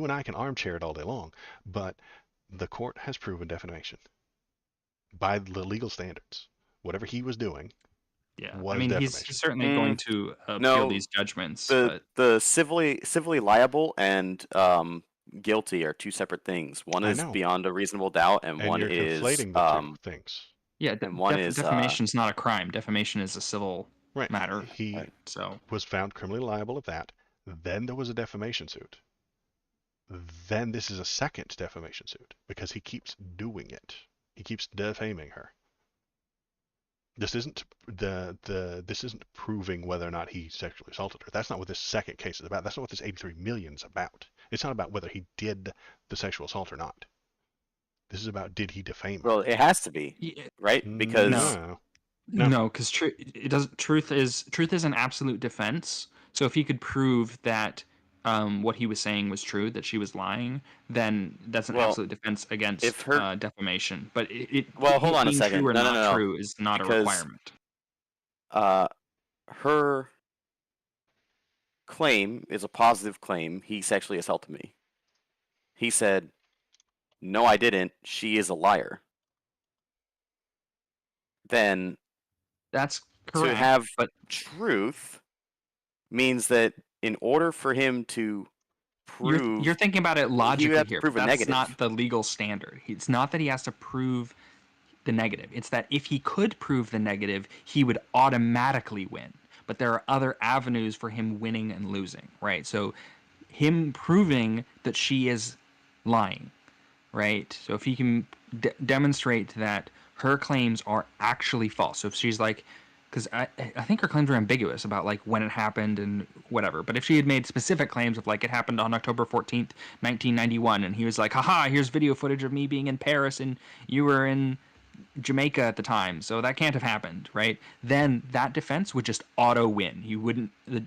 and I can armchair it all day long, but the court has proven defamation by the legal standards. Whatever he was doing. Yeah, was I mean, defamation. he's certainly going to appeal these judgments. The civilly liable and guilty are two separate things. One is beyond a reasonable doubt, and one you're is conflating the two things. Yeah, and one is defamation is not a crime. Defamation is a civil matter. He was found criminally liable of that. Then there was a defamation suit. Then this is a second defamation suit because he keeps doing it. He keeps defaming her. This isn't this isn't proving whether or not he sexually assaulted her. That's not what this second case is about. That's not what this 83 million is about. It's not about whether he did the sexual assault or not. This is about did he defame her? Well, it has to be, right? Because no, because truth is an absolute defense. So if he could prove that what he was saying was true, that she was lying, then that's an absolute defense against defamation. But hold on a second. True or not true is not a requirement. Her claim is a positive claim. He sexually assaulted me. He said, "No, I didn't. She is a liar." Then that's correct. To have truth means that in order for him to prove, you're thinking about it logically here. Prove that's negative. Not the legal standard. It's not that he has to prove the negative. It's that if he could prove the negative, he would automatically win. But there are other avenues for him winning and losing, right? So him proving that she is lying, right? So if he can demonstrate that her claims are actually false. So if she's like, because I think her claims are ambiguous about like when it happened and whatever. But if she had made specific claims of like it happened on October 14th, 1991, and he was like, haha, here's video footage of me being in Paris and you were in Jamaica at the time, so that can't have happened, right? Then that defense would just auto win. You wouldn't. A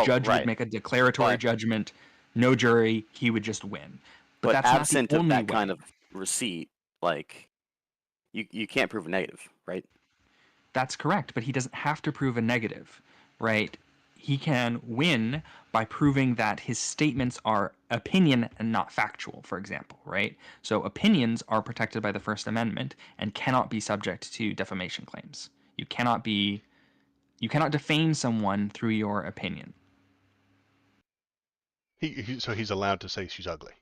judge would make a declaratory judgment. No jury. He would just win. But that's absent not the only of that kind of receipt, like you can't prove a negative, right? That's correct, but he doesn't have to prove a negative, right? He can win by proving that his statements are opinion and not factual, for example, right? So opinions are protected by the First Amendment and cannot be subject to defamation claims. You cannot defame someone through your opinion. So he's allowed to say she's ugly.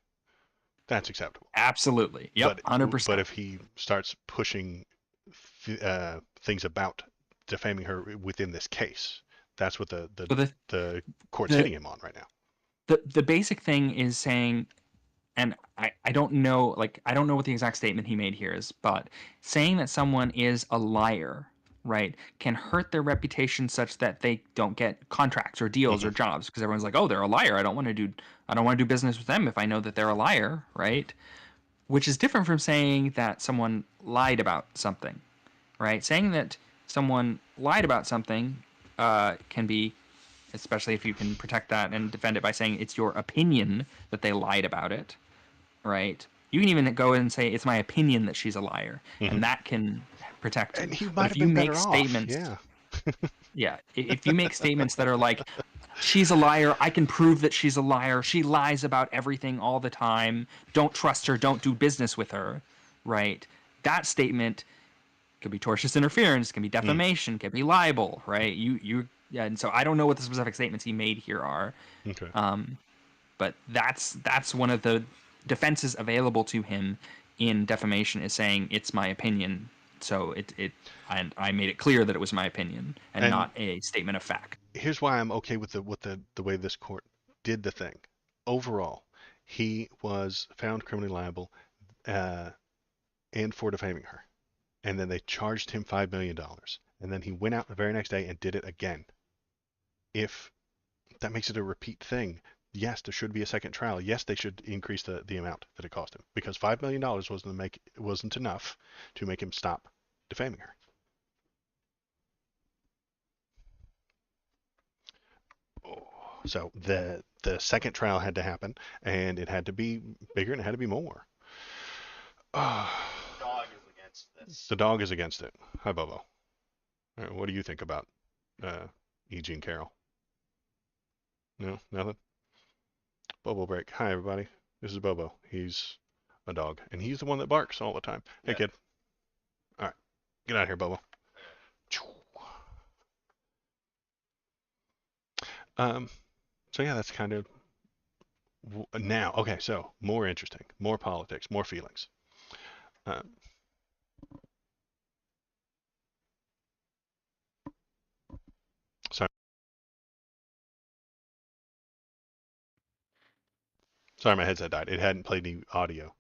That's acceptable. Absolutely. Yep. 100%. But if he starts pushing things about defaming her within this case, that's what the court's hitting him on right now. The basic thing is saying, and I don't know, I don't know what the exact statement he made here is, but saying that someone is a liar, right, can hurt their reputation such that they don't get contracts or deals or jobs, because everyone's like, oh, they're a liar. I don't want to do business with them if I know that they're a liar, right? Which is different from saying that someone lied about something, right? Saying that someone lied about something can be, especially if you can protect that and defend it by saying it's your opinion that they lied about it, right? You can even go in and say it's my opinion that she's a liar, and that can protect you. And he might have been better off. Yeah. Yeah. If you make statements that are like, she's a liar, I can prove that she's a liar, she lies about everything all the time, don't trust her, don't do business with her, right? That statement could be tortious interference, can be defamation, can be libel, right? Yeah, and so I don't know what the specific statements he made here are. Okay. But that's one of the defenses available to him in defamation, is saying it's my opinion. So I made it clear that it was my opinion and not a statement of fact. Here's why I'm okay with the way this court did the thing. Overall, he was found criminally liable and for defaming her. And then they charged him $5 million. And then he went out the very next day and did it again. If that makes it a repeat thing, yes, there should be a second trial. Yes, they should increase the amount that it cost him, because $5 million wasn't enough to make him stop defaming her. So the second trial had to happen, and it had to be bigger, and it had to be more. Dog is against this. The dog is against it. Hi, Bobo. What do you think about E.G. and Carroll? No, nothing? Bobo break. Hi, everybody. This is Bobo. He's a dog, and he's the one that barks all the time. Hey, kid. All right. Get out of here, Bobo. So yeah, that's kind of now. Okay, so more interesting, more politics, more feelings. Sorry, my headset died. It hadn't played any audio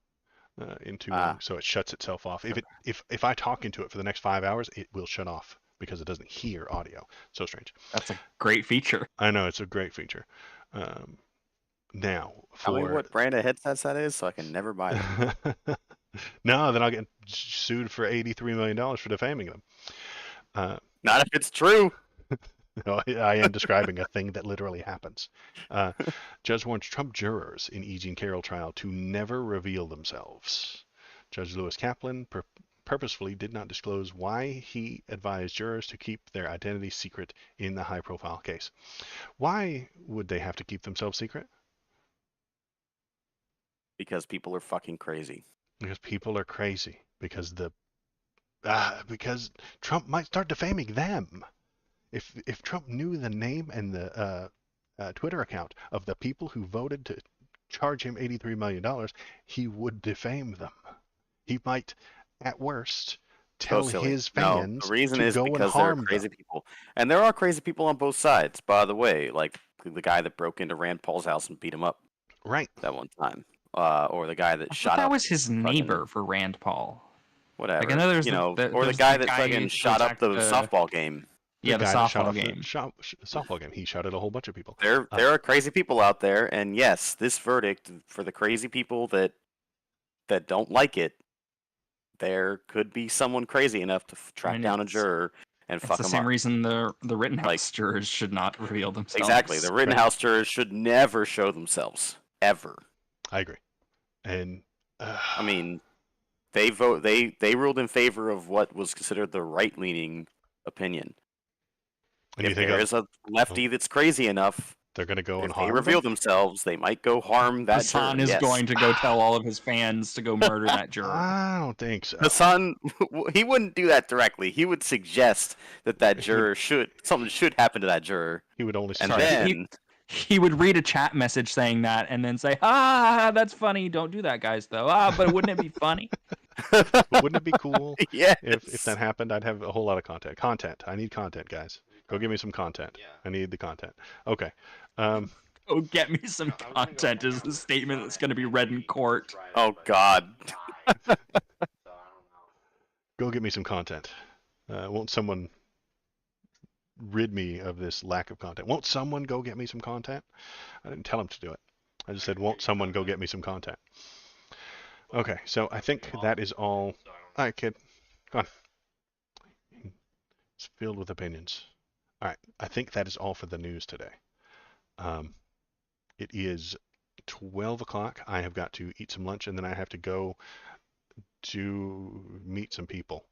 in too long, so it shuts itself off. If I talk into it for the next 5 hours, it will shut off because it doesn't hear audio. So strange. That's a great feature. I know, it's a great feature. Now, tell me what brand of headsets that is, so I can never buy them. No, then I'll get sued for $83 million for defaming them. Not if it's true. I am describing a thing that literally happens. Judge warns Trump jurors in E. Jean Carroll trial to never reveal themselves. Judge Lewis Kaplan purposefully did not disclose why he advised jurors to keep their identity secret in the high-profile case. Why would they have to keep themselves secret? Because people are fucking crazy. Because people are crazy. Because Trump might start defaming them. If Trump knew the name and the Twitter account of the people who voted to charge him $83 million, he would defame them. He might, at worst, tell his fans the reason to is go because and harm there are crazy them. people. And there are crazy people on both sides, by the way. Like the guy that broke into Rand Paul's house and beat him up. Right. That one time. Or the guy that shot up. That was his neighbor for Rand Paul. Whatever. Like, I know there's or the guy that fucking shot up the softball game. Yeah, the softball game. Softball game. He shot at a whole bunch of people. There are crazy people out there, and yes, this verdict for the crazy people that don't like it, there could be someone crazy enough to track down a juror and fuck them up. It's the same reason the Rittenhouse jurors should not reveal themselves. Exactly. The Rittenhouse jurors should never show themselves. Ever. I agree. And I mean, they ruled in favor of what was considered the right-leaning opinion. And if there is a lefty that's crazy enough, they're going to go and harm them. If they reveal themselves, they might go harm that Hassan juror. is going to go tell all of his fans to go murder that juror. I don't think so. Hassan, he wouldn't do that directly. He would suggest that juror something should happen to that juror. He would only. And then he would read a chat message saying that and then say, that's funny. Don't do that, guys, though. But wouldn't it be funny? But wouldn't it be cool Yes. if that happened? I'd have a whole lot of content. Content. I need content, guys. Go give me some content. I need the content. Okay. Go get me some content is the statement that's going to be read in court. Oh God. Go get me some content. Won't someone rid me of this lack of content? Won't someone go get me some content? I didn't tell him to do it. I just said, won't someone go get me some content? Okay, so I think that is all. All right, kid. Come on. It's filled with opinions. All right, I think that is all for the news today. It is 12 o'clock. I have got to eat some lunch, and then I have to go to meet some people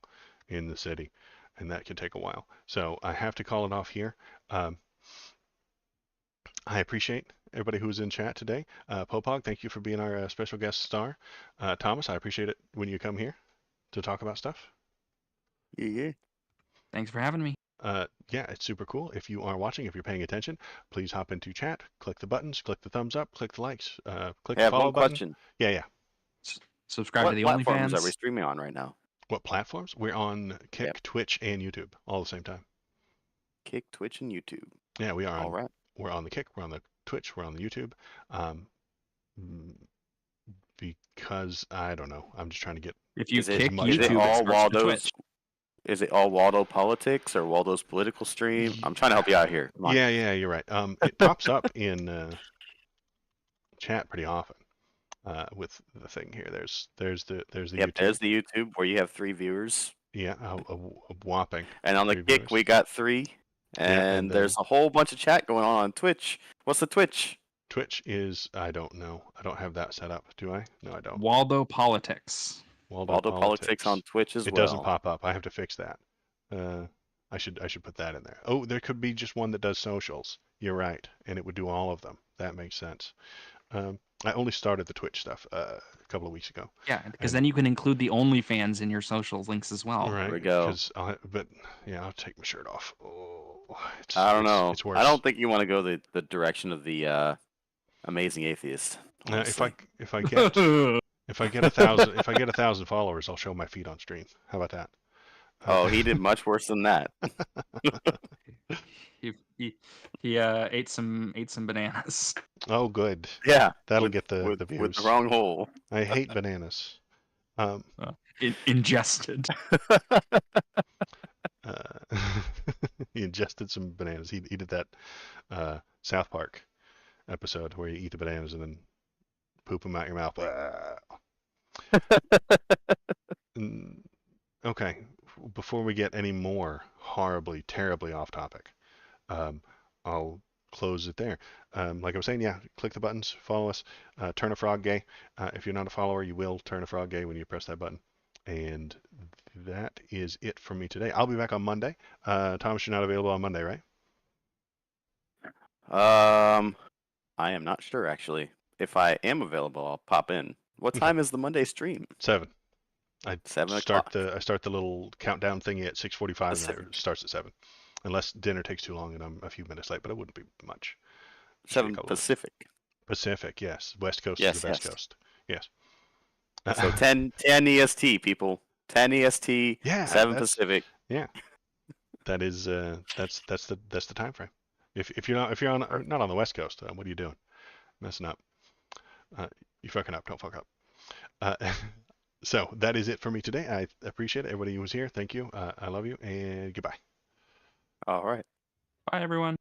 in the city, and that can take a while. So I have to call it off here. I appreciate everybody who's in chat today. Popog, thank you for being our special guest star. Thomas, I appreciate it when you come here to talk about stuff. Yeah. Thanks for having me. Yeah, it's super cool. If you are watching, if you're paying attention, please hop into chat, click the buttons, click the thumbs up, click the likes, click the follow one button. question. Yeah. Subscribe What to the platforms OnlyFans. are we streaming on right now? What platforms? We're on Kick, Yep. Twitch, and YouTube all at the same time. Kick, Twitch, and YouTube. Yeah, we are. All right. We're on the Kick, we're on the Twitch, we're on the YouTube. Because I don't know, I'm just trying to get. If you Is it- kick much Is it YouTube, out. all it starts to Waldo's? Twitch. Is it all Waldo Politics or Waldo's Political Stream? I'm trying to help you out here. Come on. Yeah, you're right. It pops up in chat pretty often with the thing here. There's the Yep, YouTube. there's the YouTube where you have 3 viewers. Yeah, a whopping. And on the 3 Kick, viewers. we got 3. And and there's a whole bunch of chat going on Twitch. What's the Twitch? Twitch is, I don't know. I don't have that set up, do I? No, I don't. Waldo Politics. Waldo Politics on Twitch as It well. doesn't pop up. I have to fix that. I should put that in there. Oh, there could be just one that does socials. You're right, and it would do all of them. That makes sense. I only started the Twitch stuff a couple of weeks ago. Yeah, because then you can include the OnlyFans in your social links as well. Right. There we go. But yeah, I'll take my shirt off. Oh, I don't know. It's worse. I don't think you want to go the direction of the Amazing Atheist. If I honestly. get if I get 1,000 followers, I'll show my feet on stream. How about that? Oh, he did much worse than that. He ate some bananas. Oh, good. Yeah. That'll with- get the with views. the wrong hole. I hate bananas. Ingested. He ingested some bananas. He did that South Park episode where you eat the bananas and then poop them out your mouth. Okay, before we get any more horribly, terribly off topic, I'll close it there. Like I was saying, yeah, click the buttons, follow us, turn a frog gay. If you're not a follower, you will turn a frog gay when you press that button. And that is it for me today. I'll be back on Monday. Thomas, you're not available on Monday, right? I am not sure actually. If I am available, I'll pop in. What time is the Monday stream? 7. I 7 start o'clock. I start the little countdown thingy at 6:45, and Pacific. it starts at 7. Unless dinner takes too long and I'm a few minutes late, but it wouldn't be much. Should be a 7 couple minutes. Pacific. Pacific, yes. West Coast Yes, is the best yes. coast. Yes. So 10 EST, people. 10 EST, Yeah, 7 that's- Pacific. Yeah. That is that's the time frame. If you're not on the West Coast, what are you doing? Messing up. You're fucking up. Don't fuck up. So that is it for me today. I appreciate it. Everybody who was here, thank you. I love you, and goodbye. All right. Bye, everyone.